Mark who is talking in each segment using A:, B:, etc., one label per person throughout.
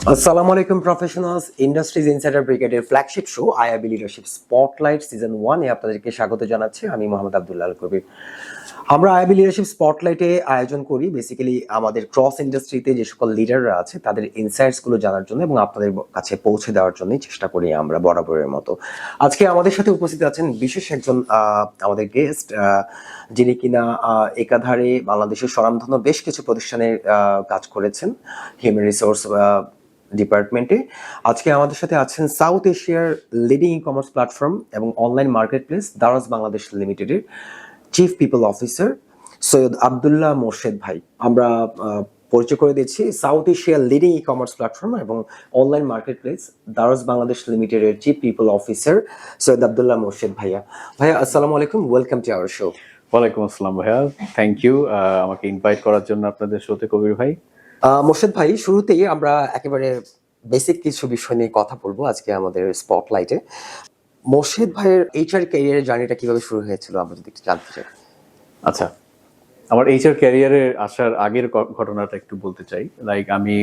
A: Assalamu alaikum professionals, Industries Insider ব্রিগেডের flagship show IIB leadership spotlight season 1 এ আপনাদেরকে স্বাগত জানাচ্ছি। আমি মোহাম্মদ আব্দুল্লাহ আল কবির। আমরা আইআইবি লিডারশিপ স্পটলাইটে আয়োজন করি বেসিক্যালি আমাদের ক্রস ইন্ডাস্ট্রিতে যে সকল লিডাররা আছে তাদের ইনসাইটস গুলো জানার জন্য এবং আপনাদের কাছে পৌঁছে দেওয়ার জন্যই চেষ্টা করি আমরা বরাবরের মতো। আজকে আমাদের সাথে উপস্থিত আছেন বিশেষ একজন আমাদের গেস্ট, যিনি কিনা একাধারে বাংলাদেশের স্বনামধন্য বেশ কিছু প্রতিষ্ঠানে কাজ করেছেন হিউম্যান রিসোর্স ডিপার্টমেন্টে। আজকে আমাদের সাথে আছেন সাউথ এশিয়ার লিডিং ই কমার্স প্ল্যাটফর্ম এবং online marketplace Daraz Bangladesh লিমিটেডের chief people officer Syed Abdullah Morshed ভাই। আমরা পরিচয় করে দিচ্ছি সাউথ এশিয়ার লিডিং ই কমার্স প্ল্যাটফর্ম এবং online marketplace Daraz Bangladesh লিমিটেডের chief people officer Syed Abdullah Morshed ভাইয়া। ভাইয়া আসসালামু আলাইকুম, ওয়েলকাম টু আওয়ার শো।
B: ওয়ালাইকুম আসসালাম ভাইয়া, থ্যাংক ইউ আমাকে ইনভাইট করার জন্য আপনাদের শোতে কবির ভাই।
A: মোর্শেদ ভাই, শুরুতেই আমরা একেবারে বেসিক কিছু বিষয় নিয়ে কথা বলবো আজকে আমাদের স্পটলাইটে। মোর্শেদ ভাইয়ের এইচআর ক্যারিয়ারের জার্নিটা কিভাবে শুরু হয়েছিল আমরা যদি একটু জানতে চাই।
B: আচ্ছা, আমার এইচআর ক্যারিয়ারে আসার আগের ঘটনাটা একটু বলতে চাই। লাইক আমি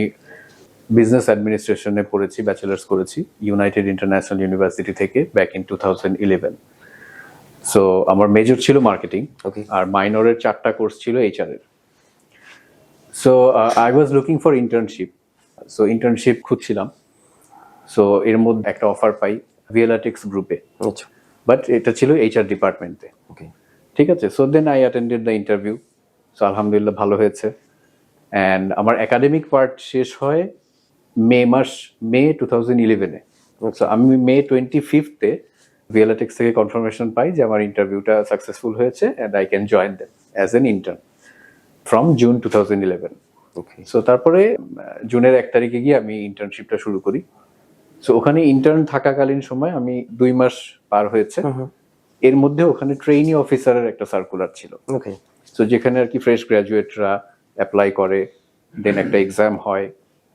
B: বিজনেস অ্যাডমিনিস্ট্রেশনে পড়েছি, ব্যাচেলার্স করেছি ইউনাইটেড ইন্টারন্যাশনাল ইউনিভার্সিটি থেকে ব্যাক ইন 2011। সো আমার মেজর ছিল মার্কেটিং, আর মাইনরের 4টা কোর্স ছিল এইচআর এর। So I was looking for internship, so internship খুঁজছিলাম। সো এর মধ্যে একটা অফার পাই ভিএলআরটেক্স গ্রুপে, বাট এটা ছিল এইচআর ডিপার্টমেন্টে। ঠিক আছে, so then I attended the interview. So আলহামদুলিল্লাহ ভালো হয়েছে। অ্যান্ড আমার একাডেমিক পার্ট শেষ হয় মে 2011-এ। সো আমি মে 25-এ ভিএলআরটেক্স থেকে কনফার্মেশন পাই যে আমার ইন্টারভিউটা সাকসেসফুল হয়েছে and I can join them as an intern from June 2011। So তারপরে জুনের 1 তারিখে গিয়ে আমি ইন্টার্নশিপটা শুরু করি। সো ওখানে ইন্টার্ন থাকাকালীন সময় আমি 2 মাস পার হয়েছে। এর মধ্যে ওখানে ট্রেইনি অফিসারের একটা সার্কুলার ছিল। সো যেখানে আর কি ফ্রেশ গ্রাজুয়েটরা অ্যাপ্লাই করে, দেন একটা এক্সাম হয়,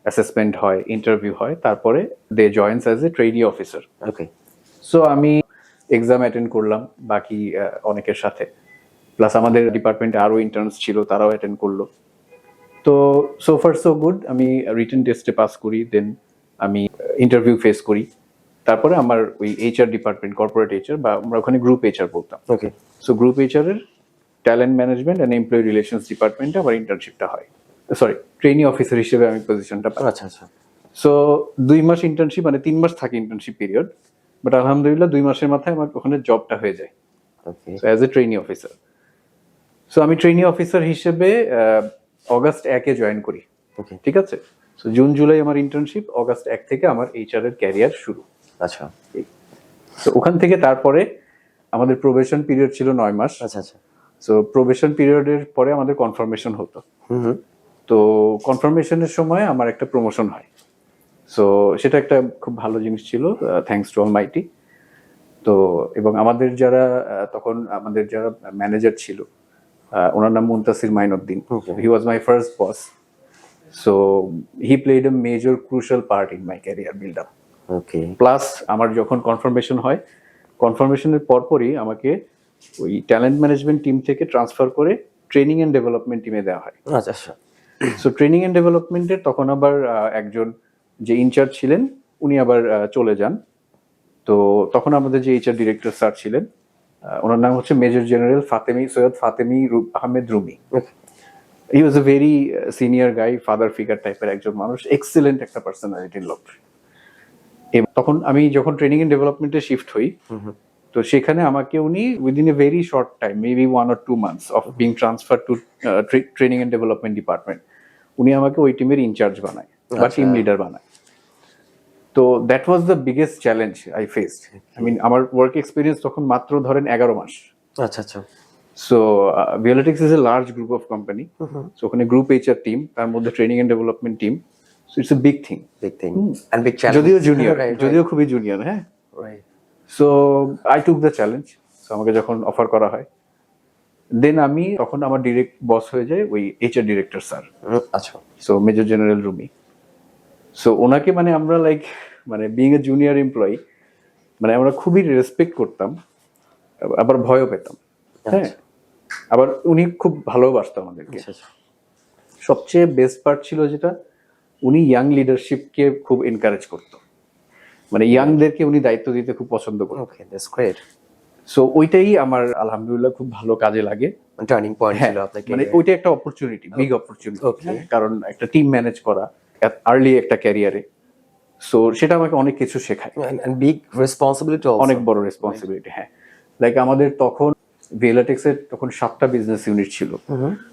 B: অ্যাসেসমেন্ট হয়, ইন্টারভিউ হয়, তারপরে they joins as a trainee officer. So আমি এক্সাম অ্যাটেন্ড করলাম বাকি অনেকের সাথে, প্লাস আমাদের ডিপার্টমেন্টে আরো ইন্টার্নস ছিল, তারাও অ্যাটেন্ড করলো। তো সো ফার সো গুড, আমি রিটেন টেস্টে পাস করি, দেন আমি ইন্টারভিউ ফেস করি। তারপরে আমার ওই এইচআর ডিপার্টমেন্ট, কর্পোরেট এইচআর, বা আমরা ওখানে গ্রুপ এইচআর বলতাম। সো গ্রুপ এইচআর এর talent management and employee relations ডিপার্টমেন্টে আমার ইন্টার্নশিপটা হয়। সরি, ট্রেনি অফিসার হিসেবে আমি পজিশনটা পাই।
A: আচ্ছা।
B: সো 2 মাস ইন্টার্নশিপ, মানে 3 মাস থাকে ইন্টার্নশিপ পিরিয়ড, বাট আলহামদুলিল্লাহ 2 মাসের মাথায় আমার ওখানে জবটা হয়ে যায় as a trainee officer. So আমি ট্রেনি অফিসার হিসেবে অগাস্ট 1-এ জয়েন করি। ঠিক আছে, সো জুন জুলাই আমার ইন্টার্নশিপ, অগাস্ট 1 থেকে আমার এইচআর এর ক্যারিয়ার শুরু।
A: আচ্ছা,
B: তো ওখান থেকে তারপরে আমাদের প্রোবেশন পিরিয়ড ছিল 9 মাস।
A: আচ্ছা।
B: সো প্রোবেশন পিরিয়ডের পরে আমাদের কনফার্মেশন হতো। তো কনফার্মেশনের সময় আমার একটা প্রমোশন হয়। সো সেটা একটা খুব ভালো জিনিস ছিল, থ্যাঙ্কস টু অলমাইটি। তো এবং আমাদের যারা তখন আমাদের যারা ম্যানেজার ছিল, ওনার নাম Muntasir Mainuddin, he was my first boss. So he played a major crucial part in my career build up. Plus আমার যখন কনফার্মেশন হয়, কনফার্মেশনের পরপরই আমাকে ওই ট্যালেন্ট ম্যানেজমেন্ট টিম থেকে ট্রান্সফার করে ট্রেনিং এন্ড ডেভেলপমেন্ট টিমে দেওয়া হয়।
A: আচ্ছা।
B: সো ট্রেনিং এন্ড ডেভেলপমেন্টের তখন আবার একজন যে ইনচার্জ ছিলেন উনি আবার চলে যান। তো তখন আমাদের যে এইচআর ডিরেক্টর স্যার ছিলেন, ওনার নাম হচ্ছে major general Syed Fatemi Ahmed Rumi. He was a very senior guy, father figure টাইপের একজন মানুষ, এক্সিলেন্ট একটা পার্সোনালিটির লোক। তখন আমি যখন ট্রেনিং এন্ড ডেভেলপমেন্টে শিফট হই, তো সেখানে আমাকে উনি within a very short time, maybe 1 or 2 months of being transfer to training and development department, উনি আমাকে ওই টিমের ইনচার্জ বানায় বা টিম লিডার বানায়। তো that was the biggest challenge I faced. I mean আমার ওয়ার্ক এক্সপিরিয়েন্স তখন মাত্র ধরেন 11 মাস।
A: আচ্ছা।
B: So Viyellatex is a large group of company. So ওখানে গ্রুপ এইচআর টিম, তার মধ্যে training and development team. So it's a big thing.
A: And big challenge,
B: যদিও জুনিয়র, যদিও খুবই জুনিয়র। হ্যাঁ, so I took the challenge. So আমাকে যখন offer করা হয়, দেন আমি তখন আমার ডিরেক্ট বস হয়ে যায় ওই এইচআর ডিরেক্টর স্যার।
A: আচ্ছা।
B: So major general Rumi. So ওনাকে মানে আমরা লাইক মানে বিং এ জুনিয়র এমপ্লয়ি, মানে আমরা খুবই রেসপেক্ট করতাম, আবার ভয়ও পেতাম। হ্যাঁ, আবার উনি খুব ভালোবাসতো আমাদেরকে। সবচেয়ে বেস্ট পার্ট ছিল যেটা, উনি ইয়াং লিডারশিপকে খুব এনকারেজ করতো, মানে ইয়াংদেরকে উনি দায়িত্ব দিতে খুব পছন্দ করতো।
A: ওকে, দ্যাটস গ্রেট।
B: সো ওইটাই আমার আলহামদুলিল্লাহ খুব ভালো কাজে লাগে।
A: টার্নিং পয়েন্ট
B: হ্যাঁ,
A: ছিল আপনাকে।
B: মানে ওইটা একটা অপরচুনিটি, বিগ অপরচুনিটি,
A: Okay.
B: কারণ একটা টিম ম্যানেজ করা আর্লি একটা ক্যারিয়ারে, সো সেটা আমাকে অনেক কিছু শেখায়,
A: and big responsibility also.
B: অনেক বড় রেসপন্সিবিলিটি। হ্যাঁ, লাইক আমাদের তখন ভিএলএটেক্স এর তখন 7টা বিজনেস ইউনিট ছিল।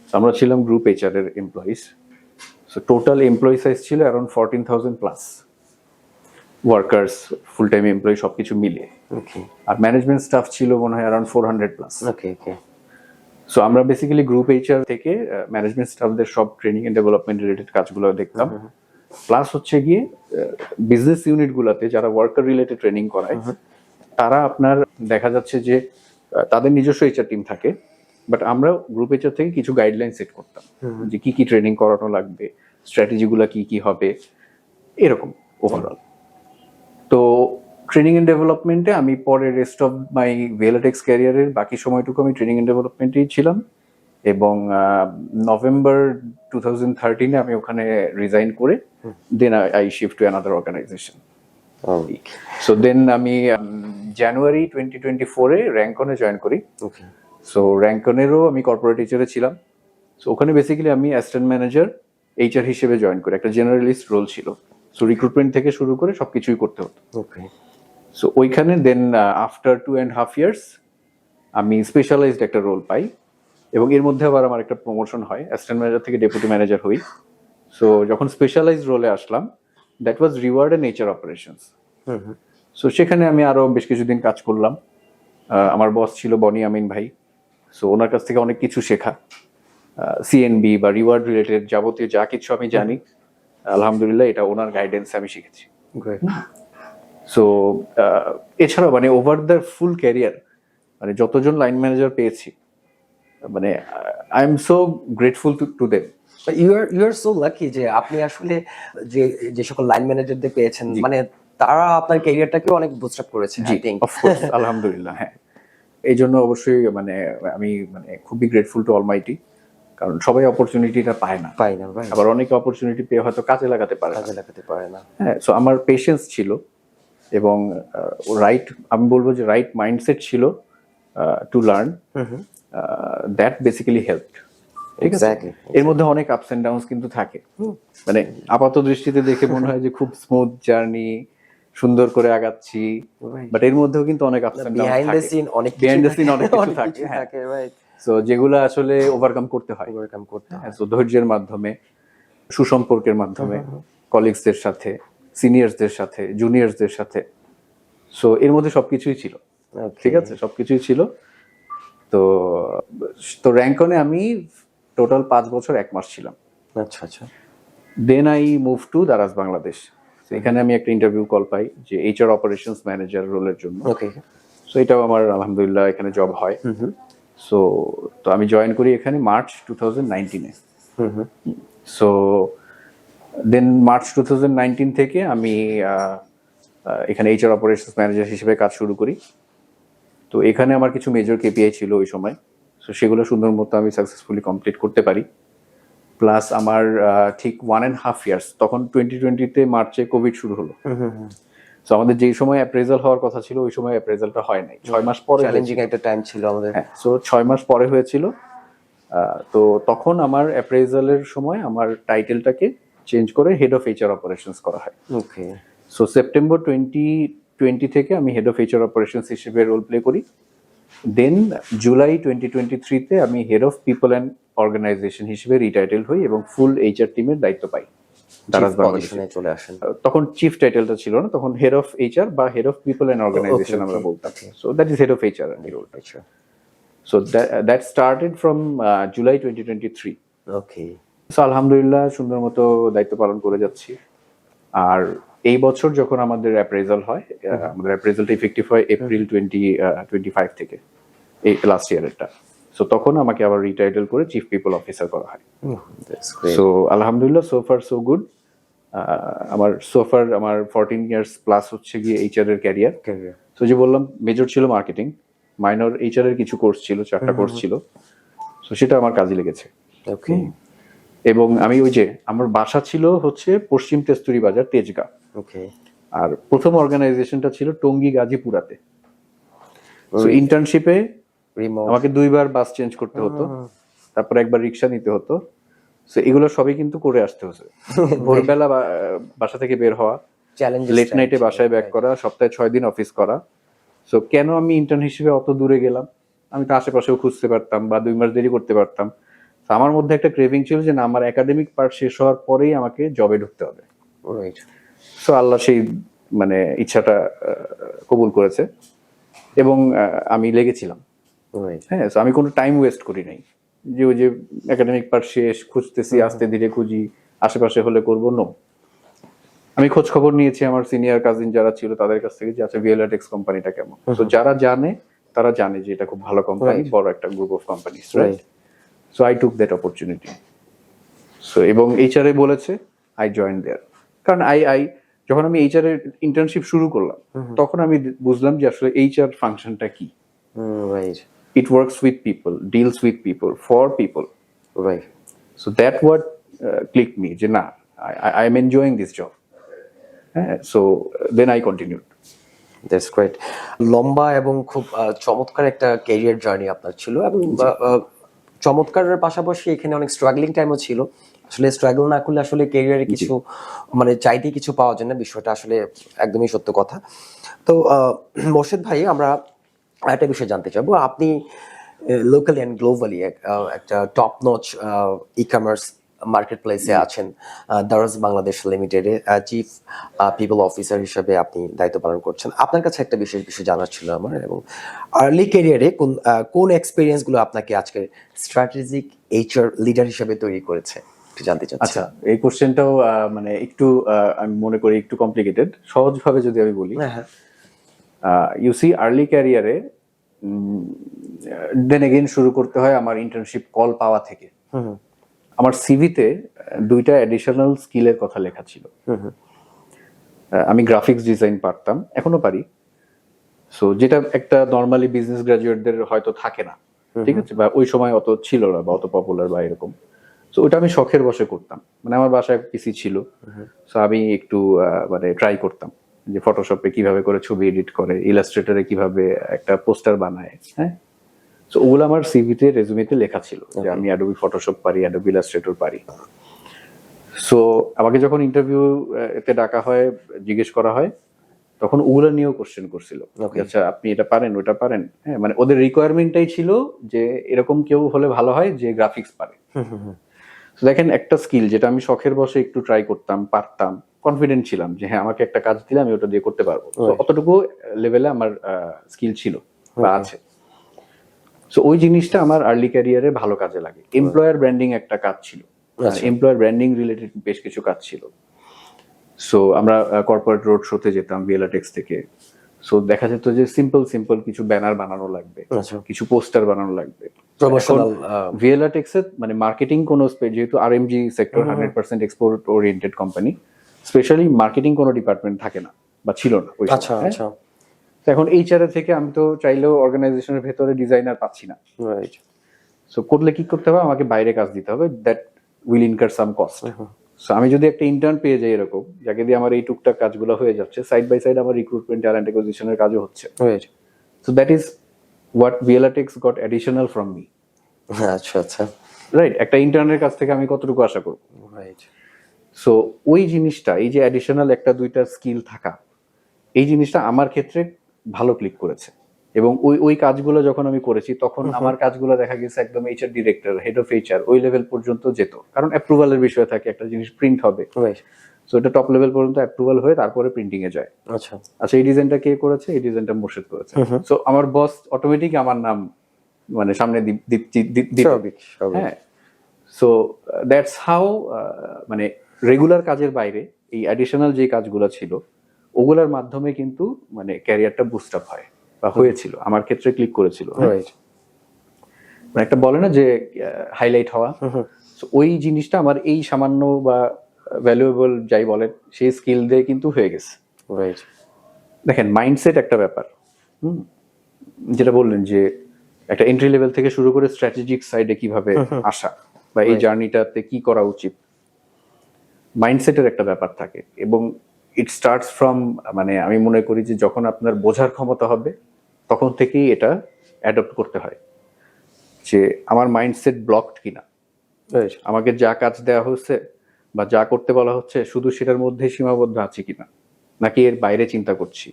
B: So আমরা ছিলাম গ্রুপ এইচআর এর employees. So total employee size ছিল around 14,000 plus workers, full time employee সবকিছু মিলে।
A: ওকে
B: আর ম্যানেজমেন্ট স্টাফ ছিল মনে হয় around 400 plus.
A: Okay okay.
B: So আমরা বেসিক্যালি গ্রুপ এইচআর থেকে ম্যানেজমেন্ট স্টাফদের সব ট্রেনিং এন্ড ডেভেলপমেন্ট রিলেটেড কাজগুলো দেখতাম। প্লাস হচ্ছে গিয়ে বিজনেস ইউনিট গুলাতে যারা ওয়ার্কার রিলেটেড ট্রেনিং করায়, তারা আপনার দেখা যাচ্ছে যে তাদের নিজস্ব এইচআর টিম থাকে, বাট আমরা গ্রুপ এইচআর থেকে কিছু গাইডলাইন সেট করতাম যে কি কি ট্রেনিং করানো লাগবে, স্ট্র্যাটেজি গুলা কি কি হবে, এরকম ওভারঅল। তো ট্রেনিং এন্ড ডেভেলপমেন্টে আমি পরে রেস্ট অফ মাই ভিএলএটেক্স ক্যারিয়ারের বাকি সময়টুকু আমি ট্রেনিং এন্ড ডেভেলপমেন্টেই ছিলাম, এবং নভেম্বর 2013 আমি ওখানে রিজাইন করে then I shift to another organization. So then আমি জানুয়ারি 2024-এ র্যাঙ্কনে জয়েন করি।
A: ওকে
B: সো র্যাঙ্কনেরও আমি কর্পোরেট এইচআরে ছিলাম। সো ওখানে বেসিক্যালি আমি অ্যাসিস্ট্যান্ট ম্যানেজার এইচআর হিসেবে জয়েন করি, একটা জেনারেলিস্ট রোল ছিল। সো রিক্রুটমেন্ট থেকে শুরু করে সবকিছুই করতে হতো।
A: ওকে
B: সো ওইখানে দেন আফটার 2.5 ইয়ার্স আমি স্পেশালাইজড একটা রোল পাই, এবং এর মধ্যে আবার আমার একটা প্রমোশন হয়, অ্যাসিস্ট্যান্ট ম্যানেজার থেকে ডেপুটি ম্যানেজার হই। সো যখন স্পেশালাইজড রোলে আসলাম, that was reward and HR operations. So সেখানে আমি আরো বেশ কিছুদিন কাজ করলাম। আমার বস ছিল বনি আমিন ভাই। সো ওনার কাছ থেকে অনেক কিছু শেখা, সিএনবি বা রিওয়ার্ড রিলেটেড যাবতীয় যা কিছু আমি জানি, আলহামদুলিল্লাহ এটা ওনার গাইডেন্সে আমি শিখেছি।
A: গ্রেট।
B: সো এছাড়াও মানে ওভার দ্য ফুল ক্যারিয়ার মানে যতজন লাইন ম্যানেজার পেয়েছি, মানে I am so grateful to them.
A: You are so lucky যে আপনি আসলে যে সকল লাইন ম্যানেজারদের পেয়েছেন, মানে তারা আপনার ক্যারিয়ারটাকে অনেক বুস্ট আপ করেছে।
B: জি, অফকোর্স, আলহামদুলিল্লাহ। হ্যাঁ, এই জন্য অবশ্যই মানে আমি মানে খুবই গ্রেটফুল টু অলমাইটি, কারণ সবাই অপরচুনিটিটা পায় না,
A: ভাই,
B: আবার অনেকে অপরচুনিটি পেয়ে হয়তো কাজে লাগাতে পারে
A: না।
B: হ্যাঁ, সো আমার পেশেন্স ছিল, এবং রাইট, আমি বলবো যে রাইট মাইন্ডসেট ছিল to learn, that basically helped. ঠিক আছে,
A: Exactly.
B: এর মধ্যে অনেক আপস এন্ড ডাউনস কিন্তু থাকে, মানে আপাত দৃষ্টিতে দেখে মনে হয় যে খুব স্মুথ জার্নি, সুন্দর করে আগাচ্ছি, বাট এর মধ্যেও কিন্তু অনেক ups and downs
A: behind the
B: থাকে,
A: সিন অনেক
B: বিহাইন্ড দ্য সিন অনেক কিছু
A: কিছু
B: থাকে। হ্যাঁ,
A: থাকে, রাইট।
B: সো যেগুলো আসলে ওভারকাম করতে হয়, হ্যাঁ, সো ধৈর্যের মাধ্যমে, সুসম্পর্কের মাধ্যমে, কলিগসদের সাথে, সিনিয়রসদের সাথে, জুনিয়রসদের সাথে। সো এর মধ্যে সবকিছুই ছিল, ঠিক আছে, সবকিছুই ছিল। তো তো র্যাঙ্কনে আমি টোটাল 5 বছর 1 মাস ছিলাম।
A: আচ্ছা।
B: Then I move to Daraz Bangladesh. এখানে আমি একটা ইন্টারভিউ কল পাই যে এইচআর অপারেশনস ম্যানেজার রোলের জন্য।
A: ওকে।
B: সো এটাও আমার আলহামদুলিল্লাহ এখানে জব হয়। সো তো আমি জয়েন করি এখানে মার্চ 2019-এ। সো দেন মার্চ 2019 থেকে আমি এখানে এইচআর অপারেশনস ম্যানেজার হিসেবে কাজ শুরু করি। তো এখানে আমার কিছু মেজর কেপিআই ছিল ওই সময়, সো সেগুলো সুন্দর মতো আমি সাকসেসফুলি কমপ্লিট করতে পারি। প্লাস আমার ঠিক 1.5 ইয়ার্স, তখন 2020-তে মার্চে কোভিড শুরু হলো। সো আমাদের যেই সময় অ্যাপ্রেজাল হওয়ার কথা ছিল ওই সময় অ্যাপ্রেজালটা হয় নাই, 6 মাস পরে।
A: চ্যালেঞ্জিং একটা টাইম ছিল আমাদের।
B: হ্যাঁ, সো 6 মাস পরে হয়েছিল। তো তখন আমার অ্যাপ্রেজালের সময় আমার টাইটেলটাকে চেঞ্জ করে হেড অফ এইচআর অপারেশনস করা হয়।
A: ওকে।
B: সো সেপ্টেম্বর 2020 থেকে আমি হেড অফ এইচআর অপারেশনস হিসেবে রোল প্লে করি। দেন জুলাই 2023-তে আমি head of people and organization হিসেবে রিটাইটেল হই এবং ফুল এইচআর টিমের দায়িত্ব পাই দারাজ বাংলাদেশে।
A: চলে আসেন।
B: তখন চিফ টাইটেলটা ছিল না, তখন হেড অফ এইচআর বা head of people and organization আমরা বলতাম। So that is head of HR রোলটা। So that started from July 2023।
A: Okay.
B: So আলহামদুলিল্লাহ সুন্দর মতো দায়িত্ব পালন করে যাচ্ছি। আর এই বছর যখন আমাদের অ্যাপ্রেজাল হয়, আমাদের অ্যাপ্রেজালটা ইফেক্টিভ হয় এপ্রিল 2025 থেকে, এই লাস্ট ইয়ারেরটা। সো তখন আমাকে আবার রিটাইটেল করে চিফ পিপল অফিসার করা হয়। সো আলহামদুলিল্লাহ সো ফার সো গুড। আমার 14 ইয়ার্স প্লাস হচ্ছে গিয়ে এইচআর এর ক্যারিয়ার। তো যে বললাম মেজর ছিল মার্কেটিং, মাইনর এইচআর এর কিছু কোর্স ছিল, 4টা কোর্স ছিল। সো সেটা আমার কাজে লেগেছে।
A: ওকে।
B: এবং আমি ওই যে আমার বাসা ছিল হচ্ছে পশ্চিম তেস্তুরি বাজার তেজগাঁ,
A: ওকে।
B: আর প্রথম অর্গানাইজেশনটা ছিল টঙ্গী গাজীপুরাতে। সো ইন্টার্নশিপে
A: রিমোট।
B: আমাকে 2বার বাস চেঞ্জ করতে হতো, তারপর একবার রিক্সা নিতে হতো। সো এগুলো সবই কিন্তু করে আসতে হচ্ছে। ভোরবেলা বাসা থেকে বের হওয়া,
A: চ্যালেঞ্জেস,
B: লেট নাইটে বাসায় ব্যাক করা, সপ্তাহে 6 দিন অফিস করা। সো কেন আমি ইন্টার্ন হিসেবে অত দূরে গেলাম? আমি তো আশেপাশেও খুঁজতে পারতাম বা 2 মাস দেরি করতে পারতাম। তো আমার মধ্যে একটা ক্রেভিং ছিল যে না, আমার একাডেমিক পার্ট শেষ হওয়ার পরেই আমাকে জবে ঢুকতে হবে।
A: রাইট।
B: সো আল্লাহ সেই মানে ইচ্ছাটা কবুল করেছে এবং আমি লেগেছিলাম।
A: রাইট।
B: হ্যাঁ, so আমি কোনো টাইম ওয়েস্ট করি নাই যে ওই যে একাডেমিক পার্ট শেষ, খুঁজতেছি, আস্তে ধীরে খুঁজি, আশেপাশে হলে করবো। নো, আমি খোঁজ খবর নিয়েছি আমার সিনিয়র কাজিন যারা ছিল তাদের কাছ থেকে যে আচ্ছা ভিএলআরটেক্স কোম্পানিটা কেমন। তো যারা জানে তারা জানে যে এটা খুব ভালো কোম্পানি, বড় একটা group of companies, right? So I took that opportunity. So এবং এইচআরএ বলেছে, আই জয়েন দেয়ার। কারণ আই যখন আমি এইচআর এর ইন্টার্নশিপ শুরু করলাম তখন আমি বুঝলাম যে আসলে এইচআর ফাংশনটা কি।
A: Right.
B: It works with people, deals with people, for people.
A: Right.
B: So that what clicked me. যে না, I am enjoying this job. So then I continued.
A: That's great. লম্বা এবং খুব চমৎকার একটা ক্যারিয়ার জার্নি আপনার ছিল, এবং চমৎকারের পাশাপাশি এখানে অনেক স্ট্রাগলিং টাইমও ছিল। আসলে স্ট্রাগল না করলে আসলে ক্যারিয়ারে কিছু মানে চাইতে কিছু পাওয়া যায় না, বিষয়টা আসলে একদমই সত্য কথা। তো মোর্শেদ ভাই, আমরা একটা বিষয় জানতে চাবো, আপনি লোকালি অ্যান্ড গ্লোবালি একটা top notch e commerce market প্লেসে আছেন, দারাজ বাংলাদেশ লিমিটেডে চিফ পিপল অফিসার হিসেবে আপনি দায়িত্ব পালন করছেন। আপনার কাছে একটা বিশেষ বিষয় জানার ছিল আমার, এবং আর্লি ক্যারিয়ারে কোন এক্সপিরিয়েন্সগুলো আপনাকে আজকে স্ট্র্যাটেজিক এইচআর লিডার হিসেবে তৈরি করেছে একটু জানতে চাচ্ছি।
B: আচ্ছা, এই কোশ্চেনটাও মানে একটু আমি মনে করি একটু কমপ্লিকেটেড। সহজভাবে যদি আমি বলি, ইউ সি আর্লি ক্যারিয়ারে দেন এগেইন শুরু করতে হয় আমার ইন্টার্নশিপ কল পাওয়া থেকে। আমার সিভিতে 2টা অ্যাডিশনাল স্কিলের কথা লেখা ছিল। আমি গ্রাফিক্স ডিজাইন পারতাম, এখনো পারি। সো যেটা একটা নর্মালি বিজনেস গ্রাজুয়েটদের হয়তো থাকে না, ঠিক আছে, বা ওই সময় অত ছিল না বা অত পপুলার বা এরকম। সো ওটা আমি শখের বসে করতাম, মানে আমার বাসায় পিসি ছিল। সো আমি একটু মানে ট্রাই করতাম যে ফটোশপে কিভাবে করে ছবি এডিট করে, ইলাস্ট্রেটরে কিভাবে একটা পোস্টার বানায়। হ্যাঁ, সো ওগুলো আমার সিভিতে রেজুমেতে লেখা ছিল যে আমি অ্যাডোবি ফটোশপ পারি, অ্যাডোবি ইলাস্ট্রেটর পারি। সো আমাকে যখন ইন্টারভিউ এতে ডাকা হয়, জিজ্ঞেস করা হয়, তখন ওগুলো নিয়েও কোশ্চেন করছিল। আচ্ছা, আপনি এটা পারেন, ওটা পারেন। হ্যাঁ, মানে ওদের রিকোয়ারমেন্টটাই ছিল যে এরকম কেউ হলে ভালো হয় যে গ্রাফিক্স পারে। দেখেন, একটা স্কিল যেটা আমি শখের বসে একটু ট্রাই করতাম, পারতাম, কনফিডেন্ট ছিলাম যে হ্যাঁ আমাকে একটা কাজ দিলে আমি ওটা দিয়ে করতে পারবো। অতটুকু লেভেলে আমার স্কিল ছিল বা আছে। সো ওই জিনিসটা আমার আর্লি ক্যারিয়ারে ভালো কাজে লাগে। এমপ্লয়ার ব্র্যান্ডিং একটা কাজ ছিল, এমপ্লয়ার ব্র্যান্ডিং রিলেটেড বেশ কিছু কাজ ছিল। সো আমরা কর্পোরেট রোড শোতে যেতাম ভিএলআরটেক্স থেকে। সো দেখা যেত যে সিম্পল কিছু ব্যানার বানানো লাগবে, কিছু পোস্টার বানানো লাগবে। ভিএলআরটেক্স এর মানে মার্কেটিং কোনো, যেহেতু RMG sector 100% export oriented company, specially marketing কোনো ডিপার্টমেন্ট থাকে না বা ছিল না ওই সময়। এখন এইচআর থেকে আমি তো চাইলেও অর্গানাইজেশনের ভেতরে ডিজাইনার পাচ্ছি না। রাইট। সো করলে কি করতে হবে, আমাকে বাইরে কাজ দিতে হবে, that will incur some cost. So আমি যদি একটা ইন্টার্ন পেয়ে যাই এরকম, যাকে দিয়ে আমার এই টুকটাক কাজগুলো হয়ে যাচ্ছে, সাইড বাই সাইড আমার রিক্রুটমেন্ট, ট্যালেন্ট অ্যাকুইজিশনের কাজও হচ্ছে। Right. So that is what Viyellatex got additional from me.
A: আচ্ছা আচ্ছা,
B: রাইট। একটা ইন্টার্নের কাছ থেকে আমি কতটুকু আশা করব? রাইট। সো ওই জিনিসটা, এই যে অ্যাডিশনাল একটা 2টা স্কিল থাকা, এই জিনিসটা আমার ক্ষেত্রে ভালো ক্লিক করেছে। এবং ওই কাজগুলো যখন আমি করেছি তখন আমার কাজগুলো দেখা গেছে একদম HR director, head of HR ওই লেভেল পর্যন্ত যেত। কারণ অ্যাপ্রুভালের বিষয় থাকে, একটা জিনিস প্রিন্ট হবে, সো এটা টপ লেভেল পর্যন্ত অ্যাপ্রুভাল হয়ে তারপরে প্রিন্টিং এ যায়। আচ্ছা, এই ডিজাইনটা কে করেছে? এই ডিজাইনটা মোর্শেদ করেছে। সো আমার বস অটোমেটিক আমার নাম মানে সামনে হ্যাঁ। সো দ্যাটস হাউ মানে রেগুলার কাজের বাইরে এই অ্যাডিশনাল যে কাজগুলো ছিল ওগুলোর মাধ্যমে কিন্তু মানে ক্যারিয়ারটা বুস্ট আপ হয় বা হয়েছিল, আমার ক্ষেত্রে ক্লিক করেছিল। মানে একটা বলে না যে হাইলাইট হওয়া, ওই জিনিসটা আমার এই সামান্য বা ভ্যালুয়েবল যাই বলেন সেই স্কিল দিয়ে কিন্তু হয়ে গেছে। দেখেন, মাইন্ডসেট একটা ব্যাপার। যেটা বললেন যে একটা এন্ট্রি লেভেল থেকে শুরু করে স্ট্র্যাটেজিক সাইডে কিভাবে আসা, বা এই
A: Right.
B: জার্নিটাতে কি করা উচিত, মাইন্ডসেটের একটা ব্যাপার থাকে। এবং ইট স্টার্টস ফ্রম, মানে আমি মনে করি যে যখন আপনার বোঝার ক্ষমতা হবে তখন থেকেই এটা অ্যাডপ্ট করতে হয়, যে আমার মাইন্ডসেট ব্লকড কিনা,
A: রাইট,
B: আমাকে যা কাজ দেওয়া হচ্ছে বা যা করতে বলা হচ্ছে শুধু সেটার মধ্যে সীমাবদ্ধ আছি কিনা, নাকি এর বাইরে চিন্তা করছি,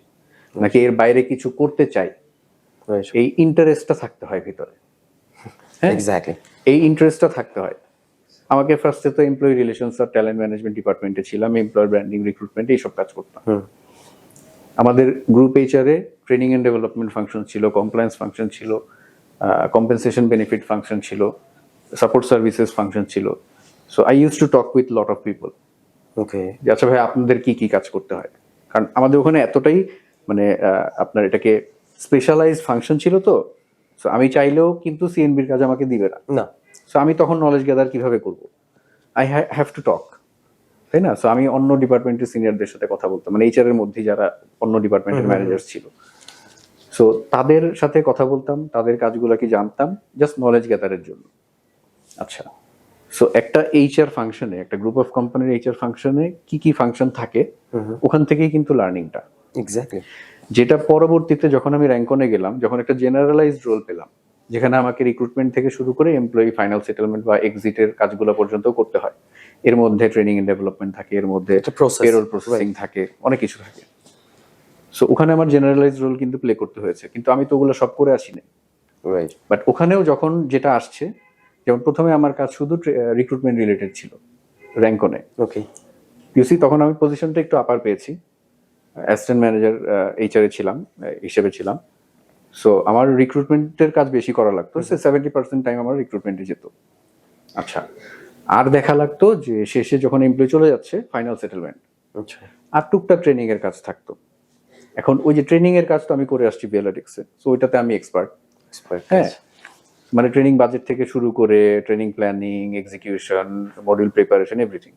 B: নাকি এর বাইরে কিছু করতে চাই।
A: রাইট,
B: এই ইন্টারেস্টটা থাকতে হয় ভিতরে। হ্যাঁ,
A: এক্স্যাক্টলি,
B: এই ইন্টারেস্টটা থাকতে হয়। আমাকে ফার্স্টে তো এমপ্লয়ি রিলেশনস আর ট্যালেন্ট ম্যানেজমেন্ট ডিপার্টমেন্টে ছিলাম, এমপ্লয়ার ব্র্যান্ডিং, রিক্রুটমেন্ট, এইসব কাজ করতাম। আমাদের গ্রুপ এইচআরে ট্রেনিং এন্ড ডেভেলপমেন্ট ফাংশন ছিল, কমপ্লায়েন্স ফাংশন ছিল, কম্পেনসেশন বেনিফিট ফাংশন ছিল, সাপোর্ট সার্ভিসেস ফাংশন ছিল। So I use to talk with lot of people,
A: okay,
B: যে আচ্ছা ভাই আপনাদের কি কি কাজ করতে হয়। কারণ আমাদের ওখানে এতটাই মানে আপনার এটাকে স্পেশালাইজড ফাংশন ছিল, তো সো আমি চাইলেও কিন্তু সিএনবির কাজ আমাকে দিবে না।
A: না,
B: সো আমি তখন নলেজ গ্যাদার কিভাবে করব, আই হ্যাভ টু টক, তাই না? সো আমি অন্য ডিপার্টমেন্টের সিনিয়রদের সাথে কথা বলতাম, মানে এইচআর এর মধ্যে যারা অন্য ডিপার্টমেন্টের ম্যানেজার ছিল, সো তাদের সাথে কথা বলতাম, তাদের কাজগুলো কি জানতাম, জাস্ট নলেজ গ্যাদারের জন্য। আচ্ছা, সো একটা এইচআর ফাংশনে, একটা গ্রুপ অফ কোম্পানির এইচআর ফাংশনে কি কি ফাংশন থাকে, ওখান থেকেই কিন্তু লার্নিংটা।
A: এক্স্যাক্টলি,
B: যেটা পরবর্তীতে যখন আমি র্যাঙ্কনে গেলাম, যখন একটা জেনারেলাইজড রোল পেলাম, যেখানে আমাকে রিক্রুটমেন্ট থেকে শুরু করে এমপ্লয়ি ফাইনাল সেটেলমেন্ট বা এক্সিটের কাজগুলো পর্যন্ত করতে হয়। এর মধ্যে ট্রেনিং এন্ড ডেভেলপমেন্ট থাকে, এর মধ্যে
A: একটা process,
B: পেরোল প্রসেসিং থাকে, অনেক কিছু থাকে। সো ওখানে আমার জেনারেলাইজড রোল কিন্তু প্লে করতে হয়েছে, কিন্তু আমি তো ওগুলো সব করে আসিনি।
A: রাইট,
B: বাট ওখানেও যখন যেটা আসছে, যেমন প্রথমে আমার কাজ শুধু রিক্রুটমেন্ট রিলেটেড ছিল র্যাঙ্কনে,
A: ওকে,
B: ইউসি তখন আমি পজিশনটা একটু আপার পেয়েছি, অ্যাসিস্ট্যান্ট ম্যানেজার এইচআরে ছিলাম, হিসেবে ছিলাম। সো আমার রিক্রুটমেন্টের কাজ বেশি করা লাগতো, সে 70% টাইম আমার রিক্রুটমেন্টে যেত। আচ্ছা, আর দেখা লাগতো যে শেষে যখন এমপ্লয়ি চলে যাচ্ছে, ফাইনাল সেটেলমেন্ট,
A: আচ্ছা,
B: আর টুকটাক ট্রেনিং এর কাজ থাকতো। এখন ওই যে ট্রেনিং এর কাজ তো আমি করে আসছি বিএলআরটিক্সে, সো ওইটাতে আমি এক্সপার্ট। হ্যাঁ, মানে ট্রেনিং বাজেট থেকে শুরু করে training planning, execution, module preparation, everything.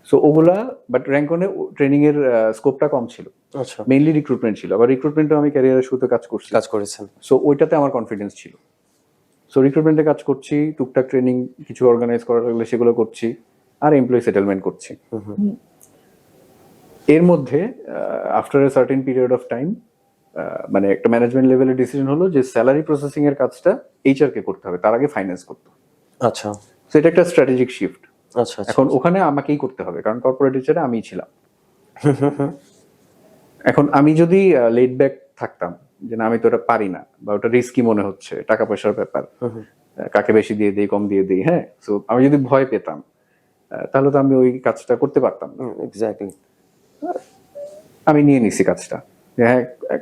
B: So ওগুলা, বাট র্যাঙ্কনে ট্রেনিং এর স্কোপটা কম ছিল,
A: আচ্ছা,
B: মেইনলি রিক্রুটমেন্ট ছিল। আবার রিক্রুটমেন্টও আমি ক্যারিয়ারের শুরুতে কাজ করছি,
A: কাজ করেছেন,
B: সো ওইটাতে আমার কনফিডেন্স ছিল। সো রিক্রুটমেন্টে কাজ করছি, টুকটাক ট্রেনিং কিছু অর্গানাইজ করা লাগলে সেগুলো করছি, আর এমপ্লয়ি সেটেলমেন্ট করছি। এর মধ্যে after a certain period of time, মানে একটা ম্যানেজমেন্ট লেভেলের ডিসিশন হলো যে স্যালারি প্রসেসিং এর কাজটা এইচআর কে করতে হবে, তার আগে ফাইন্যান্স করতে হবে।
A: আচ্ছা,
B: সো এটা একটা স্ট্র্যাটেজিক শিফট।
A: আচ্ছা,
B: এখন ওখানে আমাকেই করতে হবে, কারণ কর্পোরেট এইচআরে আমিই ছিলাম। এখন আমি যদি লেট ব্যাক থাকতাম, যে না আমি তো ওটা পারি না, বা ওটা রিস্কি মনে হচ্ছে, টাকা পয়সার ব্যাপার, কাকে বেশি দিয়ে দিই, কম দিয়ে দিই, হ্যাঁ, সো আমি যদি ভয় পেতাম, তাহলে তো আমি ওই কাজটা করতে পারতাম না।
A: এক্স্যাক্টলি,
B: আমি নিয়ে নিছি কাজটা, যে হ্যাঁ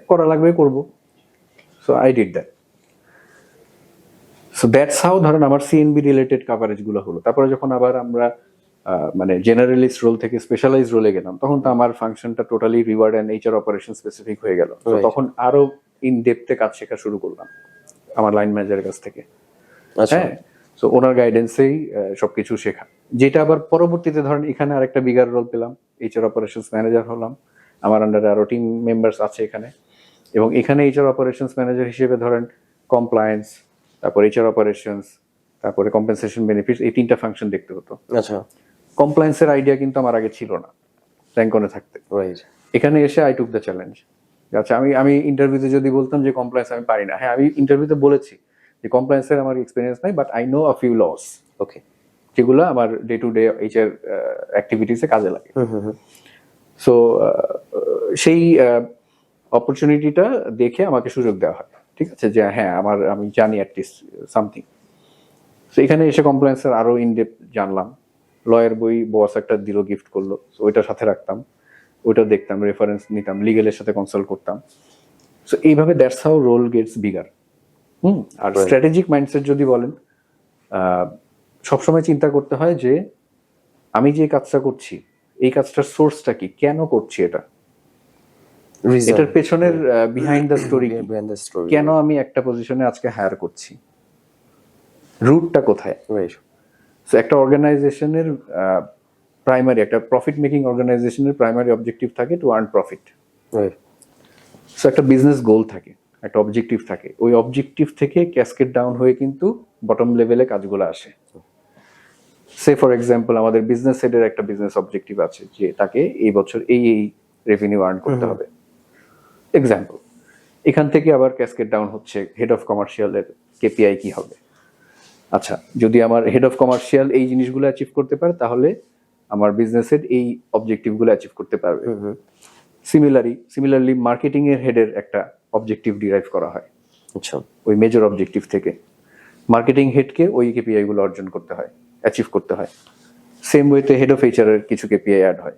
B: করা লাগবে, করব। So I did that. So that's how ধরেন আমার সিএনবি রিলেটেড কাভারেজ গুলো হলো। তারপরে যখন আবার আমরা মানে জেনারেলিস্ট রোল থেকে স্পেশালাইজ রোলে গেলাম, তখন তো আমার ফাংশনটা totally reward and HR operation specific হয়ে গেল। তো
A: Right.
B: তখন আরো ইন ডেপথে কাজ শেখা শুরু করলাম আমার লাইন ম্যানেজারের কাছ থেকে।
A: আচ্ছা,
B: হ্যাঁ, সো ওনার গাইডেন্সেই সবকিছু শেখা, যেটা আবার পরবর্তীতে ধরেন এখানে আরেকটা বিগার রোল পেলাম, এইচআর অপারেশনস ম্যানেজার হলাম। আমার আন্ডারে আরো টিম মেম্বার্স আছে এখানে, এবং এখানে এইচআর অপারেশনস ম্যানেজার হিসেবে ধরেন কমপ্লায়েন্স, তারপর এইচআর অপারেশনস, তারপরে কম্পেনসেশন বেনিফিটস, এই তিনটা ফাংশন দেখতে হতো।
A: আচ্ছা,
B: কমপ্লায়েন্সের আইডিয়া কিন্তু আমার আগে ছিল না র্যাঙ্কনে থাকতে।
A: রাইট,
B: এখানে এসে আই টুক দ্য চ্যালেঞ্জ। আচ্ছা, আমি ইন্টারভিউতে যদি বলতাম যে কমপ্লায়েন্স আমি পারি না, হ্যাঁ আমি ইন্টারভিউতে বলেছি যে কমপ্লায়েন্সের আমার এক্সপিরিয়েন্স নাই, but I know a few laws,
A: okay,
B: যেগুলো আমার ডে টু ডে এইচআর অ্যাক্টিভিটিসে কাজে লাগে। সো সেই অপরচুনিটিটা দেখে আমাকে সুযোগ দেওয়া হয়, ঠিক আছে, যে হ্যাঁ আমি জানি অ্যাটলিস্ট সামথিং। সো এখানে এসে কমপ্লায়েন্সের আরো ইনডেপথ জানলাম। লয়ের বই বস একটা দিল, গিফট করলো, ওইটার সাথে রাখতাম, ওইটা দেখতাম, রেফারেন্স নিতাম, লিগেলের সাথে কনসাল্ট করতাম। সো এইভাবে that's how role gets bigger. আর স্ট্র্যাটেজিক মাইন্ডসেট যদি বলেন, সবসময় চিন্তা করতে হয় যে আমি যে কাজটা করছি, এই কাজটার সোর্সটা কি, কেন করছি এটা, এটার পেছনের behind the story,
A: behind the story,
B: কেন আমি একটা পজিশনে আজকে হায়ার করছি, রুটটা কোথায়।
A: রাইট,
B: সো একটা অর্গানাইজেশনের প্রাইমারি, একটা প্রফিট মেকিং অর্গানাইজেশনের প্রাইমারি অবজেক্টিভ থাকে to earn profit.
A: Right,
B: so একটা বিজনেস গোল থাকে, একটা অবজেক্টিভ থাকে, ওই অবজেক্টিভ থেকে ক্যাসকেড ডাউন হয়ে কিন্তু বটম লেভেলে কাজগুলো আসে। সে ফর এক্সাম্পল আমাদের বিজনেস হেডের একটা বিজনেস অবজেক্টিভ আছে যে তাকে এই বছর এই রেভিনিউ আর্ন করতে হবে, এক্সাম্পল। এখান থেকে আবার ক্যাসকেড ডাউন হচ্ছে হেড অফ কমার্শিয়ালের কেপিআই কি হবে। আচ্ছা, যদি আমার হেড অফ কমার্শিয়াল এই জিনিসগুলো অ্যাচিভ করতে পারে তাহলে আমার বিজনেস হেড এই অবজেক্টিভগুলো অ্যাচিভ করতে পারবে। সিমিলারলি মার্কেটিং এর হেডের একটা অবজেক্টিভ ডিরাইভ করা হয়
A: আচ্ছা,
B: ওই মেজর অবজেক্টিভ থেকে। মার্কেটিং হেডকে ওই কেপিআই গুলো অর্জন করতে হয়, অ্যাচিভ করতে হয়। সেম ওয়েতে হেড অফ এইচআর এর কিছু কেপিআই অ্যাড হয়।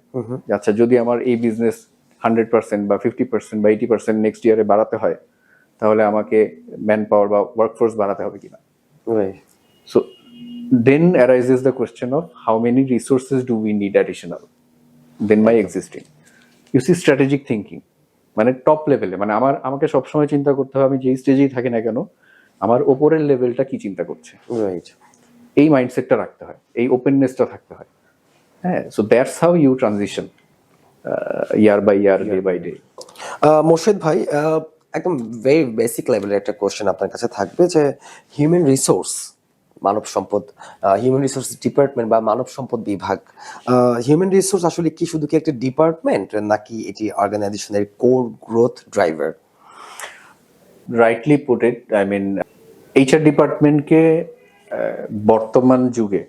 B: আচ্ছা, যদি আমার এই বিজনেস 100% বা 50% বা 80% নেক্সট ইয়ারে বাড়াতে হয় তাহলে আমাকে ম্যান পাওয়ার বা ওয়ার্কফোর্স বাড়াতে হবে কিনা।
A: Right.
B: So then arises the question of how many resources do we need additional than my existing. You see, strategic thinking মানে টপ লেভেলে, মানে আমাকে সবসময় চিন্তা করতে হবে আমি যেই স্টেজেই থাকি না কেন আমার ওপরের লেভেলটা কি চিন্তা করছে,
A: রাইট।
B: এই মাইন্ডসেটটা রাখতে হয়, এই ওপেননেসটা থাকতে হয়। হ্যাঁ, so that's how you transition year by year, day by day.
A: Morshed ভাই, একদম ভেরি বেসিক লেভেলের একটা কোশ্চেন আপনার কাছে থাকবে যে হিউম্যান রিসোর্স, মানব সম্পদ, হিউম্যান রিসোর্স ডিপার্টমেন্ট বা মানব সম্পদ বিভাগ, হিউম্যান রিসোর্স আসলে কি শুধু কি একটা ডিপার্টমেন্ট নাকি এটি অর্গানাইজেশনের core growth driver?
B: Rightly put it, I mean HR ডিপার্টমেন্টকে বর্তমান যুগে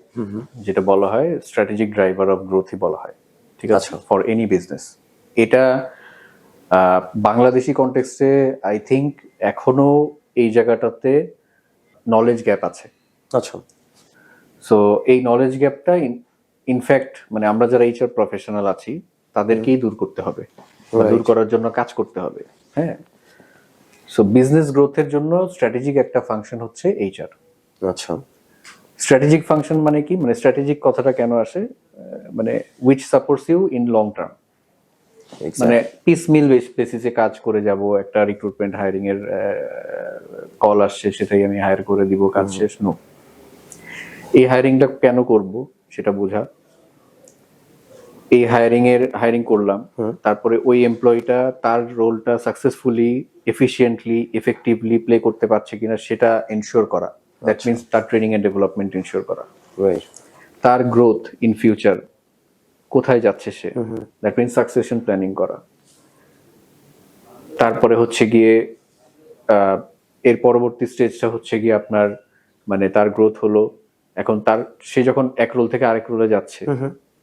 B: যেটা বলা হয় স্ট্র্যাটেজিক ড্রাইভার অফ গ্রোথই বলা হয়, ঠিক আছে, ফর এনি বিজনেস। এটা বাংলাদেশি কনটেক্সটে আই থিঙ্ক এখনো এই জায়গাটাতে নলেজ গ্যাপ আছে।
A: আচ্ছা।
B: সো এই নলেজ গ্যাপটা ইনফ্যাক্ট মানে আমরা যারা এইচআর প্রফেশনাল আছি তাদেরকেই দূর করতে হবে, দূর করার জন্য কাজ করতে হবে। হ্যাঁ, সো বিজনেস গ্রোথের জন্য স্ট্র্যাটেজিক একটা ফাংশন হচ্ছে এইচআর।
A: আচ্ছা।
B: স্ট্র্যাটেজিক ফাংশন মানে কি, মানে স্ট্র্যাটেজিক কথাটা কেন আসে, মানে which supports you in long term, মানে পিস মিল বেসিসে কাজ করে যাব, একটা রিক্রুটমেন্ট হায়ারিং এর কল আসছে সেটাই আমি হায়ার করে দিব, কাজ শেষ। নো, এই হায়ারিংটা কেন করব সেটা বোঝা, এই হায়ারিং করলাম, তারপরে ওই এমপ্লয়িটা তার রোলটা সাকসেসফুলি, এফিশিয়েন্টলি, এফেক্টিভলি প্লে করতে পারছে কিনা সেটা এনশিওর করা। দ্যাট মিনস তার ট্রেনিং এন্ড ডেভেলপমেন্ট এনশিওর করা, তার গ্রোথ ইন ফিউচার কোথায় যাচ্ছে সে, দ্যাট মিনস সাকসেশন প্ল্যানিং করা। তারপরে হচ্ছে গিয়ে এর পরবর্তী স্টেজটা হচ্ছে গিয়ে আপনার মানে তার গ্রোথ হলো, এখন সে যখন এক রোল থেকে আরেক রোলে যাচ্ছে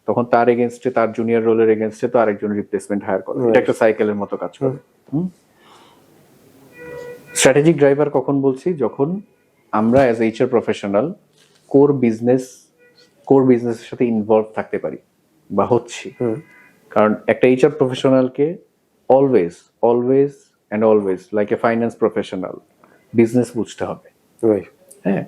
B: তখন তার এগেনস্টে, তার জুনিয়র রোলের এগেনস্টে তো আরেকজন রিপ্লেসমেন্ট হায়ার করে, এটা একটা সাইকেলের মতো কাজ করে। স্ট্র্যাটেজিক ড্রাইভার কখন বলছি, যখন আমরা অ্যাজ এইচআর প্রফেশনাল কোর বিজনেসের সাথে ইনভলভ থাকতে পারি বা হচ্ছি। কারণ একটা এইচআর প্রফেশনালকে always like a finance professional business বুঝতে হবে। হ্যাঁ,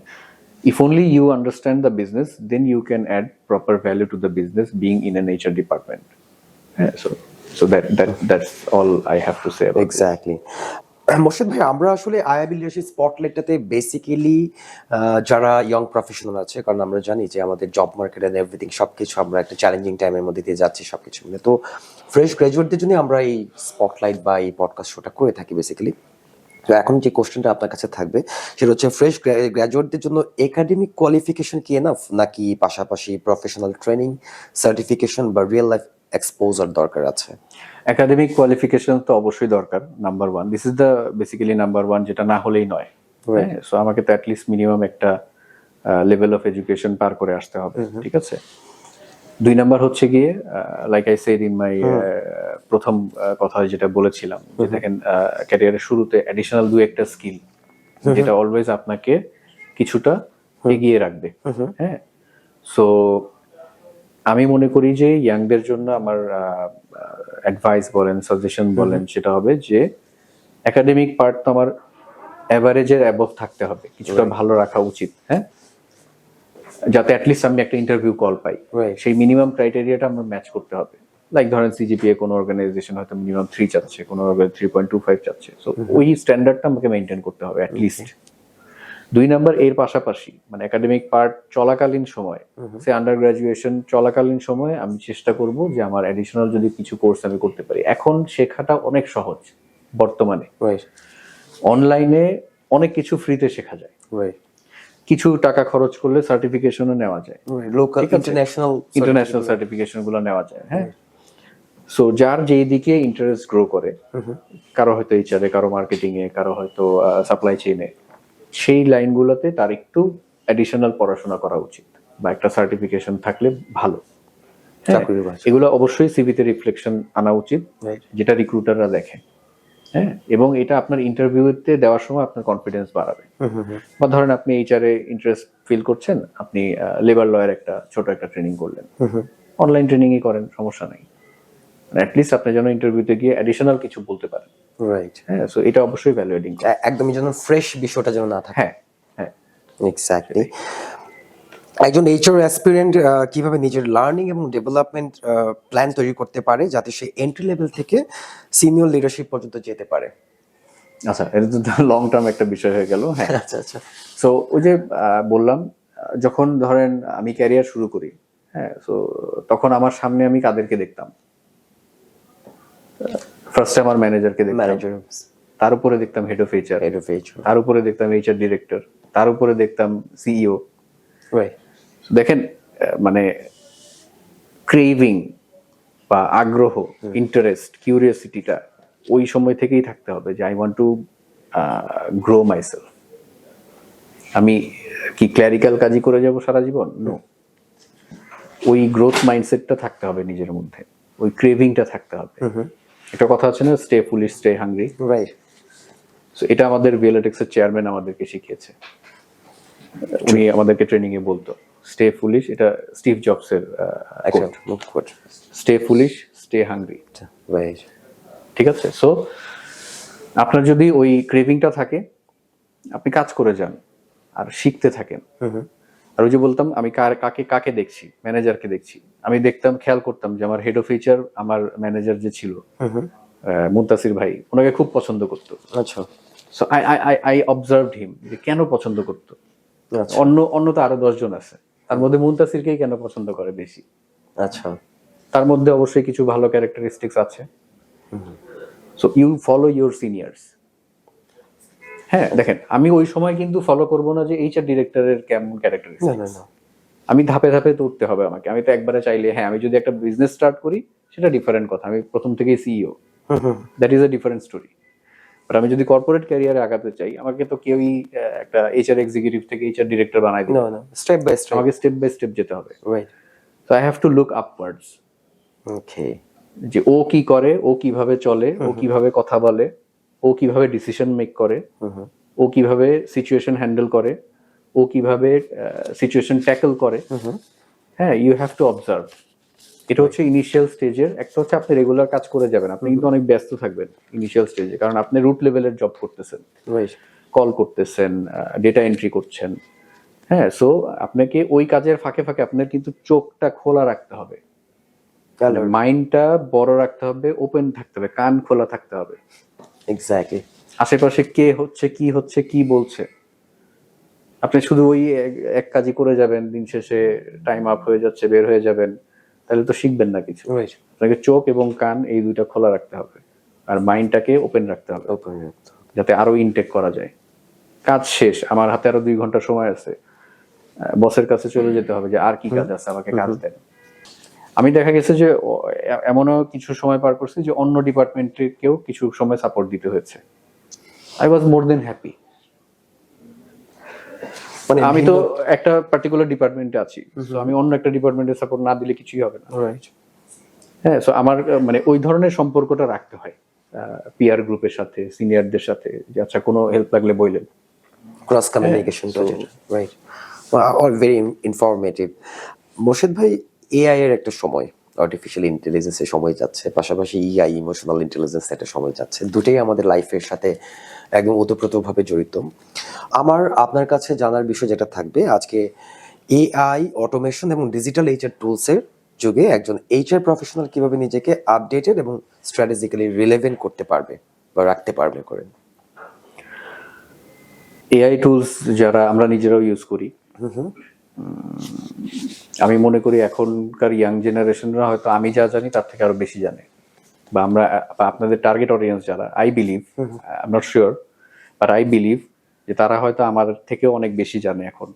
B: if only you understand the business, then you can add proper value to the business being in an HR department. Yeah, so that's all I have to say about it.
A: Exactly. Morshed ভাই, আমরা আসলে IIB leadership স্পটলাইটটাতে basically যারা young professional আছে, কারণ আমরা জানি যে আমাদের জব মার্কেট এন্ড এভরিথিং সবকিছু আমরা একটা চ্যালেঞ্জিং টাইমের মধ্যে দিয়ে যাচ্ছি সবকিছু মিলে, তো ফ্রেশ গ্র্যাজুয়েটদের জন্য আমরা এই স্পটলাইট বা এই পডকাস্ট শোটা করে থাকি বেসিক্যালি। তো এখন যে কোশ্চেনটা আপনার কাছে থাকবে সেটা হচ্ছে ফ্রেশ গ্র্যাজুয়েটদের জন্য একাডেমিক কোয়ালিফিকেশন কি এনাফ নাকি পাশাপাশি প্রফেশনাল ট্রেনিং, সার্টিফিকেশন বা রিয়েল লাইফ এক্সপোজার দরকার আছে?
B: একাডেমিক কোয়ালিফিকেশন তো অবশ্যই দরকার, number one. This is the basically number one, যেটা না হলেই নয়। সো আমাকে তো অ্যাটলিস্ট মিনিমাম একটা লেভেল অফ এডুকেশন পার করে আসতে হবে, ঠিক আছে। দুই নাম্বার হচ্ছে গিয়ে like I said in my প্রথম কথা যেটা বলেছিলাম, যে দেখেন ক্যারিয়ারের শুরুতে অ্যাডিশনাল দুই একটা স্কিল যেটা অলওয়েজ আপনাকে কিছুটা এগিয়ে রাখবে। হ্যাঁ, সো আমি মনে করি যে ইয়াংদের জন্য আমার অ্যাডভাইস বলেন, সাজেশন বলেন, সেটা হবে যে একাডেমিক পার্ট তো আমার অ্যাভারেজের অ্যাবভ থাকতে হবে, কিছুটা ভালো রাখা উচিত। হ্যাঁ, যাতে অ্যাটলিস্ট আমি একটা ইন্টারভিউ কল পাই, সেই মিনিমাম ক্রাইটেরিয়াটা আমরা ম্যাচ করতে হবে। লাইক ধরেন সিজিপিএ কোনো অর্গানাইজেশন হয়তো মিনিমাম 3 চাচ্ছে, কোনো 3.25 চাচ্ছে, সো ওই স্ট্যান্ডার্ডটা আমাকে মেনটেন করতে হবে অ্যাটলিস্ট। দুই নাম্বার, এর পাশাপাশি মানে একাডেমিক পার্ট চলাকালীন সময়, সে আন্ডার গ্রাজুয়েশন চলাকালীন সময় আমি চেষ্টা করব যে আমার অ্যাডিশনাল যদি কিছু কোর্স আমি করতে পারি। এখন শেখাটা অনেক সহজ বর্তমানে, অনলাইনে অনেক কিছু ফ্রিতে শেখা যায়। কিছু টাকা খরচ করলে সার্টিফিকেশনও নেওয়া যায়,
A: লোকাল
B: ঠিক আছে?
A: ইন্টারন্যাশনাল
B: সার্টিফিকেশন গুলো নেওয়া যায়। হ্যাঁ, সো যার যেই দিকে ইন্টারেস্ট গ্রো করে, কারো হয়তো এইচআরে, কারো মার্কেটিং এ, কারো হয়তো সাপ্লাই চেইনে, সেই লাইনগুলোতে তার একটু অ্যাডিশনাল পড়াশোনা করা উচিত বা একটা সার্টিফিকেশন থাকলে ভালো। হ্যাঁ,
A: চাকরির বাজার।
B: এগুলো অবশ্যই সিভিতে রিফ্লেকশন আনা উচিত,
A: Right.
B: যেটা রিক্রুটাররা দেখে। হ্যাঁ, এবং এটা আপনার ইন্টারভিউতে দেওয়ার সময় আপনার কনফিডেন্স বাড়াবে। বা ধরেন আপনি এইচআরে ইন্টারেস্ট ফিল করছেন, আপনি লেবার লয়ের ছোট একটা ট্রেনিং করলেন, অনলাইন ট্রেনিংই করেন, সমস্যা নাই। অ্যাটলিস্ট আপনি যেন ইন্টারভিউতে গিয়ে অ্যাডিশনাল কিছু বলতে পারেন।
A: রাইট,
B: হ্যাঁ, সো এটা অবশ্যই ভ্যালুয়েটিং।
A: একদমই যেন ফ্রেশ বিষয়টা যেন না থাকে।
B: হ্যাঁ হ্যাঁ,
A: এক্স্যাক্টলি। একজন এইচআর অ্যাসপিরেন্ট কিভাবে নিজের লার্নিং এবং ডেভেলপমেন্ট প্ল্যান তৈরি করতে পারে যাতে সে এন্ট্রি লেভেল থেকে সিনিয়র লিডারশিপ পর্যন্ত যেতে পারে?
B: আচ্ছা, এটা তো লং টার্ম একটা বিষয় হয়ে গেল। হ্যাঁ,
A: আচ্ছা আচ্ছা।
B: সো ওই যে বললাম, যখন ধরেন আমি ক্যারিয়ার শুরু করি, হ্যাঁ, সো তখন আমার সামনে আমি কাদেরকে দেখতাম? ফার্স্টে আমার ম্যানেজারকে দেখতাম,
A: ম্যানেজার,
B: তার উপরে দেখতাম head of HR,
A: head of HR,
B: তার উপরে দেখতাম এইচআর ডিরেক্টর, তার উপরে দেখতাম সিইও।
A: রাইট।
B: দেখেন, মানে ক্রেভিং বা আগ্রহ, ইন্টারেস্ট, কিউরিওসিটিটা ওই সময় থেকেই থাকতে হবে যে I want to grow myself. আমি কি ক্ল্যারিক্যাল কাজই করে যাব সারা জীবন? নো। ওই গ্রোথ মাইন্ডসেটটা থাকতে হবে নিজের মধ্যে, ওই ক্রেভিংটা থাকতে হবে। একটা কথা আছে না, stay foolish stay hungry.
A: Right.
B: So এটা আমাদের ভিএলএটেক্স এর চেয়ারম্যান আমাদেরকে শিখিয়েছে। উনি আমাদেরকে ট্রেনিং এ বলতো স্টে ফুলিশ, এটা স্টিভ জবস এর quote, stay foolish stay hungry.
A: Right,
B: ঠিক আছে? সো আপনার যদি ওই ক্রেভিংটা থাকে, আপনি কাজ করে যান আর শিখতে থাকেন। আর ওই যে বলতাম, আমি কাকে দেখছি, ম্যানেজারকে দেখছি। আমি দেখতাম, খেয়াল করতাম যে আমার হেড অফ এইচআর, আমার ম্যানেজার যে ছিল মুনতাসির ভাই, ওনাকে খুব পছন্দ করতো।
A: আচ্ছা।
B: সো আই অবজার্ভড হিম, যে কেন পছন্দ করতো।
A: আচ্ছা
B: অন্য তো আরো 10 জন আছে, তার মধ্যে মুনতাসিরকেই কেন পছন্দ করে বেশি?
A: আচ্ছা।
B: তার মধ্যে অবশ্যই কিছু ভালো ক্যারেক্টারিস্টিক্স আছে। So you follow your seniors. হ্যাঁ, দেখেন, আমি ওই সময় কিন্তু ফলো করব না যে এইচআর ডিরেক্টরের কেমন
A: না
B: ক্যারেক্টারিস্টিক্স।
A: না না।
B: আমি ধাপে ধাপে তো উঠতে হবে আমাকে। আমি তো একবারে চাইলে, হ্যাঁ, আমি যদি একটা বিজনেস স্টার্ট করি সেটা ডিফারেন্ট কথা, আমি প্রথম থেকেই CEO, that is a different story. But আমি যদি কর্পোরেট ক্যারিয়ারে আগাতে চাই, আমাকে তো কেউই একটা এইচআর এক্সিকিউটিভ থেকে এইচআর ডিরেক্টর বানাই দিবে
A: না না, স্টেপ বাই স্টেপ।
B: আমাকে স্টেপ বাই স্টেপ যেতে হবে।
A: Right.
B: So I have to look upwards,
A: okay.
B: যে ও কি করে, ও কিভাবে চলে, ও কিভাবে কথা বলে, ও কিভাবে ডিসিশন মেক করে, ও কিভাবে সিচুয়েশন হ্যান্ডেল করে, ও কিভাবে সিচুয়েশন ট্যাকল করে। হ্যাঁ, ইউ হ্যাভ টু অবজার্ভ। এটা হচ্ছে ইনিশিয়াল স্টেজের একটা, হচ্ছে আপনি রেগুলার কাজ করে যাবেন, আপনি কিন্তু অনেক ব্যস্ত থাকবেন ইনিশিয়াল স্টেজে, কারণ আপনি রুট লেভেলের জব করতেছেন,
A: রাইট।
B: কল করতেছেন, ডেটা এন্ট্রি করছেন। হ্যাঁ, সো আপনাকে ওই কাজের ফাঁকে ফাঁকে আপনার কিন্তু চোখটা খোলা রাখতে হবে, মাইন্ডটা বড় রাখতে হবে, ওপেন থাকতে হবে, কান খোলা থাকতে হবে।
A: এক্স্যাক্টলি।
B: আশেপাশে কে হচ্ছে, কি বলছে। আপনি শুধু ওই এক কাজই করে যাবেন, দিন শেষে টাইম আপ হয়ে যাচ্ছে, বের হয়ে যাবেন, তাহলে তো শিখবেন না কিছু।
A: রাইট।
B: আপনাকে চোখ এবং কান এই দুইটা খোলা রাখতে হবে, আর মাইন্ডটাকে ওপেন রাখতে হবে,
A: ওপেন রাখতে হবে।
B: যাতে আরো ইনটেক করা যায়। কাজ শেষ, আমার হাতে আরো 2 ঘন্টা সময় আছে, বসের কাছে চলে যেতে হবে যে আর কি কাজ আছে, আমাকে কাজ দেন। আমি দেখা গেছে যে এমনও কিছু সময় পার করছি যে অন্য ডিপার্টমেন্টকেও কিছু সময় সাপোর্ট দিতে হয়েছে। I was more then happy.
A: মানে
B: আমি তো একটা পার্টিকুলার ডিপার্টমেন্টে আছি, সো আমি অন্য একটা ডিপার্টমেন্টের সাপোর্ট না দিলে কিছুই হবে না।
A: রাইট।
B: হ্যাঁ, সো আমার মানে ওই ধরনের সম্পর্কটা রাখতে হয় পিয়ার গ্রুপের সাথে, সিনিয়রদের সাথে, যে আচ্ছা কোনো হেল্প লাগলে বললেন।
A: Cross communication, right. All very informative. Morshed ভাই, এআই এর একটা সময়, আর্টিফিশিয়াল ইন্টেলিজেন্সের সময় যাচ্ছে, পাশাপাশি ইআই, ইমোশনাল ইন্টেলিজেন্স একটা সময় যাচ্ছে। দুটোই আমাদের লাইফের সাথে একদম ওতপ্রোতভাবে জড়িত। আমার আপনার কাছে জানার বিষয় যেটা থাকবে আজকে, এআই, অটোমেশন এবং ডিজিটাল এইচআর টুলসের যুগে একজন এইচআর প্রফেশনাল কিভাবে নিজেকে আপডেটেড এবং স্ট্র্যাটেজিক্যালি রিলেভেন্ট করতে পারবে বা রাখতে পারবে করেন?
B: এআই টুলস যারা আমরা নিজেরাও ইউজ করি, আমি মনে করি এখনকার ইয়াং জেনারেশনরা হয়তো আমি যা জানি তার থেকে আরো বেশি জানে, বা আমরা, বা আপনাদের টার্গেট অডিয়েন্স যারা, I believe, I am not sure, but I believe যে তারা হয়তো আমার থেকেও অনেক বেশি জানে এখন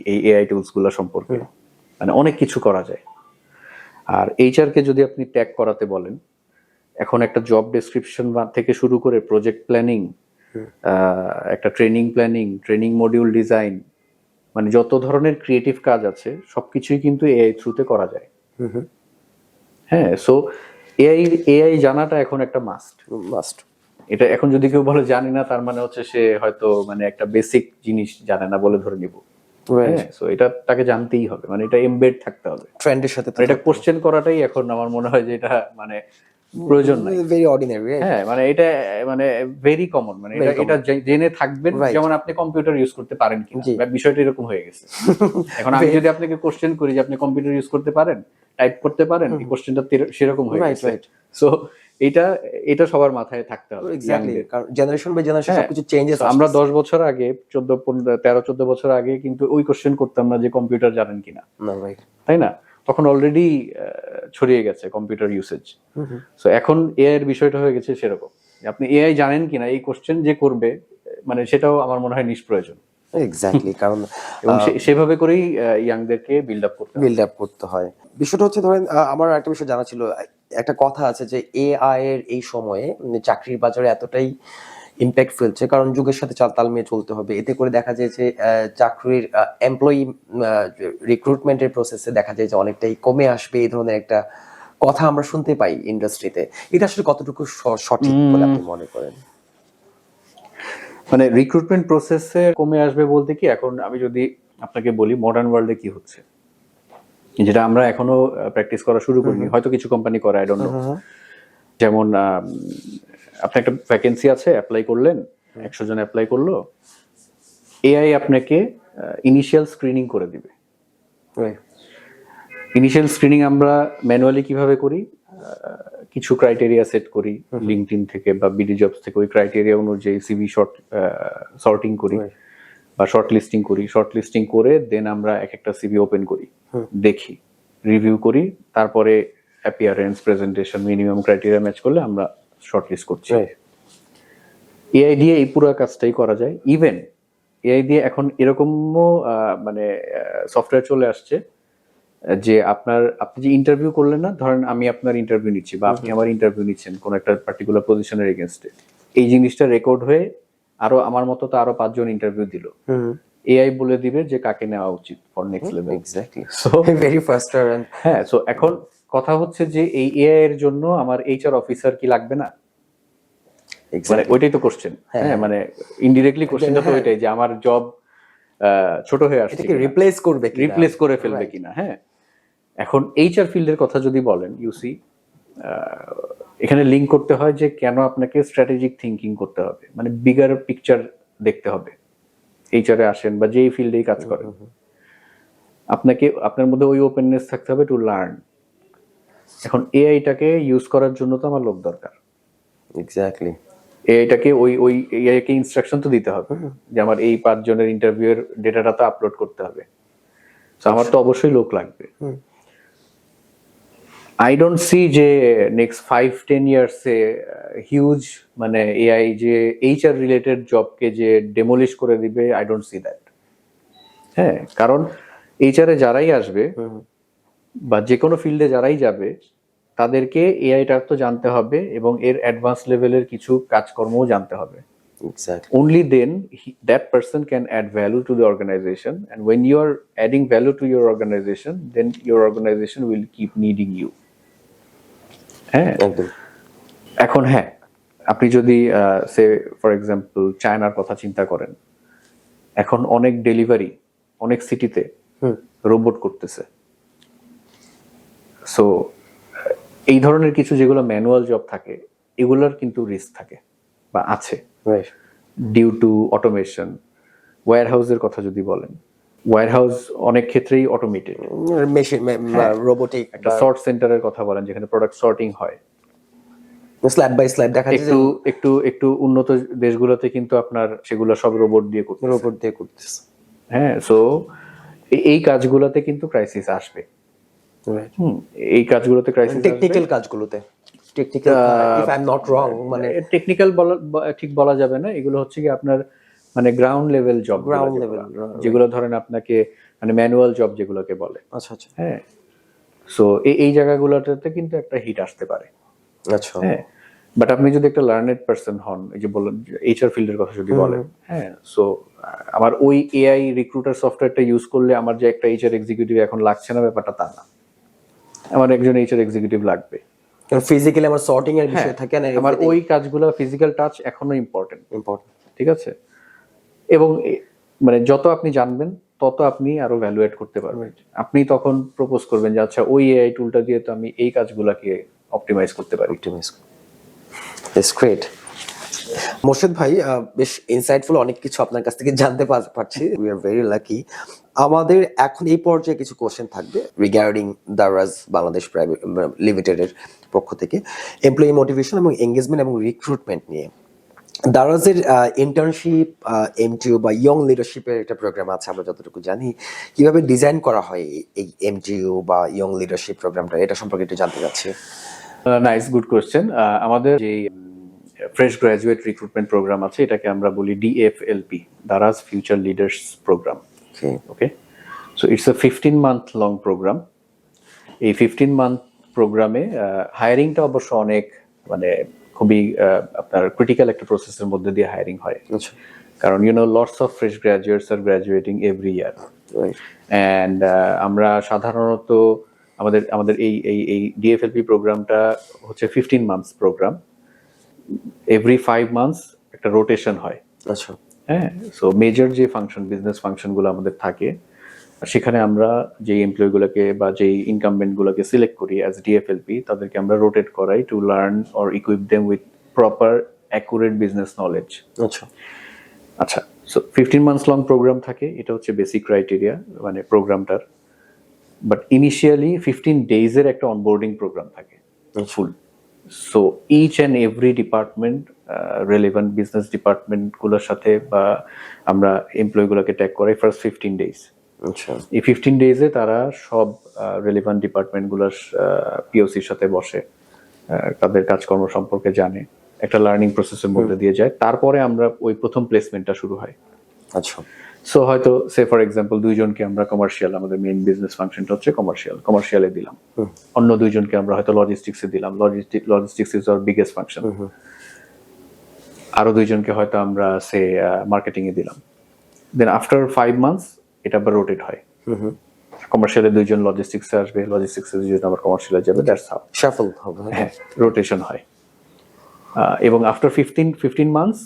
B: এই এআই টুলস গুলো সম্পর্কে, মানে অনেক কিছু করা যায়। আর এইচআর কে যদি আপনি ট্যাগ করাতে বলেন, এখন একটা জব ডেসক্রিপশন থেকে শুরু করে প্রজেক্ট প্ল্যানিং, একটা training planning, training module design, মানে যত ধরনের ক্রিয়েটিভ কাজ আছে সবকিছুই কিন্তু এআই থ্রুতে করা যায়। হ্যাঁ, সো এআই জানাটা এখন একটা মাস্ট। এটা এখন যদি কেউ বলে জানি না, তার মানে হচ্ছে সে হয়তো মানে একটা বেসিক জিনিস জানে না বলে ধরে নিব। হ্যাঁ, সো এটা তাকে জানতেই হবে, মানে এটা এমবেড থাকতে হবে
A: ট্রেন্ডের সাথে।
B: এটা কোশ্চেন করাটাই এখন আমার মনে হয় যে এটা মানে প্রয়োজন নাই।
A: Very ordinary.
B: হ্যাঁ, মানে এটা মানে ভেরি কমন, মানে এটা জেনে থাকবেন। যেমন আপনি কম্পিউটার ইউজ করতে পারেন কিনা, বিষয়টা এরকম হয়ে গেছে। এখন আমি যদি আপনাকে কোশ্চেন করি যে আপনি কম্পিউটার ইউজ করতে পারেন, টাইপ করতে পারেন, এই কোশ্চেনটা সেরকম হয়ে গেছে। সো এটা সবার মাথায় থাকতে হবে।
A: এক্স্যাক্টলি, কারণ জেনারেশন বাই জেনারেশন সবকিছু চেঞ্জেস।
B: আমরা 10 বছর আগে 13-14 বছর আগে কিন্তু ওই কোশ্চেন করতাম না যে কম্পিউটার জানেন কিনা,
A: না রাইট,
B: তাই না? তখন অলরেডি ছড়িয়ে গেছে কম্পিউটার ইউসেজ। সো এখন এআই এর বিষয়টা হয়ে গেছে সেরকম, আপনি এআই জানেন কিনা এই কোশ্চেন যে করবে, মানে সেটাও আমার মনে হয় নিষ্প্রয়োজন।
A: এক্স্যাক্টলি, কারণ
B: এবং সেভাবে করেই ইয়াংদেরকে বিল্ড আপ করতে
A: হয়। বিষয়টা হচ্ছে ধরেন আমার একটা বিষয় জানা ছিল, একটা কথা আছে যে এআই এর এই সময়ে চাকরির বাজারে এতটাই ইম্প্যাক্ট ফেলছে, কারণ যুগের সাথে তাল মিলিয়ে চলতে হবে। এতে করে দেখা যায় যে চাকরির এমপ্লয়ি রিক্রুটমেন্টের প্রসেসে দেখা যায় যে অনেকটাই কমে আসবে, এই ধরনের একটা কথা আমরা শুনতে পাই ইন্ডাস্ট্রিতে। এটা আসলে কতটুকু সঠিক বলে আপনি মনে করেন?
B: মানে রিক্রুটমেন্ট প্রসেসে কমে আসবে বলতে কি, এখন আমি যদি আপনাকে বলি মডার্ন ওয়ার্ল্ডে কি হচ্ছে, যেটা আমরা এখনো প্র্যাকটিস করা শুরু করিনি, হয়তো কিছু কোম্পানি করে, আই ডোন্ট নো। যেমন আপনি একটা ভ্যাকেন্সি আছে, অ্যাপ্লাই করলেন, 100 জন অ্যাপ্লাই করলো, এআই আপনাকে ইনিশিয়াল স্ক্রিনিং করে দিবে। ইনিশিয়াল স্ক্রিনিং আমরা ম্যানুয়ালি কিভাবে করি, কিছু ক্রাইটেরিয়া সেট করি লিঙ্কডইন থেকে বা বিডি জবস থেকে, ওই ক্রাইটেরিয়া অনুযায়ী সিভি সর্টিং করি বা শর্ট লিস্টিং করে দেন আমরা এক একটা সিভি ওপেন করি, দেখি, রিভিউ করি, তারপরে appearance, presentation, minimum criteria match করলে আমরা শর্ট লিস্ট করছি। এআই দিয়ে এই পুরো কাজটাই করা যায়। ইভেন এআই দিয়ে এখন এরকমও মানে সফটওয়্যার চলে আসছে যে আপনি যে ইন্টারভিউ করলেন না, ধরেন আমি আপনার ইন্টারভিউ নিচ্ছি বা আপনি আমার ইন্টারভিউ নিচ্ছেন কোন একটা পার্টিকুলার পজিশনের এগেইনস্টে, এই জিনিসটা রেকর্ড হয়ে আরো মতো তো আরো 5 জন ইন্টারভিউ দিল, এআই বলে দিবে যে কাকে নেওয়া উচিত for next level.
A: Exactly, so very ফাস্টার।
B: হ্যাঁ, সো এখন কথা হচ্ছে যে এই এআই এর জন্য আমার এইচআর অফিসার কি লাগবে না? মানে ওইটাই তো কোশ্চেন। হ্যাঁ, মানে ইনডিরেক্টলি কোশ্চেনটা তো ওইটাই যে আমার জব ছোট হয়ে আসছে,
A: এটাকে রিপ্লেস
B: করে ফেলবে কিনা। হ্যাঁ, এখন এইচআর ফিল্ডের কথা যদি বলেন, ইউসি এখানে লিঙ্ক করতে হয় যে কেন আপনাকে স্ট্র্যাটেজিক থিঙ্কিং করতে হবে, মানে বিগার পিকচার দেখতে হবে। এইচআরে আসেন বা যেই ফিল্ডেই কাজ করেন, আপনার মধ্যে ওই ওপেননেস থাকতে হবে টু লার্ন। এখন এআইটাকে ইউজ করার জন্য তো আমার লোক দরকার।
A: এক্স্যাক্টলি,
B: এআইটাকে ওই এআইকে ইনস্ট্রাকশন তো দিতে হবে যে আমার এই 5 জনের ইন্টারভিউ এর ডেটাটা তো আপলোড করতে হবে, তো আমার তো অবশ্যই লোক লাগবে। আই ডোন্ট সি যে নেক্সট 5-10 ইয়ার্সে হিউজ মানে এআই যে এইচআর রিলেটেড জবকে যে ডেমোলিশ করে দিবে, আই ডোন্ট সি দ্যাট। হ্যাঁ, কারণ এইচআরে যারাই আসবে বা যে কোনো ফিল্ডে যারাই যাবে, তাদেরকে এআইটা তো জানতে হবে এবং এর অ্যাডভান্স লেভেলের কিছু কাজকর্মও জানতে হবে। Only then that person can add value to the organization, and when you are adding value to your organization, then your organization will keep needing you. হ্যাঁ, এখন হ্যাঁ, আপনি যদি সে ফর এক্সাম্পল চায়নার কথা চিন্তা করেন, এখন অনেক ডেলিভারি অনেক সিটিতে রোবট করতেছে। সো এই ধরনের কিছু যেগুলো ম্যানুয়াল জব থাকে, এগুলোর কিন্তু রিস্ক থাকে বা আছে ডিউ টু অটোমেশন। ওয়্যার হাউসের কথা যদি বলেন, ওয়্যার হাউস অনেক ক্ষেত্রেই অটোমেটেড,
A: মেশিন রোবোটিক।
B: একটা সর্ট সেন্টারের কথা বলেন যেখানে প্রোডাক্ট সর্টিং হয়,
A: স্ল্যাব বাই স্ল্যাব দেখা যায়।
B: একটু উন্নত দেশগুলোতে কিন্তু আপনার সেগুলো সব রোবট দিয়ে করতেছে। হ্যাঁ, সো এই কাজগুলোতে কিন্তু ক্রাইসিস আসবে। এই কাজগুলোতে ক্রাইসিস,
A: টেকনিক্যাল কাজগুলোতে, technical if I am not wrong, মানে
B: টেকনিক্যাল ঠিক বলা যাবে না, এগুলো হচ্ছে কি আপনার মানে ground level job,
A: Ground level,
B: যেগুলো ধরেন আপনাকে মানে ম্যানুয়াল জব যেগুলোকে বলে।
A: আচ্ছা আচ্ছা
B: হ্যাঁ, সো এই জায়গাগুলোতে কিন্তু একটা হিট আসতে পারে।
A: আচ্ছা
B: হ্যাঁ, বাট আপনি যদি একটা লার্নেড পার্সন হন, এই যে বললেন এইচআর ফিল্ডের কথা যদি বলেন, হ্যাঁ, সো আমার ওই এআই রিক্রুটার সফটওয়্যারটা ইউজ করলে আমার যে একটা এইচআর এক্সিকিউটিভ এখন লাগছে না, ব্যাপারটা তা না। আমার একজন এইচআর এক্সিকিউটিভ লাগবে।
A: কারণ ফিজিক্যালি আমার সর্টিং এর বিষয় থাকে না,
B: আমার ওই কাজগুলো ফিজিক্যাল টাচ এখনো ইম্পর্টেন্ট। ঠিক আছে, এবং মানে যত আপনি জানবেন তত আপনি আরো ভ্যালুয়েট করতে পারবেন। আপনি তখন প্রপোজ করবেন যে আচ্ছা ওই এআই টুলটা দিয়ে তো আমি এই কাজগুলোকে অপটিমাইজ করতে পারি।
A: It's great. মোর্শেদ ভাই, বেশ ইনসাইটফুল অনেক কিছু আপনার কাছ থেকে জানতে পারছি। We are very lucky. আমাদের এখন এই পর্যায়ে কিছু কোশ্চেন থাকবে রিগার্ডিং দারাজ বাংলাদেশ প্রাইভেট লিমিটেডের পক্ষ থেকে এমপ্লয়ি মোটিভেশন এবং এঙ্গেজমেন্ট এবং রিক্রুটমেন্ট নিয়ে। দারাজের ইন্টার্নশিপ, এমটিইউ বা ইয়ং লিডারশিপের একটা প্রোগ্রাম আছে আমরা যতটুকু জানি। কিভাবে ডিজাইন করা হয় এই এমটিইউ বা ইয়ং লিডারশিপ প্রোগ্রামটা, এটা সম্পর্কে একটু জানতে চাচ্ছি।
B: Nice, good question. আমাদের যে ফ্রেশ গ্রাজুয়েট রিক্রুটমেন্ট প্রোগ্রাম আছে, এটাকে আমরা বলি DFLP, Daraz future leaders program. Okay, so it's a 15-month long program. এই 15-month প্রোগ্রামে হায়ারিংটা অবশ্য অনেক মানে খুবই আপনার ক্রিটিক্যাল একটা প্রসেসের মধ্যে দিয়ে হায়ারিং হয়। কারণ লটস অফ ফ্রেশ গ্রাজুয়েটস আর গ্রাজুয়েটিং এভরি ইয়ার, অ্যান্ড আমরা সাধারণত আমাদের এই ডিএফএলপি প্রোগ্রামটা হচ্ছে 15 months প্রোগ্রাম। এভরি 5 months একটা রোটেশন হয়।
A: আচ্ছা,
B: হ্যাঁ, সো মেজর যে ফাংশন, বিজনেস ফাংশনগুলো আমাদের থাকে, সেখানে আমরা যে এমপ্লয়িগুলোকে বা যে ইনকামবেন্টগুলোকে সিলেক্ট করি অ্যাজ ডিএফএলপি, তাদেরকে আমরা রোটেট করাই to learn or equip them with proper accurate business knowledge.
A: আচ্ছা
B: আচ্ছা, সো 15 months লং প্রোগ্রাম থাকে, এটা হচ্ছে বেসিক ক্রাইটেরিয়া মানে প্রোগ্রামটার। বাট ইনিশিয়ালি 15 days-এর একটা অনবোর্ডিং প্রোগ্রাম থাকে full. So each and every department, relevant business ডিপার্টমেন্টগুলোর সাথে বা আমরা এমপ্লয়িগুলোকে ট্যাগ করাই ফার্স্ট 15 days।
A: আচ্ছা,
B: এই 15 days-এ তারা সব রেলেভেন্ট ডিপার্টমেন্টগুলোর পিওসির সাথে বসে তাদের কাজকর্ম সম্পর্কে জানে, একটা লার্নিং প্রসেসের মধ্যে দিয়ে যায়। তারপরে আমরা ওই প্রথম প্লেসমেন্টটা শুরু হয়।
A: আচ্ছা,
B: সো হয়তো সে ফর এক্সাম্পল 2 জনকে আমরা কমার্শিয়াল, আমাদের মেইন বিজনেস ফাংশনটা হচ্ছে কমার্শিয়ালে দিলাম। অন্য 2 জনকে আমরা হয়তো লজিস্টিক্সে দিলাম, logistics is our biggest function. আরো 2 জনকে হয়তো আমরা সে মার্কেটিং এ দিলাম। দেন আফটার 5 months এটা আবার রোটেট হয়। কমার্শিয়ালে 2 জন লজিস্টিক্সে আসবে, লজিস্টিক্সে 2 জন আবার কমার্শিয়ালে যাবে, দ্যাটস হাউ
A: শাফল হবে।
B: হ্যাঁ, রোটেশন হয়। এবং আফটার 15 months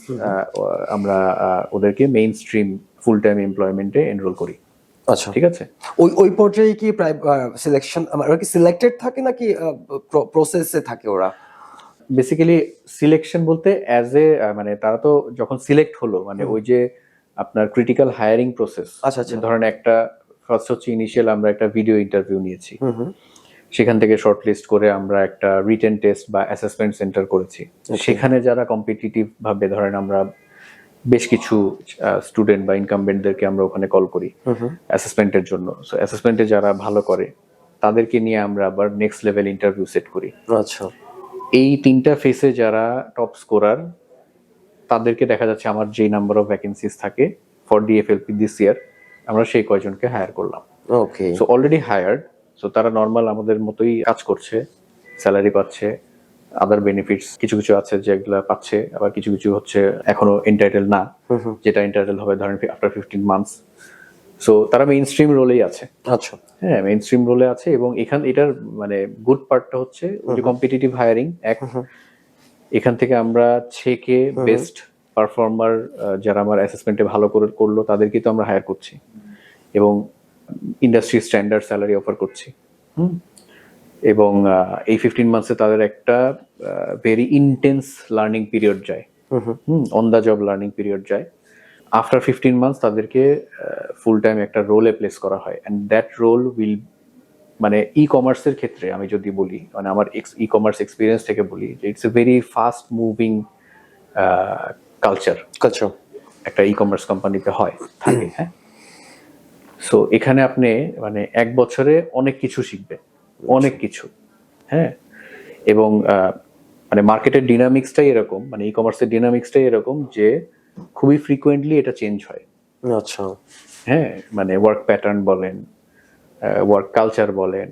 B: আমরা ওদেরকে মেইন স্ট্রিম ফুল টাইম এমপ্লয়মেন্টে এনরোল করি।
A: আচ্ছা,
B: ঠিক আছে,
A: ওই পর্যায়ে কি প্রায় সিলেকশন, ওরা কি সিলেক্টেড থাকে নাকি প্রসেসে থাকে ওরা?
B: বেসিক্যালি সিলেকশন বলতে অ্যাজ এ মানে তারা তো যখন সিলেক্ট হলো মানে ওই যে আপনার ক্রিটিক্যাল হায়ারিং প্রসেস।
A: আচ্ছা আচ্ছা,
B: ধরেন একটা ফার্স্ট হচ্ছে ইনিশিয়াল আমরা একটা ভিডিও ইন্টারভিউ নিয়েছি, সেখান থেকে শর্ট লিস্ট করে আমরা একটা রিটেন টেস্ট বা অ্যাসেসমেন্ট সেন্টার করেছি। সেখানে যারা কম্পিটিটিভ ভাবে ধরেন আমরা বেশ কিছু স্টুডেন্ট বা ইনকামবেন্টদেরকে আমরা ওখানে কল করি অ্যাসেসমেন্টের জন্য। সো অ্যাসেসমেন্টে যারা ভালো করে তাদেরকে নিয়ে আমরা আবার নেক্সট লেভেল ইন্টারভিউ সেট করি।
A: আচ্ছা,
B: এই 3টা ফেসে যারা টপ স্কোরার তাদেরকে দেখা যাচ্ছে আমার যে নাম্বার অফ ভ্যাকেন্সিস থাকে ফর ডিএফএলপি দিস ইয়ার, আমরা সেই কয়জনকে হায়ার করলাম।
A: ওকে,
B: সো অলরেডি হায়ার্ড, সো তারা নর্মাল আমাদের মতোই কাজ করছে, স্যালারি পাচ্ছে, আদার বেনিফিটস কিছু কিছু আছে যেগুলা পাচ্ছে, আবার কিছু কিছু হচ্ছে এখনো এন্টাইটেল না, যেটা এন্টাইটেল হবে ধরেন আফটার 15 months। সো তারা মেইন স্ট্রিম রোলেই আছে।
A: আচ্ছা,
B: হ্যাঁ, মেইন স্ট্রিম রোলে আছে। এবং এটার মানে গুড পার্টটা হচ্ছে যে কম্পিটিটিভ হায়ারিং এখান থেকে আমরা ছেকে বেস্ট পারফর্মার যারা আমার অ্যাসেসমেন্টে ভালো করলো তাদেরকে তো আমরা হায়ার করছি এবং ইন্ডাস্ট্রি স্ট্যান্ডার্ড স্যালারি অফার করছি। এবং এই 15 months-এ তাদের একটা ভেরি ইন্টেন্স লার্নিং পিরিয়ড যায়, on the job learning period যায়। আফটার 15 months তাদেরকে ফুল টাইম একটা রোলে প্লেস করা হয়, অ্যান্ড দ্যাট রোল উইল মানে ই কমার্সের ক্ষেত্রে আমি যদি বলি, মানে আমার ই কমার্স এক্সপিরিয়েন্স থেকে বলি যে it's a very fast moving culture একটা ই কমার্স কোম্পানিতে হয় থাকে। হ্যাঁ, সো এখানে আপনি মানে 1 বছরে অনেক কিছু শিখবেন, অনেক কিছু। হ্যাঁ, এবং মানে মার্কেটের ডিনামিক্সটাই এরকম, মানে ই কমার্সের ডিনামিক্সটাই এরকম যে খুবই ফ্রিকোয়েন্টলি এটা চেঞ্জ হয়।
A: আচ্ছা।
B: হ্যাঁ, মানে ওয়ার্ক প্যাটার্ন বলেন, ওয়ার্ক কালচার বলেন,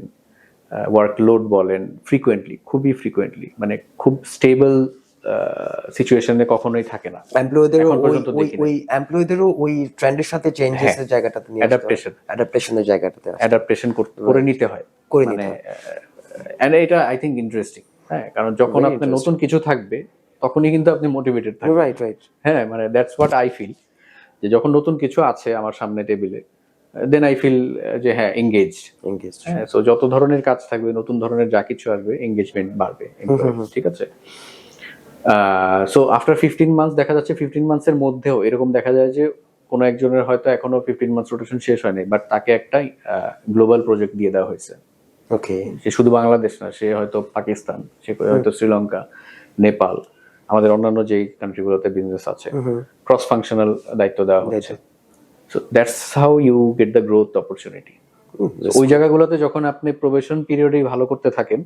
B: ওয়ার্ক লোড বলেন, খুবই ফ্রিকোয়েন্টলি, মানে খুব স্টেবল সিচুয়েশনে কখনোই থাকে না।
A: এমপ্লয়ীদেরও
B: এখন পর্যন্ত দেখি
A: ওই এমপ্লয়ীদেরও ওই ট্রেন্ডের সাথে চেঞ্জেস
B: হ্যাঁ,
A: এর জায়গাটাতে নিয়ে আসতে হয়, অ্যাডাপ্টেশনের জায়গাটাতে আসতে
B: অ্যাডাপ্টেশন করে নিতে হয়,
A: করে
B: মানে
A: নিতে হয়।
B: and এটা আই থিঙ্ক ইন্টারেস্টিং। হ্যাঁ, কারণ যখন
A: Very
B: আপনার নতুন
A: interesting.
B: কিছু থাকবে তখনই কিন্তু আপনি মোটিভেটেড থাকবেন।
A: Right right.
B: হ্যাঁ, মানে দ্যাটস হোয়াট আই ফিল, যে যখন নতুন কিছু আছে আমার সামনে টেবিলে, দেন আই ফিল যে হ্যাঁ এঙ্গেজড।
A: এনগেজড।
B: হ্যাঁ, সো যত ধরনের কাজ থাকবে, নতুন ধরনের যা কিছু আসবে, এঙ্গেজমেন্ট বাড়বে, ঠিক আছে। সো আফটার 15 মান্থস দেখা যাচ্ছে 15 মান্থসের মধ্যেও এরকম দেখা যায় যে কোনো একজনের হয়তো এখনো 15 মান্থস রোটেশন শেষ হয়নি, বাট তাকে একটা গ্লোবাল প্রজেক্ট দিয়ে দেওয়া হয়েছে।
A: ওকে।
B: সে শুধু বাংলাদেশ না, সে হয়তো পাকিস্তান, সে হয়তো শ্রীলঙ্কা, নেপাল, আমাদের অন্যান্য যেই কান্ট্রিগুলোতে বিজনেস আছে, ক্রস ফাংশনাল দায়িত্ব দেওয়া হচ্ছে। So that's how you get the growth opportunity. ওই জায়গাগুলোতে যখন আপনি প্রবেশন পিরিয়ডেই ভালো করতে থাকেন,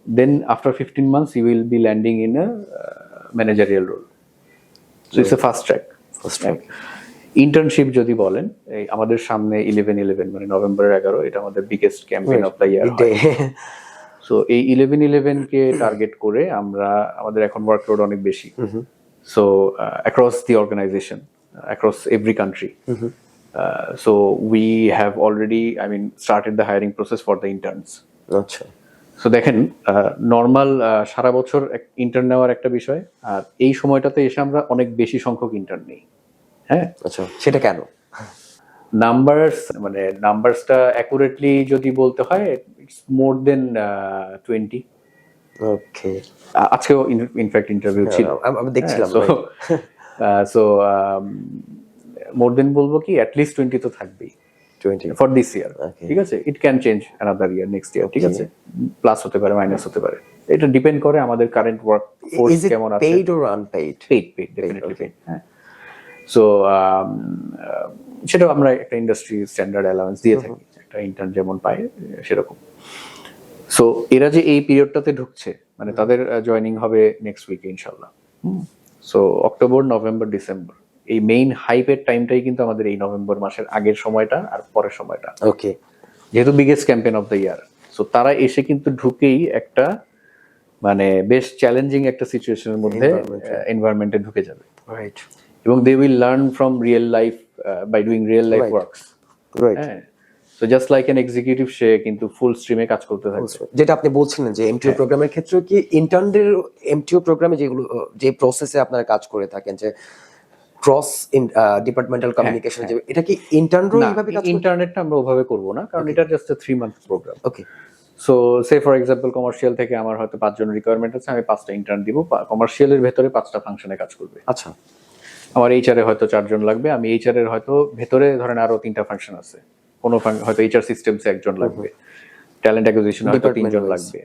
B: then after 15 months you will be landing in a managerial role. So it's a fast track. Internship যদি বলেন, এই আমাদের সামনে 11/11 মানে নভেম্বরের 11, এটা আমাদের biggest campaign of the year. So এই 11/11 কে টার্গেট করে আমরা, আমাদের এখন ওয়ার্কলোড অনেক বেশি। So across the organisation, across every country, so we have already started the hiring process for the interns.
A: আচ্ছা।
B: সো দেখেন, নর্মাল সারা বছর ইন্টার্ন নেওয়ার একটা বিষয়, আর এই সময়টাতে এসে আমরা অনেক বেশি সংখ্যক ইন্টার্ন নেই। হ্যাঁ,
A: আচ্ছা, সেটা কেন?
B: নাম্বারসটা অ্যাকুরেটলি যদি বলতে হয়, ইটস মোর দেন 20।
A: ওকে।
B: আজকেও ইনফ্যাক্ট ইন্টারভিউ ছিল,
A: আমি দেখছিলাম।
B: সো মোর দেন বলবো কি, অ্যাটলিস্ট 20 তো থাকবেই
A: 20
B: ফর দিস ইয়ার।
A: Okay.
B: ঠিক আছে, it can change another year, next year, ঠিক আছে, প্লাস হতে পারে, মাইনাস হতে পারে, এটা ডিপেন্ড করে আমাদের current work force
A: Is it
B: কেমন আছে।
A: paid or unpaid?
B: Paid definitely paid. হ্যাঁ, সো সেটাও আমরা একটা ইন্ডাস্ট্রি স্ট্যান্ডার্ড অ্যালাউন্স দিয়ে থাকি, একটা ইন্টার্ন যেমন পায় সেরকম। সো এরা যে এই পিরিয়ডটাতে ঢুকছে, মানে তাদের জয়েনিং হবে নেক্সট উইকে ইনশাল্লাহ। সো অক্টোবর, নভেম্বর, ডিসেম্বর, এই মেইন হাইপের টাইমটাই কিন্তু আমাদের এই নভেম্বর মাসের আগের সময়টা আর পরের সময়টা,
A: ওকে।
B: যেহেতু biggest campaign of the year. So তারা এসে কিন্তু ঢুকেই একটা মানে বেশ চ্যালেঞ্জিং একটা সিচুয়েশনের মধ্যে, এনভায়রনমেন্টে ঢুকে যাবে,
A: রাইট।
B: এবং they will learn from real life by doing real life
A: Right.
B: Works.
A: Right.
B: হ্যাঁ, so just like an executive, সে কিন্তু ফুল স্ট্রিমে কাজ করতে থাকবে।
A: যেটা আপনি বলছিলেন যে এমটিও প্রোগ্রামের ক্ষেত্রে কি ইন্টার্নদের এমটিও প্রোগ্রামে যেগুলো যে প্রসেসে আপনারা কাজ করে থাকেন, যে ক্রস ডিপার্টমেন্টাল কমিউনিকেশন, যে এটা কি ইন্টার্নরও এইভাবে কাজ করে?
B: ইন্টারনেটটা আমরা ওভাবে করব না, কারণ এটা just 3 month program.
A: Okay.
B: So say for example, commercial থেকে আমার হয়তো 5 জন রিকোয়ারমেন্ট আছে, আমি 5টা ইন্টার্ন দিব, কমার্শিয়ালের ভেতরে 5টা ফাংশনে কাজ করবে।
A: আচ্ছা।
B: আমার এইচআর এ হয়তো 4 জন লাগবে, আমি এইচআর এর হয়তো ভেতরে ধরেন আরো 3টা ফাংশন আছে, কোনো হয়তো এইচআর সিস্টেমসে 1 জন লাগবে, ট্যালেন্ট অ্যাকুইজিশন হয়তো 3 জন লাগবে,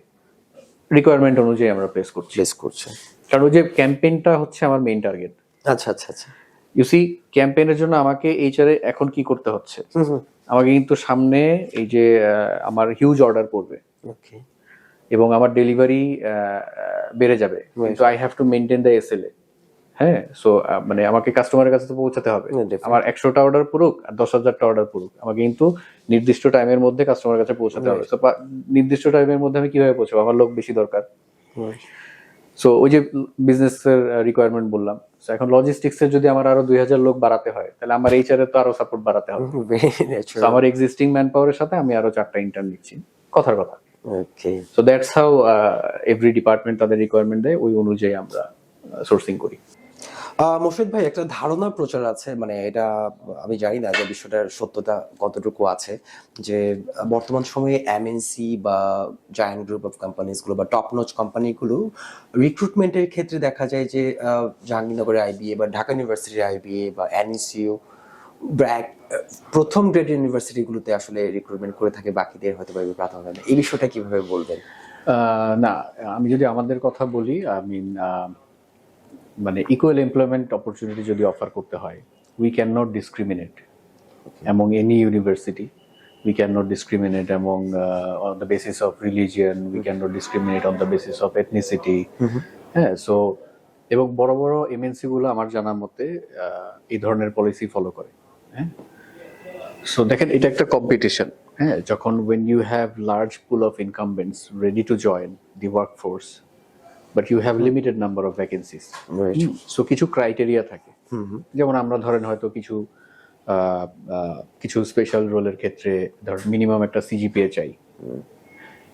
B: রিকোয়ারমেন্ট অনুযায়ী আমরা প্লেস করছি। কারণ ওই যে ক্যাম্পেইনটা হচ্ছে আমার মেইন টার্গেট।
A: আচ্ছা আচ্ছা আচ্ছা।
B: ইউ সি, ক্যাম্পেইনের জন্য আমাকে এইচআর এ এখন কি করতে হচ্ছে, আমাকে কিন্তু সামনে এই যে আমার হিউজ অর্ডার পড়বে,
A: ওকে,
B: এবং আমার ডেলিভারি বেড়ে যাবে, কিন্তু I have to maintain the SLA. হ্যাঁ, সো মানে আমাকে কাস্টমারের কাছে তো পৌঁছাতে হবে। আমার 100টা অর্ডার পুরুক আর 10,000টা অর্ডার পুরুক, আমাকে কিন্তু নির্দিষ্ট টাইমের মধ্যে কাস্টমারের কাছে পৌঁছাতে হবে। সো নির্দিষ্ট টাইমের মধ্যে আমি কিভাবে পৌঁছাবো, আমার লোক বেশি দরকার। সো ওই যে বিজনেস এর রিকোয়ারমেন্ট বললাম, এখন লজিস্টিক্স এর যদি আমার আরো 2000 লোক বাড়াতে হয়, তাহলে আমার এইচআর এর তো আরো সাপোর্ট বাড়াতে হবে। সো আমার এক্সিস্টিং ম্যান পাওয়ারের সাথে আমি আরো 4টা ইন্টার্ন নিচ্ছি, কথার কথা।
A: Okay.
B: So that's how every department তাদের রিকোয়ারমেন্ট দেয়, ওই অনুযায়ী আমরা সোর্সিং করি।
A: মোর্শেদ ভাই, একটা ধারণা প্রচার আছে, মানে এটা আমি জানি না যে বিষয়টার সত্যতা কতটুকু আছে, যে বর্তমান সময়ে এমএনসি বা জায়ান্ট গ্রুপ অফ কোম্পানিজ গুলো বা টপ নচ কোম্পানিগুলো রিক্রুটমেন্টের ক্ষেত্রে দেখা যায় যে জাহাঙ্গীরনগরের আইবিএ বা ঢাকা ইউনিভার্সিটির আইবিএ বা এনইসিইউ ব্র্যাক প্রথম গ্রেড ইউনিভার্সিটিগুলোতে আসলে রিক্রুটমেন্ট করে থাকে, বাকিদের হয়তো বা প্রাথমিক। এই বিষয়টা কিভাবে বলবেন?
B: না, আমি যদি আমাদের কথা বলি, মানে ইকুয়াল এমপ্লয়মেন্ট অপরচুনিটি যদি অফার করতে হয়, we can not discriminate among any university. We cannot discriminate among on the basis of religion. We cannot discriminate on the basis of ethnicity. হ্যাঁ, সো এবং বড় বড় এমএনসি গুলো আমার জানা মতে এই ধরনের পলিসি ফলো করে। হ্যাঁ, সো দেখেন এটা একটা কম্পিটিশন। হ্যাঁ, যখন when you have large pool of incumbents ready to join the workforce but you have limited number of vacancies,
A: Right.
B: So কিছু ক্রাইটেরিয়া থাকে। যেমন আমরা ধরেন হয়তো কিছু কিছু স্পেশাল রোলের ক্ষেত্রে ধর মিনিমাম একটা সিজিপিএ চাই,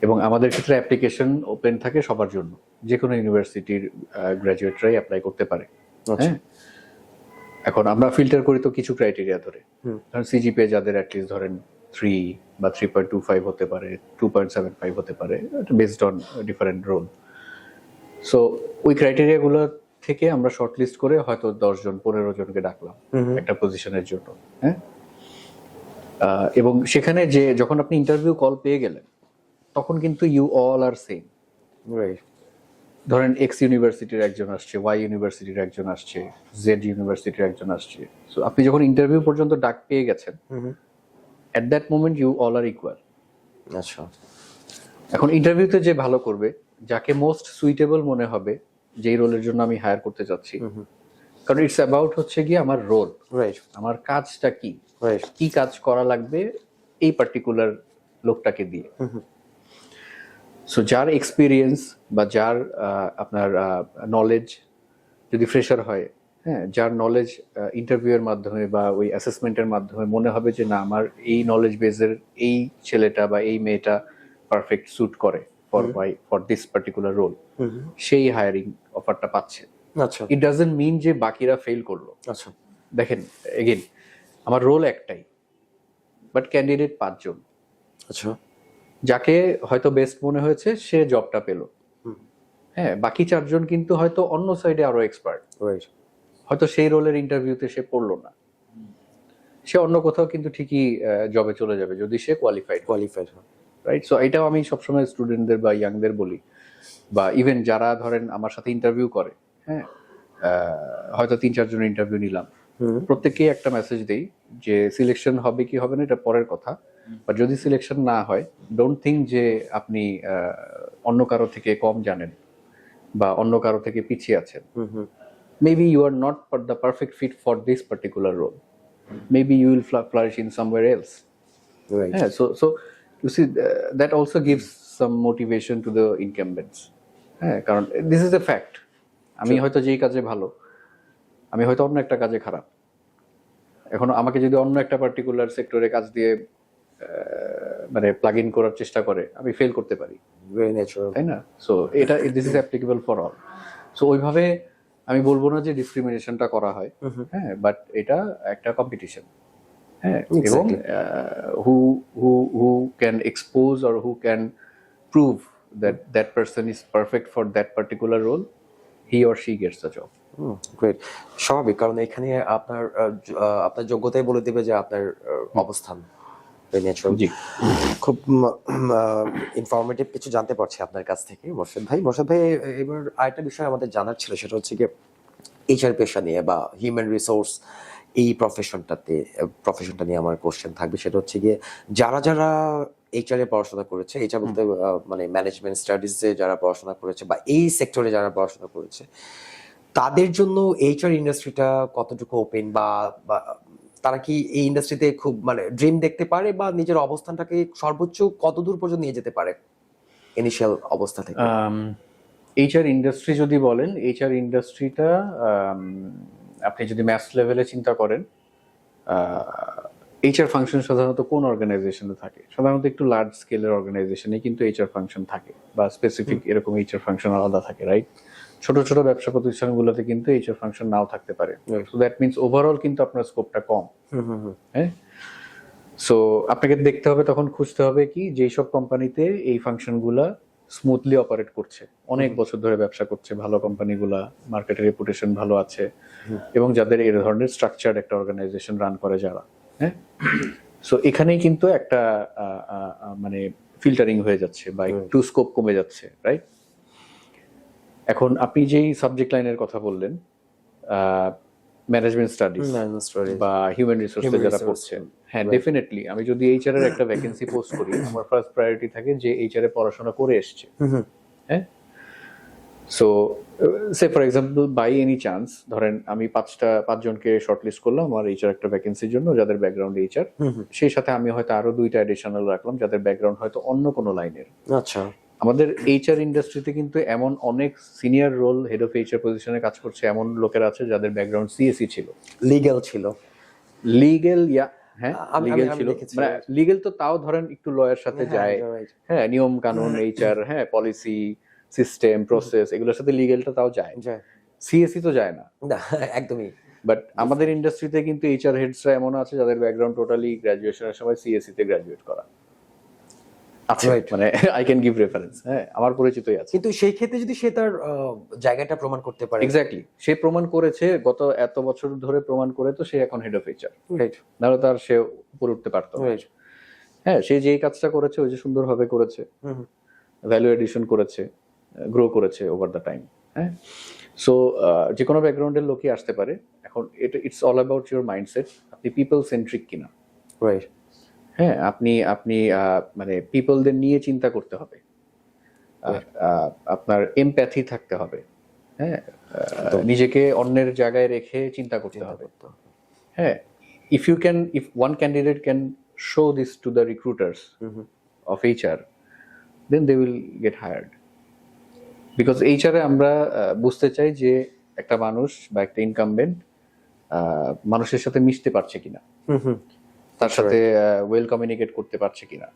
B: এবং আমাদের ক্ষেত্রে অ্যাপ্লিকেশন ওপেন থাকে সবার জন্য, যে কোনো ইউনিভার্সিটির গ্র্যাজুয়েটরাই অ্যাপ্লাই করতে পারে। হ্যাঁ, এখন আমরা ফিল্টার করি তো কিছু ক্রাইটেরিয়া ধরে, ধরেন সিজিপিএ যাদের অ্যাটলিস্ট ধরেন 3 বা 3.25 হতে পারে, 2.75 হতে পারে, based on different role. So ওই ক্রাইটেরিয়াগুলো থেকে আমরা শর্টলিস্ট করে হয়তো 10 জন 15 জনকে ডাকলাম একটা পজিশনের জন্য। হ্যাঁ, এবং সেখানে যে যখন আপনি ইন্টারভিউ কল পেয়ে গেলেন তখন কিন্তু you all are same.
A: Right.
B: ধরেন এক্স ইউনিভার্সিটির একজন আসছে, ওয়াই ইউনিভার্সিটির একজন আসছে, জেড ইউনিভার্সিটির একজন আসছে। সো আপনি যখন ইন্টারভিউ পর্যন্ত ডাক পেয়ে গেছেন, at that moment you all are equal.
A: আচ্ছা।
B: এখন ইন্টারভিউতে যে ভালো করবে, যাকে মোস্ট সুইটেবল মনে হবে যেই রোলের জন্য আমি হায়ার করতে যাচ্ছি, কারণ ইটস অ্যাবাউট হচ্ছে গিয়ে আমার রোল,
A: রাইট।
B: আমার কাজটা কি,
A: রাইট।
B: কি কাজ করা লাগবে এই পার্টিকুলার লোকটাকে দিয়ে। সো যার এক্সপিরিয়েন্স বা যার আপনার নলেজ যদি ফ্রেশার হয়, হ্যাঁ, যার নলেজ ইন্টারভিউ এর মাধ্যমে বা ওই অ্যাসেসমেন্টের মাধ্যমে মনে হবে যে না আমার এই নলেজ বেসের এই ছেলেটা বা এই মেয়েটা পারফেক্ট স্যুট করে ফর দিস পার্টিকুলার রোল, সেই হায়ারিং অফারটা পাচ্ছে।
A: আচ্ছা।
B: ইট ডাজন্ট মিন যে বাকিরা ফেল করলো।
A: আচ্ছা।
B: দেখেন এগেন, আমার রোল একটাই, বাট ক্যান্ডিডেট 5 জন।
A: আচ্ছা।
B: যাকে হয়তো বেস্ট মনে হয়েছে সে জবটা পেল। হ্যাঁ, বাকি 4 জন কিন্তু হয়তো অন্য সাইডে আরো এক্সপার্ট,
A: রাইট।
B: হয়তো সেই রোলের ইন্টারভিউতে সে পড়লো না, সে অন্য কোথাও কিন্তু ঠিকই জবে চলে যাবে যদি সে কোয়ালিফাইড। রাইট। সো এটাও আমি সবসময় স্টুডেন্টদের বা ইয়াংদের বলি, বা ইভেন যারা ধরেন আমার সাথে ইন্টারভিউ করে, হ্যাঁ, হয়তো 3-4 জন ইন্টারভিউ নিলাম, প্রত্যেককেই একটা মেসেজ দেই যে সিলেকশন হবে কি হবে না এটা পরের কথা, বাট যদি সিলেকশন না হয় ডোন্ট থিঙ্ক যে আপনি অন্য কারো থেকে কম জানেন বা অন্য কারো থেকে পিছিয়ে আছেন। Maybe you are not the perfect fit for this particular role, maybe you will flourish in somewhere else.
A: Right.
B: Yeah, so you see that also gives some motivation to the incumbents. হ্যাঁ, কারণ this is a fact. আমি হয়তো যেই কাজে ভালো, আমি হয়তো অন্য একটা কাজে খারাপ। এখন আমাকে যদি অন্য একটা পার্টিকুলার সেক্টরে কাজ দিয়ে মানে প্লাগ ইন করার চেষ্টা করে, আমি ফেল করতে পারি।
A: Very natural.
B: তাই না? সো এটা this is applicable for all. So ওইভাবে আমি বলবো না যে ডিসক্রিমিনেশনটা করা হয়, হ্যাঁ, বাট এটা একটা কম্পিটিশন। হ্যাঁ, এবং who who who can expose or who can prove that person is perfect for that particular role, he or she gets the job.
A: Great. স্বাভাবিক, কারণ এখানে আপনার আপনার যোগ্যতাই বলে দেবে যে আপনার অবস্থান। Very natural.
B: জি,
A: খুব ইনফরমেটিভ কিছু জানতে পারছি আপনার কাছ থেকে মোর্শেদ ভাই। মোর্শেদ ভাই, এবার আরেকটা বিষয় আমাদের জানার ছিল, সেটা হচ্ছে গিয়ে এইচআর পেশা নিয়ে বা হিউম্যান রিসোর্স এই প্রফেশনটা নিয়ে আমার কোশ্চেন থাকবে। সেটা হচ্ছে গিয়ে যারা যারা এইচআর এ পড়াশোনা করেছে, এইচআর বলতে মানে ম্যানেজমেন্ট স্টাডিজে যারা পড়াশোনা করেছে বা এই সেক্টরে যারা পড়াশোনা করেছে, তাদের জন্য এইচআর ইন্ডাস্ট্রিটা কতটুকু ওপেন, বা তারা কি এই ইন্ডাস্ট্রিতে খুব মানে ড্রিম দেখতে পারে, বা নিজের অবস্থানটাকে সর্বোচ্চ কতদূর পর্যন্ত নিয়ে যেতে পারে ইনিশিয়াল অবস্থা থেকে?
B: এইচআর ইন্ডাস্ট্রি যদি বলেন, এইচআর ইন্ডাস্ট্রিটা আপনি যদি ম্যাথস লেভেলে চিন্তা করেন, এইচআর ফাংশন সাধারণত কোন অর্গানাইজেশনে থাকে? সাধারণত একটু লার্জ স্কেলের অর্গানাইজেশনে কিন্তু এইচআর ফাংশন থাকে, বা স্পেসিফিক এরকম এইচআর ফাংশন আলাদা থাকে, রাইট? ছোট ছোট ব্যবসা প্রতিষ্ঠানগুলোতে কিন্তু এইচআর ফাংশন নাও থাকতে পারে। সো দ্যাট মিনস ওভারঅল কিন্তু আপনার স্কোপটা কম। হ্যাঁ, সো আপনাকে দেখতে হবে, তখন খুঁজতে হবে কি যেই সব কোম্পানিতে এই ফাংশনগুলা স্মুথলি অপারেট করছে, অনেক বছর ধরে ব্যবসা করছে, ভালো কোম্পানিগুলা, মার্কেটের রেপুটেশন ভালো আছে, এবং যাদের এই ধরনের স্ট্রাকচার্ড একটা অর্গানাইজেশন রান করে যারা। হ্যাঁ, সো এখানেই কিন্তু একটা মানে ফিল্টারিং হয়ে যাচ্ছে বা একটু স্কোপ কমে যাচ্ছে, রাইট? এখন আপনি যেই সাবজেক্ট লাইনের কথা বললেন, ম্যানেজমেন্ট স্টাডিজ বা হিউম্যান রিসোর্সে যারা পড়ছেন, হ্যাঁ, ডেফিনেটলি আমি যদি এইচআর এর একটা ভ্যাকেন্সি পোস্ট করি, আমার ফার্স্ট প্রায়োরিটি থাকে যে এইচআর এ পড়াশোনা করে এসছে। হ্যাঁ, so say for example by any chance ধরেন আমি পাঁচজনকে শর্টলিস্ট করলাম আমার এইচআর একটা ভ্যাকেন্সির জন্য যাদের ব্যাকগ্রাউন্ড এইচআর, সেই সাথে আমি হয়তো আরো 2টা অ্যাডিশনাল রাখলাম যাদের ব্যাকগ্রাউন্ড হয়তো অন্য কোনো লাইনের।
A: আচ্ছা,
B: আমাদের এইচআর ইন্ডাস্ট্রিতে কিন্তু এমন অনেক senior role head of HR পজিশনে কাজ করছে এমন লোকেরা আছে যাদের ব্যাকগ্রাউন্ড সিএসসি ছিল,
A: লিগ্যাল ছিল,
B: লিগেল, হ্যাঁ লিগেল
A: আমি
B: ছিল,
A: দেখেছি।
B: মানে লিগেল তো তাও ধরেন একটু লয়ের সাথে
A: হ্যাঁ,
B: যায়,
A: you're right.
B: হ্যাঁ নিয়ম কানুন এইচআর, হ্যাঁ পলিসি সিস্টেম প্রসেস এগুলোর সাথে লিগেলটা তাও যায়,
A: যায়।
B: সিএসসি তো যায় না।
A: না, একদমই।
B: বাট আমাদের ইন্ডাস্ট্রিতে কিন্তু এইচআর হেডসরা এমন আছে যাদের ব্যাকগ্রাউন্ড টোটালি গ্রাজুয়েশনের সময় সিএসসি তে গ্রাজুয়েট করা আছে,
A: Right.
B: মানে আই ক্যান গিভ রেফারেন্স, হ্যাঁ আমার পরিচিতই আছে।
A: কিন্তু সেই ক্ষেত্রে যদি সে তার জায়গাটা প্রমাণ করতে পারে,
B: এক্স্যাক্টলি, সে প্রমাণ করেছে গত এত বছর ধরে প্রমাণ করে তো সে এখন হেড অফ এইচআর,
A: রাইট,
B: নাহলে তার সে উপরে উঠতে পারতো না।
A: রাইট।
B: হ্যাঁ সে যেই কাজটা করেছে ওই যে সুন্দরভাবে করেছে, ভ্যালু এডিশন করেছে, গ্রো করেছে ওভার দ্য টাইম। হ্যাঁ সো যে কোনো ব্যাকগ্রাউন্ডের লোকই আসতে পারে। এখন এটা it's all about your mindset, আপনি পিপল সেন্ট্রিক কিনা।
A: রাইট।
B: হ্যাঁ আপনি আপনি মানে পিপলদের নিয়ে চিন্তা করতে হবে, আপনার এমপ্যাথি থাকতে হবে, হ্যাঁ নিজেকে অন্যের জায়গায় রেখে চিন্তা করতে হবে। হ্যাঁ if one candidate can show this to the recruiters of HR, then they will get hired. Because HR এ আমরা বুঝতে চাই যে একটা মানুষ বা একটা ইনকামবেন্ট মানুষের সাথে মিশতে পারছে কিনা, তার সাথে ওয়েল কমিউনিকেট করতে পারছে কিনা।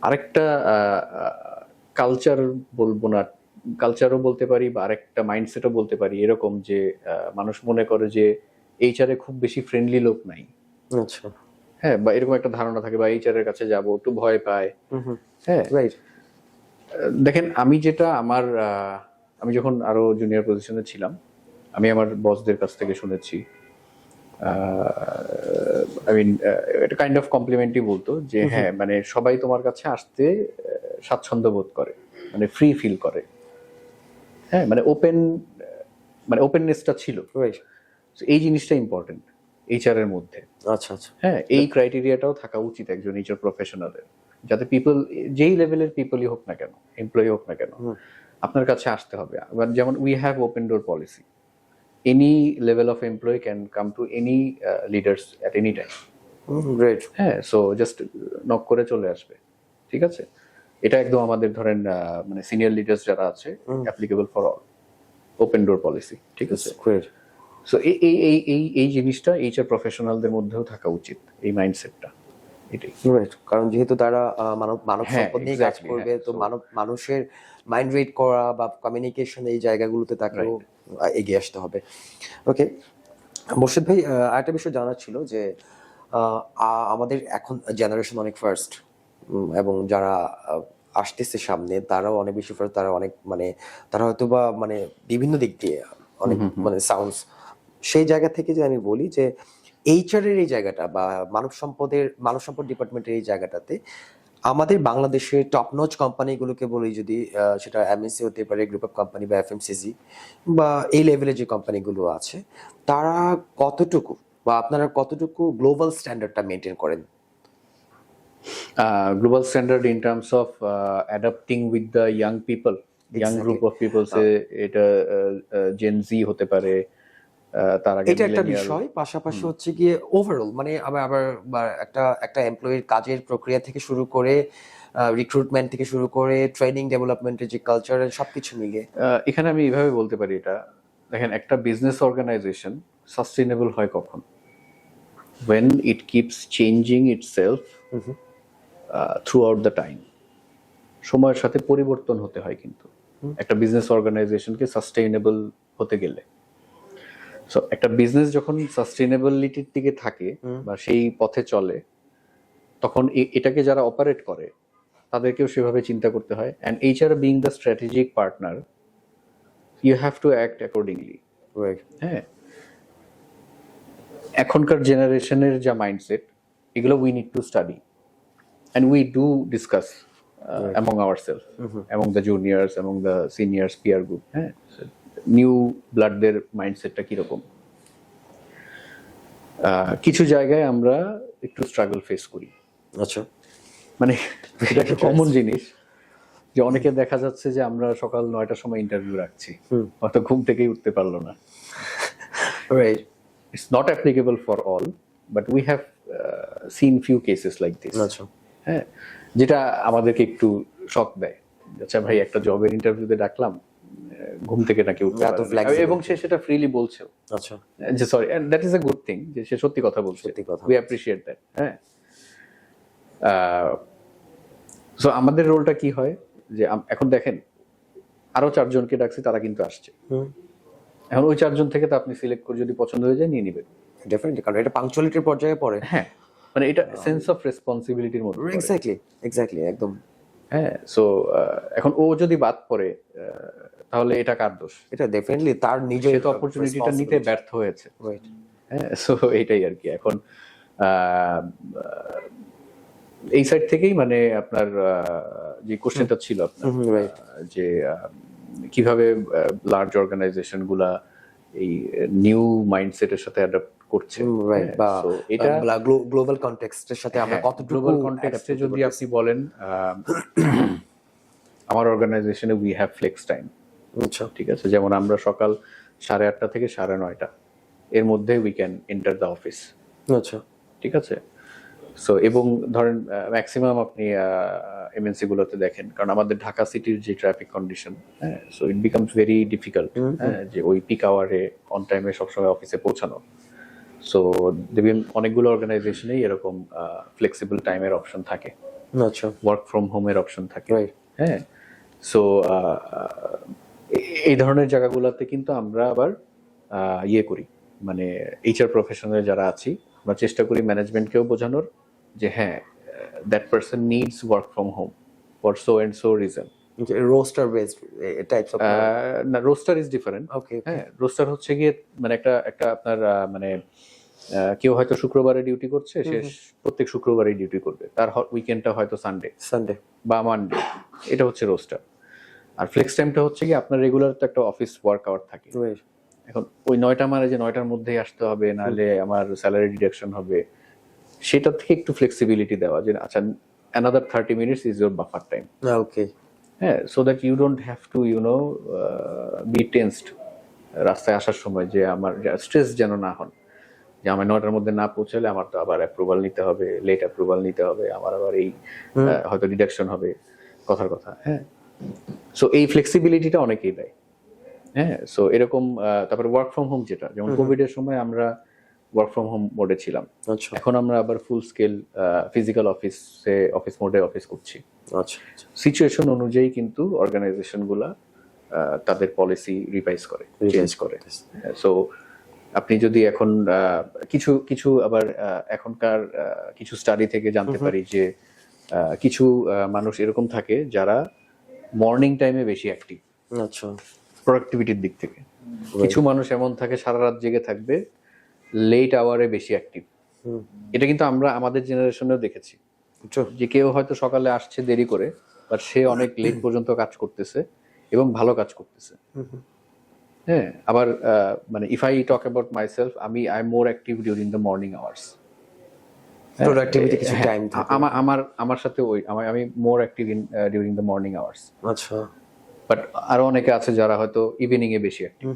B: আরেকটা কালচার বলবো না, কালচারও বলতে পারি বা আরেকটা মাইন্ডসেটও বলতে পারি এরকম যে মানুষ মনে করে যে এইচআর এ খুব বেশি ফ্রেন্ডলি লোক নাই।
A: আচ্ছা,
B: হ্যাঁ বা এরকম একটা ধারণা থাকে বা এইচআর এর কাছে যাব একটু ভয় পায়। হ্যাঁ
A: রাইট।
B: দেখেন আমি যখন আরো জুনিয়র পজিশনে ছিলাম আমি আমার বসদের কাছ থেকে শুনেছি, আই মিন এটা কাইন্ড অফ কমপ্লিমেন্টই বলতো যে হ্যাঁ মানে সবাই তোমার কাছে আসতে স্বাচ্ছন্দ্য বোধ করে, মানে ফ্রি ফিল করে। হ্যাঁ মানে ওপেননেসটা ছিল।
A: রাইট।
B: এই জিনিসটা ইম্পর্টেন্ট এইচআর এর মধ্যে।
A: আচ্ছা, আচ্ছা।
B: হ্যাঁ এই ক্রাইটেরিয়াটাও থাকা উচিত একজন এইচআর প্রফেশনালের, যাতে পিপল যেই লেভেলের পিপলই হোক না কেন, এমপ্লয়ি হোক না কেন, আপনার কাছে আসতে হবে। যেমন we have open door policy, any level of employee can come to any leaders at any time.
A: Right.
B: হ্যাঁ সো জাস্ট নক করে চলে আসবে, ঠিক আছে। এটা একদম আমাদের ধরেন মানে সিনিয়র লিডার্স যারা আছে applicable for all, open door policy, ঠিক আছে।
A: গ্রেট।
B: সো এই জিনিসটা এইচআর প্রফেশনালদের মধ্যেও থাকা উচিত, এই মাইন্ডসেটটা। এটাই
A: রাইট, কারণ যেহেতু তারা মানব
B: হ্যাঁ,
A: সম্পদ নিয়ে কাজ
B: exactly,
A: করবে,
B: হ্যাঁ,
A: তো
B: so-
A: মানুষের মাইন্ড রিড করা বা কমিউনিকেশন এই জায়গাগুলোতে তাকেও এগিয়ে আসতে হবে। ওকে, মোর্শেদ ভাই, আরেকটা বিষয় জানার ছিল যে আমাদের এখন জেনারেশন অনেক ফার্স্ট, এবং যারা আসতেছে সামনে তারাও অনেক বেশি ফার্স্ট, তারা অনেক মানে তারা হয়তো বা মানে বিভিন্ন দিক দিয়ে অনেক মানে সাউন্ডস, সেই জায়গা থেকে যে আমি বলি যে এইচআর এর এই জায়গাটা বা মানব সম্পদ ডিপার্টমেন্টের এই জায়গাটাতে আমাদের বাংলাদেশের টপ নচ কোম্পানিগুলোকে বলি, যদি সেটা এমএনসি হতে পারে, গ্রুপ অফ কোম্পানি বা এফএমসিজি বা এই লেভেলের যে কোম্পানিগুলো আছে, তারা কতটুকু বা আপনারা কতটুকু গ্লোবাল স্ট্যান্ডার্ডটা মেনটেন করেন?
B: Global standard in terms of adapting with the young people, young group of people, এটা জেন জি হতে পারে, তার আগে
A: এটা একটা
B: millennial।
A: বিষয়, পাশাপাশি হচ্ছে গিয়ে ওভারঅল মানে আবার বা একটা এমপ্লয়ির কাজের প্রক্রিয়া থেকে শুরু করে রিক্রুটমেন্ট থেকে শুরু করে ট্রেনিং ডেভেলপমেন্টের যে কালচার, সবকিছু মিলিয়ে।
B: এখানে আমি এইভাবে বলতে পারি, এটা দেখেন একটা বিজনেস অর্গানাইজেশন সাস্টেইনেবল হয় কখন, when it keeps changing itself throughout the time। সময়ের সাথে পরিবর্তন হতে হয় কিন্তু একটা বিজনেস অর্গানাইজেশনকে সাস্টেইনেবল হতে গেলে। সো একটা বিজনেস যখন সাস্টেইনেবিলিটির দিকে থাকে বা সেই পথে চলে, তখন এটাকে যারা অপারেট করে তাদেরকেও সেভাবে চিন্তা করতে হয়। And HR being the strategic partner, you have to act accordingly. হ্যাঁ এখনকার জেনারেশনের যা মাইন্ডসেট, এগুলো we need to study and we do discuss among ourselves, among the juniors, among the seniors, peer group। হ্যাঁ নিউ ব্লাডদের মাইন্ডসেটটা কিরকম। কিছু জায়গায় আমরা একটু স্ট্রাগল ফেস করি,
A: আচ্ছা,
B: মানে এটা একটা কমন জিনিস যে অনেকে দেখা যাচ্ছে যে আমরা সকাল 9টার সময় ইন্টারভিউ রাখছি, হয়তো ঘুম থেকেই উঠতে পারলো না।
A: Right.
B: It's not applicable for all, but we have seen few cases like this.
A: আচ্ছা।
B: হ্যাঁ, যেটা আমাদেরকে একটু শক দেয়। আচ্ছা ভাই, একটা জবের ইন্টারভিউতে ডাকলাম, ঘুম থেকে নাকি উঠতে
A: এত
B: পারে না।
A: flexible।
B: এবং সে সেটা ফ্রিলি বলছেও
A: আচ্ছা।
B: যে sorry, and that is a good thing যে সে সত্যি কথা বলছে।
A: সত্যি কথা
B: উই অ্যাপ্রিশিয়েট দ্যাট। হ্যাঁ, সো আমাদের রোলটা কি হয় যে এখন দেখেন আরো 4 জনকে ডাকছি, তারা কিন্তু আসছে। এখন ওই 4 জন থেকে তো আপনি সিলেক্ট করে যদি পছন্দ হয়ে যায় নিয়ে নেবেন।
A: ডেফিনেটলি, কারণ এটা পাংচুয়ালিটির পর্যায়ে পড়ে।
B: হ্যাঁ, মানে এটা সেন্স অফ রেসপন্সিবিলিটির মধ্যে পড়ে।
A: এক্স্যাক্টলি একদম।
B: হ্যাঁ, সো এখন ও যদি বাদ পড়ে তাহলে এটা কার দোষ?
A: এটা ডেফিনেটলি তার নিজের
B: সে তো অপরচুনিটিটা নিতে ব্যর্থ হয়েছে।
A: রাইট।
B: হ্যাঁ, সো এইটাই আর কি। এখন এই সাইড থেকেই মানে আপনার যে কোশ্চেনটা ছিল আপনার যে কিভাবে লার্জ অর্গানাইজেশন গুলা এই নিউ মাইন্ডসেটের সাথে অ্যাডাপ্ট করছে,
A: রাইট, বা
B: So, এটা
A: গ্লোবাল কনটেক্সটের সাথে আমরা কতটুকু
B: গ্লোবাল কনটেক্সটে যদি আপনি বলেন, আমার অর্গানাইজেশনে উই হ্যাভ ফ্লেক্স টাইম।
A: আচ্ছা।
B: ঠিক আছে, যেমন আমরা সকাল 8:30 থেকে 9:30 এর মধ্যে we can enter the office.
A: আচ্ছা।
B: ঠিক আছে, সো এবং ধরেন ম্যাক্সিমাম আপনি এমএনসি গুলোতে দেখেন, কারণ আমাদের ঢাকা সিটির যে ট্রাফিক কন্ডিশন, হ্যাঁ, so it becomes very difficult যে ওই পিক আওয়ারে অন টাইমে সবসময় অফিসে পৌঁছানো। সো দেখবেন অনেকগুলো অর্গানাইজেশনেই এরকম ফ্লেক্সিবল টাইমের অপশন থাকে,
A: আচ্ছা।
B: ওয়ার্ক ফ্রম হোমের অপশন থাকে।
A: রাইট।
B: হ্যাঁ, সো এই ধরনের জায়গাগুলোতে কিন্তু আমরা আবার ইয়ে করি, মানে এইচআর প্রফেশনাল যারা আছি আমরা চেষ্টা করি ম্যানেজমেন্টকেও বোঝানোর যে হ্যাঁ, that person needs work from home for so and so reason.
A: Roster based types of.
B: না, রোস্টার ইজ ডিফারেন্ট।
A: ওকে।
B: হ্যাঁ, রোস্টার হচ্ছে গিয়ে মানে একটা আপনার মানে কেউ হয়তো শুক্রবারে ডিউটি করছে, সে প্রত্যেক শুক্রবারেই ডিউটি করবে, তার উইকেন্ডটা হয়তো সানডে বা মানডে, এটা হচ্ছে রোস্টার। আর ফ্লেক্স টাইমটা হচ্ছে কি আপনার রেগুলার তো একটা অফিস ওয়ার্ক আওয়ার থাকে। এখন ওই 9টা মানে যে 9টার মধ্যেই আসতে হবে, নাহলে আমার স্যালারি ডিডাকশন হবে, সেটা থেকে একটু ফ্লেক্সিবিলিটি দেওয়া যে আচ্ছা another 30 minutes is your buffer time.
A: Okay.
B: হ্যাঁ, so that you don't have to be tensed রাস্তায় আসার সময়, যে আমার স্ট্রেস যেন না হন যে আমার 9টার মধ্যে না পৌঁছালে আমার তো আবার অ্যাপ্রুভাল নিতে হবে, লেট অ্যাপ্রুভাল নিতে হবে, আমার আবার এই হয়তো ডিডাকশন হবে, কথার কথা। হ্যাঁ, সো এই ফ্লেক্সিবিলিটিটা অনেকেই দেয়। হ্যাঁ, সো এরকম তারপরে ওয়ার্ক ফ্রম হোম, যেটা যেমন কোভিড এর সময় আমরা ওয়ার্ক ফ্রম হোম মোডে ছিলাম,
A: আচ্ছা।
B: এখন আমরা আবার ফুল স্কেল ফিজিক্যাল অফিস মোডে অফিস করছি।
A: আচ্ছা।
B: সিচুয়েশন অনুযায়ী কিন্তু অর্গানাইজেশন গুলা তাদের পলিসি রিভাইজ করে, চেঞ্জ করে। সো আপনি যদি এখন কিছু আবার এখনকার কিছু স্টাডি থেকে জানতে পারি যে কিছু মানুষ এরকম থাকে যারা মর্নিং টাইমে বেশি অ্যাক্টিভ,
A: আচ্ছা,
B: প্রোডাক্টিভিটির দিক থেকে। কিছু মানুষ এমন থাকে সারা রাত জেগে থাকবে, লেট আওয়ারে বেশি অ্যাক্টিভ। এটা কিন্তু আমরা আমাদের জেনারেশনেও দেখেছি যে কেউ হয়তো সকালে আসছে দেরি করে, বাট সে অনেক লেট পর্যন্ত কাজ করতেছে এবং ভালো কাজ করতেছে। হ্যাঁ, আবার মানে if I talk about myself, I am more active during the morning hours.
A: Productivity কিছু টাইম থাকে।
B: আমার সাথে আমি মোর active in during the morning hours.
A: আচ্ছা।
B: বাট আরো অনেকে আছে যারা হয়তো ইভিনিং এ বেশি অ্যাক্টিভ।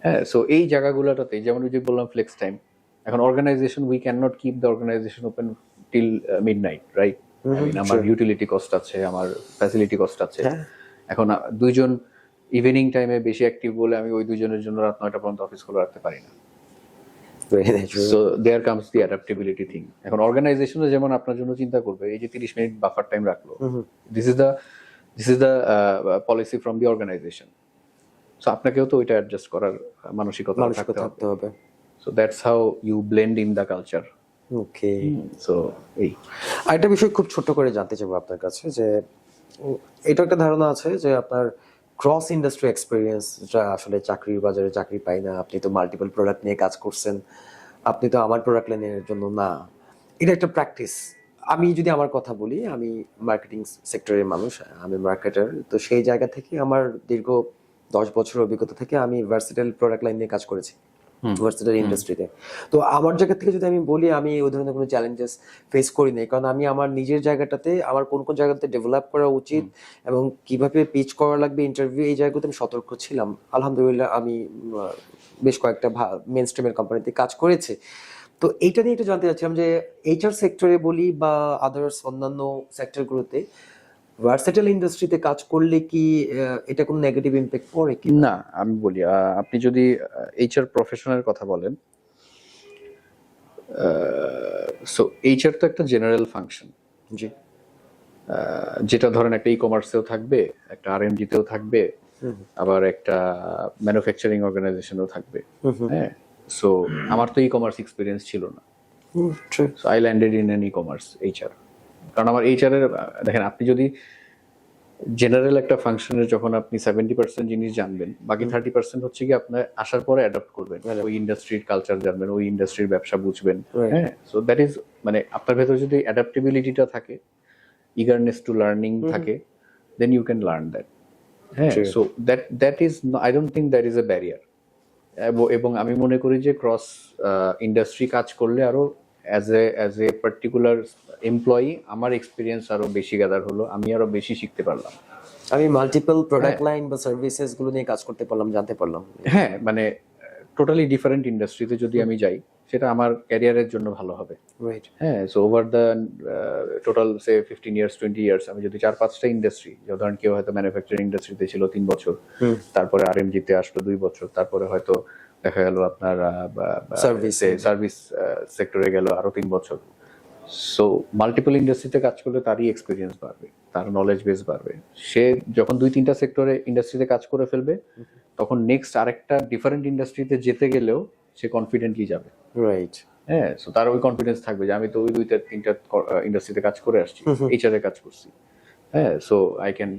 B: হ্যাঁ, সো এই জায়গাগুলোতে যেমন ওই যে বললাম ফ্লেক্স টাইম, এখন organization we can not keep the organization open till midnight, right? আমার ইউটিলিটি কস্ট আছে, আমার ফ্যাসিলিটি কস্ট আছে। এখন দুইজন ইভিনিং টাইমে বেশি অ্যাক্টিভ বলে আমি ওই দুইজনের জন্য রাত 9টা পর্যন্ত অফিস খোলা রাখতে পারি না। So there comes the adaptability thing. এখন অর্গানাইজেশনও যেমন আপনার জন্য চিন্তা করবে, এই যে 30 মিনিট বাফার টাইম রাখলো, this is the policy from the organization. So আপনাকেও তো ওইটা অ্যাডজাস্ট করার মানসিকতা থাকতে হবে। So that's how you blend in the culture.
A: Okay.
B: So এই
A: আরেকটা বিষয় খুব ছোট করে জানতে চাইবো আপনার কাছে, যে এটা একটা ধারণা আছে যে আপনার ক্রস ইন্ডাস্ট্রি এক্সপিরিয়েন্স, যা আসলে চাকরির বাজারে চাকরি পাই না, আপনি তো মাল্টিপল প্রোডাক্ট নিয়ে কাজ করছেন, আপনি তো আমার প্রোডাক্ট লাইনের জন্য না, এটা একটা প্র্যাকটিস। আমি যদি আমার কথা বলি, আমি মার্কেটিং সেক্টরের মানুষ, আমি মার্কেটার, তো সেই জায়গা থেকে আমার দীর্ঘ 10 বছর অভিজ্ঞতা থেকে আমি ভার্সেটাইল প্রোডাক্ট লাইন নিয়ে কাজ করেছি। ভার্সেটাইল ইন্ডাস্ট্রিতে। তো আমার জায়গা থেকে যদি আমি বলি, আমি ওই ধরনের কোনো চ্যালেঞ্জেস ফেস করি নাই, কারণ আমি আমার নিজের জায়গাটাতে আমার কোন কোন জায়গাতে ডেভেলপ করা উচিত এবং কিভাবে পিচ করা লাগবে ইন্টারভিউ, এই জায়গাগুলোতে আমি সতর্ক ছিলাম। আলহামদুলিল্লাহ আমি বেশ কয়েকটা মেন স্ট্রিমের কোম্পানিতে কাজ করেছি। তো এইটা নিয়ে একটু জানতে চাচ্ছিলাম যে এইচআর সেক্টরে বলি বা আদার্স অন্যান্য সেক্টরগুলোতে ভার্সেটাইল ইন্ডাস্ট্রিতে কাজ করলে কি এটা কোনো নেগেটিভ ইমপ্যাক্ট পড়ে কি?
B: না, আমি বলি আপনি যদি এইচআর প্রফেশনের কথা বলেন, সো এইচআর তো একটা জেনারেল ফাংশন,
A: জি।
B: যেটা ধরেন একটা ই কমার্সেও থাকবে, একটা আরএমজিতেও থাকবে, আবার একটা ম্যানুফ্যাকচারিং অর্গানাইজেশনেও থাকবে। হ্যাঁ, সো আমার তো ই কমার্স এক্সপিরিয়েন্স ছিল না, so I landed in N e commerce HR. কারণ আমার এইচআর এর দেখেন, আপনি যদি জেনারেল একটা ফাংশনের যখন আপনি 70% জিনিস জানবেন, বাকি 30% হচ্ছে কি আপনার আসার পরে অ্যাডাপ্ট করবেন, ওই ইন্ডাস্ট্রির কালচার জানবেন, ওই ইন্ডাস্ট্রির ব্যবসা বুঝবেন। হ্যাঁ, সো দ্যাট ইজ মানে আপনার ভেতরে যদি অ্যাডাপ্টেবিলিটিটা থাকে, eagerness to learning থাকে, then you can learn that. হ্যাঁ, so that is I don't think that is a barrier. এবং আমি মনে করি যে ক্রস ইন্ডাস্ট্রি কাজ করলে আরো অ্যাজ এ পার্টিকুলার এমপ্লয়ি আমার এক্সপিরিয়েন্স আরো বেশি গ্যাদার হলো, আমি আরো বেশি শিখতে পারলাম,
A: আমি মাল্টিপল প্রোডাক্ট লাইন বা সার্ভিসেস গুলো নিয়ে কাজ করতে পারলাম, জানতে পারলাম।
B: হ্যাঁ, মানে টোটালি ডিফারেন্ট ইন্ডাস্ট্রিতে যদি আমি যাই, সেটা আমার ক্যারিয়ারের জন্য ভালো হবে।
A: রাইট।
B: হ্যাঁ, so over the total say 15 years 20 years আমি যদি 4-5টা ইন্ডাস্ট্রি, ধরেন কেউ হয়তো ম্যানুফ্যাকচারিং ইন্ডাস্ট্রিতে ছিল 3 বছর, তারপরে আরএমজিতে আসলো 2 বছর, তারপরে হয়তো দেখা গেল আপনার সার্ভিস সেক্টরে গেল আরো 3 বছর। সো মাল্টিপল ইন্ডাস্ট্রিতে কাজ করলে তারই এক্সপিরিয়েন্স বাড়বে, তার নলেজ বেস বাড়বে। সে যখন 2-3টা সেক্টরে ইন্ডাস্ট্রিতে কাজ করে ফেলবে, তখন নেক্সট আরেকটা ডিফারেন্ট ইন্ডাস্ট্রিতে যেতে গেলেও সে কনফিডেন্টলি যাবে।
A: রাইট।
B: হ্যাঁ, সো তার ওই কনফিডেন্স থাকবে যে আমি তো ওই 2-3টা ইন্ডাস্ট্রিতে কাজ করে আসছি, এইচআর এ কাজ করছি। হ্যাঁ, so I can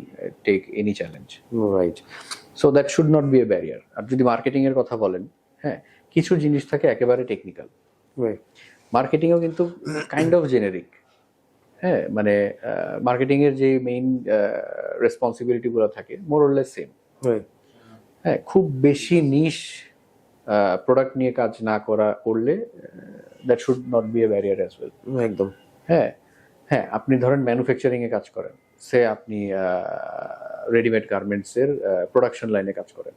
B: take any challenge.
A: Right.
B: So that should not be a barrier. আর যদি মার্কেটিং এর কথা বলেন, হ্যাঁ, কিছু জিনিস থাকে একেবারে টেকনিক্যাল,
A: রাইট।
B: মার্কেটিংও কিন্তু কাইন্ড অফ জেনেরিক। হ্যাঁ, মানে মার্কেটিং এর যে মেইন রেসপন্সিবিলিটি গুলো থাকে more or less same.
A: Right.
B: হ্যাঁ, খুব বেশি নিশ প্রোডাক্ট নিয়ে কাজ না করলে that should not be a barrier as well.
A: একদম।
B: হ্যাঁ, হ্যাঁ, আপনি ধরেন ম্যানুফ্যাকচারিং এ কাজ করেন, সে আপনি রেডিমেড গার্মেন্টস এর প্রোডাকশন লাইনে কাজ করেন,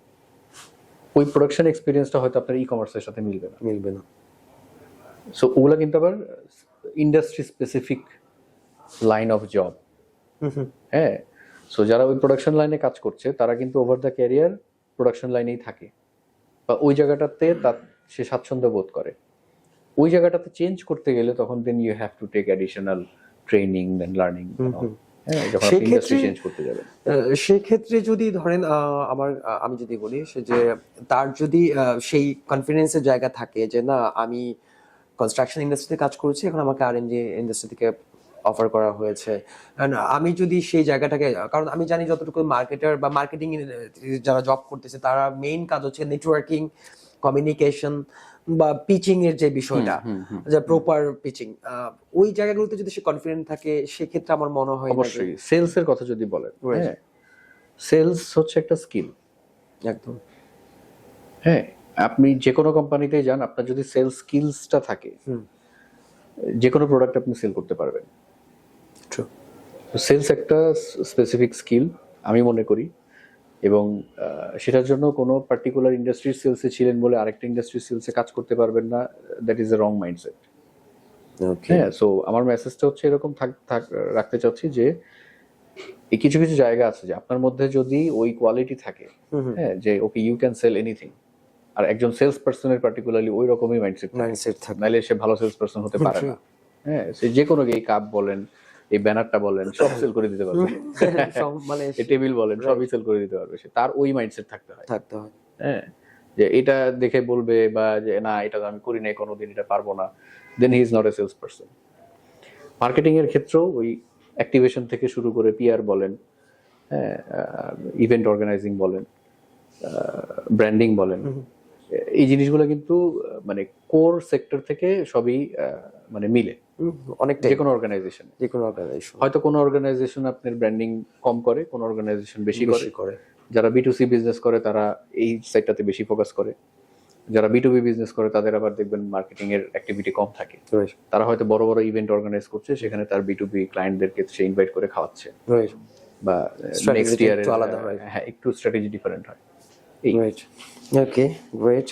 B: ওই প্রোডাকশন এক্সপিরিয়েন্সটা হয়তো আপনার ই কমার্সের সাথে মিলবে না। সো ওগুলা কিন্তু আবার industry specific line of job. হ্যাঁ, সো যারা ওই প্রোডাকশন লাইনে কাজ করছে তারা কিন্তু ওভার দ্য ক্যারিয়ার প্রোডাকশন লাইনেই থাকে, বা ওই জায়গাটাতে সে স্বাচ্ছন্দ্য বোধ করে। ওই জায়গাটাতে চেঞ্জ করতে গেলে তখন then you have to take additional training then learning. হ্যাঁ, যখন আপনি ইন্ডাস্ট্রি চেঞ্জ করতে যাবেন,
A: সেক্ষেত্রে যদি ধরেন আমি যদি বলি যে তার যদি সেই কনফিডেন্সের জায়গা থাকে যে না, আমি কনস্ট্রাকশন ইন্ডাস্ট্রিতে কাজ করছি, এখন আমাকে আরএনজি ইন্ডাস্ট্রি থেকে অফার করা হয়েছে, আমি যদি সেই জায়গাটাকে, কারণ আমি জানি যতটুকু মার্কেটার বা মার্কেটিং যারা জব করতেছে তারা মেইন কাজ হচ্ছে নেটওয়ার্কিং, কমিউনিকেশন বা পিচিং এর যে বিষয়টা, যে প্রপার পিচিং, ওই জায়গাগুলোতে যদি সে কনফিডেন্ট থাকে, সেক্ষেত্রে আমার মনে হয়
B: অবশ্যই সেলস এর কথা যদি বলেন, হ্যাঁ, সেলস হচ্ছে একটা স্কিল।
A: একদম।
B: হ্যাঁ, আপনি যে কোনো কোম্পানিতে যান, আপনার যদি সেলস স্কিলসটা থাকে, যে কোনো প্রোডাক্ট আপনি সেল করতে পারবেন। সেলস একটা স্পেসিফিক স্কিল আমি মনে করি, এবং সেটার জন্য কোনো পার্টিকুলার ইন্ডাস্ট্রির সেলসে ছিলেন বলে আরেকটা ইন্ডাস্ট্রির সেলসে কাজ করতে পারবেন না, that is a wrong mindset. হ্যাঁ, সো আমার মেসেজটা হচ্ছে এরকম রাখতে চাচ্ছি যে এই কিছু কিছু জায়গা আছে যে আপনার মধ্যে যদি ওই কোয়ালিটি থাকে, হ্যাঁ, যে okay you can sell anything, আর একজন সেলস পার্সনের পার্টিকুলারলি ওই রকমই মাইন্ডসেট থাকে, নাইলে সে ভালো সেলস পার্সন হতে পারে না। হ্যাঁ, সে যে কোনো এই কাপ বলেন, এই ব্যানারটা বলেন, সব সেল করে দিতে পারবে, মানে এই টেবিল বলেন, সবই সেল করে দিতে পারবে। সে তার ওই মাইন্ডসেট থাকতে হয়। হ্যাঁ, যে এটা দেখে বলবে বা যে না, এটা আমি করি নাই কোনোদিন, এটা পারবো না, then he is not a sales person. Marketing এর ক্ষেত্রেও ওই অ্যাক্টিভেশন থেকে শুরু করে পিআর বলেন, হ্যাঁ, ইভেন্ট অর্গানাইজিং বলেন, ব্র্যান্ডিং বলেন, এই জিনিসগুলো কিন্তু মানে কোর সেক্টর থেকে সবই মানে মিলে অনেক। যে কোনো অর্গানাইজেশন হয়তো কোনো অর্গানাইজেশন আপনার ব্র্যান্ডিং কম করে, কোনো অর্গানাইজেশন বেশি করে। যারা B2C বিজনেস করে তারা এই সাইডটাতে বেশি ফোকাস করে, যারা B2B বিজনেস করে তাদের আবার দেখবেন মার্কেটিং এর অ্যাক্টিভিটি কম থাকে,
A: রাইট
B: তারা হয়তো বড় বড় ইভেন্ট অর্গানাইজ করছে, সেখানে তার B2B ক্লায়েন্টদেরকে সে ইনভাইট করে খাওয়াচ্ছে,
A: রাইট
B: বা
A: Strategy
B: নেক্সট
A: টা
B: ইয়ার
A: একটু আলাদা হয়।
B: হ্যাঁ একটু স্ট্র্যাটেজি ডিফারেন্ট হয় এই।
A: Right okay great.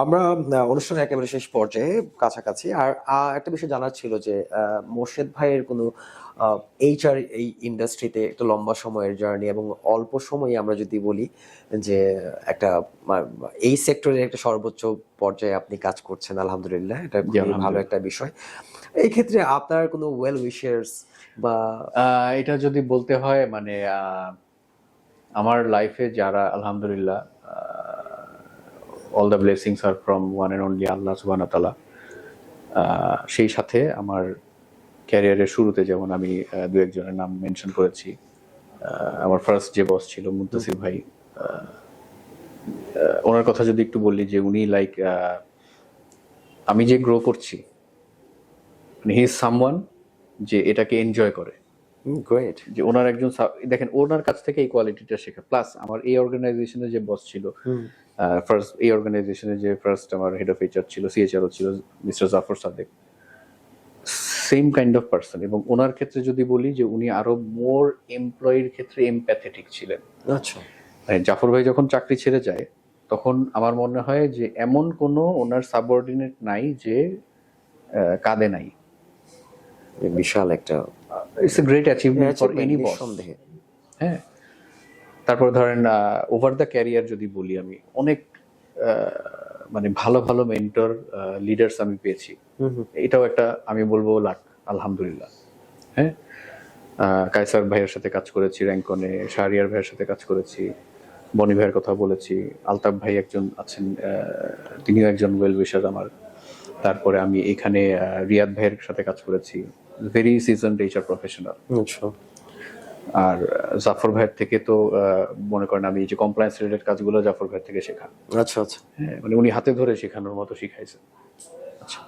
A: আমরা অনুষ্ঠানের একেবারে শেষ পর্যায়ে কাছাকাছি, আর একটা বিষয় জানার ছিল যে মোর্শেদ ভাইয়ের কোনো এইচআর এই ইন্ডাস্ট্রিতে একটা লম্বা সময়ের জার্নি, এবং অল্প সময়ে আমরা যদি বলি যে একটা এই সেক্টরের একটা সর্বোচ্চ পর্যায়ে আপনি কাজ করছেন, আলহামদুলিল্লাহ, এটা খুবই ভালো
B: আলহামদুলিল্লাহ।
A: একটা বিষয়। এই ক্ষেত্রে আপনার কোনো ওয়েল উইশার্স বা
B: এটা যদি বলতে হয় মানে আমার লাইফে যারা আলহামদুলিল্লাহ, all the blessings are from one and only আল্লাহ সুবহানাহু ওয়া তাআলা। সেই সাথে আমার ক্যারিয়ারের শুরুতে যেমন আমি দু একজনের নাম মেনশন করেছি। আমার ফার্স্ট যে বস ছিল মুন্তাসির ভাই, ওনার কথা যদি একটু বলি যে উনি লাইক আমি যে গ্রো করছি, হি ইজ সামওয়ান যে এটাকে এনজয় করে,
A: গ্রেট।
B: যে ওনার একজন দেখেন ওনার কাছ থেকে এই কোয়ালিটিটা শেখা। প্লাস আমার এই অর্গানাইজেশনের যে বস ছিল, ফার্স্ট এই অর্গানাইজেশনের যে ফার্স্ট আমার হেড অফ এইচআর ছিল, সিএচআরও ছিল mister Zafar Sadek, same kind of person. এবং ওনার ক্ষেত্রে যদি বলি যে উনি আরো মোর এমপ্লয়ির ক্ষেত্রে এমপ্যাথেটিক ছিলেন।
A: আচ্ছা
B: মানে জাফর ভাই যখন চাকরি ছেড়ে যায়, তখন আমার মনে হয় যে এমন কোনো ওনার সাবঅর্ডিনেট নাই যে কাঁদে নাই।
A: বিশাল একটা
B: it's a great achievement for any boss.
A: সন্দেহে।
B: হ্যাঁ, তারপর ধরেন ওভার দ্য ক্যারিয়ার যদি বলি, আমি অনেক মানে ভালো ভালো মেন্টর লিডার্স আমি পেয়েছি। এটাও একটা আমি বলবো লাক, আলহামদুলিল্লাহ। হ্যাঁ, কায়সার ভাইয়ের সাথে কাজ করেছি র্যাঙ্কনে, শাহরিয়ার ভাইয়ের সাথে কাজ করেছি, বনি ভাইয়ের কথা বলেছি, আলতাফ ভাই একজন আছেন, তিনিও একজন ওয়েল উইশার আমার। তারপরে আমি এখানে রিয়াদ ভাইয়ের সাথে কাজ করেছি, ভেরি সিজনড এইচআর প্রফেশনাল।
A: আচ্ছা
B: আর জাফর ভাইয়ের থেকে তো মনে করেন আমি যে কমপ্লায়েন্স রিলেটেড কাজগুলো জাফর ভাইয়ের থেকে শেখা।
A: আচ্ছা আচ্ছা
B: হ্যাঁ, মানে উনি হাতে ধরে শেখানোর মতো শিখাইছেন। আচ্ছা,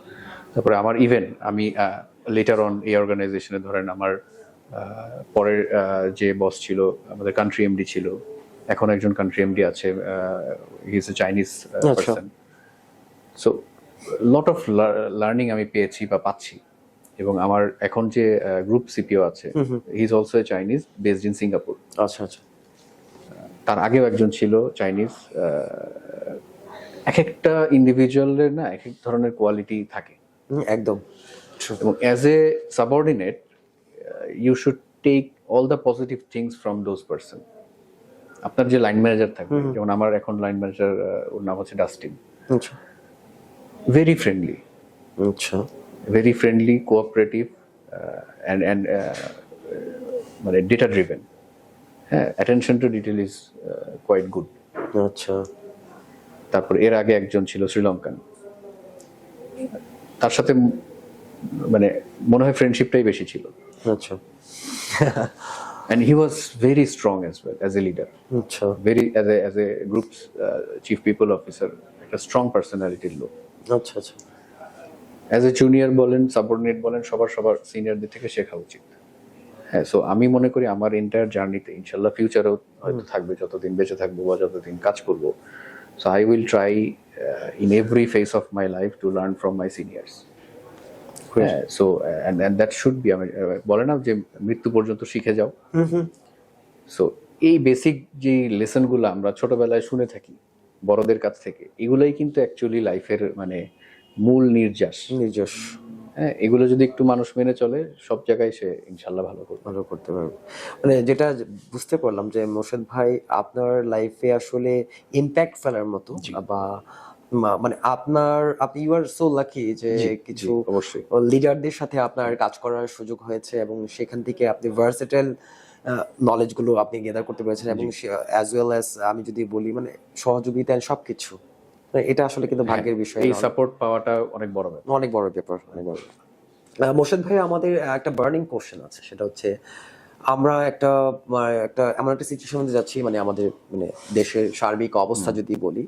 B: তারপরে আমার ইভেন আমি লেটার অন এই অর্গানাইজেশনে ধরেন আমার পরের যে বস ছিল আমাদের কান্ট্রি এমডি ছিল, এখন একজন কান্ট্রি এমডি আছে, he is a Chinese person. So lot of learning আমি পেয়েছি বা পাচ্ছি। এবং আমার এখন যে গ্রুপ সিপিও আছে, he is also a Chinese based in Singapore.
A: আচ্ছা আচ্ছা
B: তার আগেও একজন ছিল চাইনিজ। এক একটা ইন্ডিভিজুয়ালের না এক এক ধরনের কোয়ালিটি থাকে,
A: একদম।
B: এবং as a subordinate you should take all the positive things from those person. আপনার যে লাইন ম্যানেজার থাকবে, যেমন আমার এখন লাইন ম্যানেজার, ওর নাম হচ্ছে ডাস্টিন,
A: আচ্ছা
B: ভেরি ফ্রেন্ডলি,
A: আচ্ছা
B: ভেরি ফ্রেন্ডলি, কোঅপারেটিভ, অ্যান্ড মানে ডেটা ড্রিভেন। হ্যাঁ, attention to detail is quite good.
A: আচ্ছা
B: তারপর এর আগে একজন ছিল শ্রীলঙ্কান, তার সাথে মানে মনে হয় ফ্রেন্ডশিপটাই বেশি ছিল।
A: আচ্ছা
B: and he was very strong as well as a leader,
A: আচ্ছা
B: very as a group's chief people officer, একটা strong personality লোক।
A: আচ্ছা আচ্ছা
B: as a junior বলেন, সাবঅর্ডিনেট বলেন, সবার সিনিয়রদের থেকে শেখা উচিত। হ্যাঁ, সো আমি মনে করি আমার এন্টায়ার জার্নিতে ইনশাল্লাহ ফিউচারেও হয়তো থাকবে, যতদিন বেঁচে থাকবো বা যতদিন কাজ করবো, so I will try in every phase of my life to learn from my seniors. হ্যাঁ, so and that should be, আমি বলে না যে মৃত্যু পর্যন্ত শিখে যাও। সো এই বেসিক যে লেসনগুলো আমরা ছোটবেলায় শুনে থাকি বড়দের কাছ থেকে, এগুলোই কিন্তু অ্যাকচুয়ালি লাইফের মানে মূল নির্যাস। হ্যাঁ, এগুলো যদি একটু মানুষ মেনে চলে, সব জায়গায় সে ইনশাল্লাহ ভালো করতে পারবে।
A: মানে যেটা বুঝতে পারলাম যে মোর্শেদ ভাই আপনার লাইফে আসলে ইম্প্যাক্ট ফেলার মতো, বা মানে আপনি ইউ আর সো লাকি যে কিছু
B: অবশ্যই
A: লিডারদের সাথে আপনার কাজ করার সুযোগ হয়েছে, এবং সেখান থেকে আপনি ভার্সেটাইল নলেজ গুলো আপনি গেদার করতে পেরেছেন, এবং অ্যাজ ওয়েল অ্যাজ আমি যদি বলি মানে সহযোগিতা সবকিছু, এটা আসলে কিন্তু ভাগ্যের বিষয়।
B: এই সাপোর্ট পাওয়াটা অনেক বড় ব্যাপার,
A: অনেক বড় ব্যাপার, অনেক বড়। মোর্শেদ ভাই, আমাদের একটা বার্নিং কোশ্চেন আছে, সেটা হচ্ছে আমরা একটা এমন একটা সিচুয়েশন মধ্যে যাচ্ছি, মানে আমাদের মানে দেশের সার্বিক অবস্থা যদি বলি,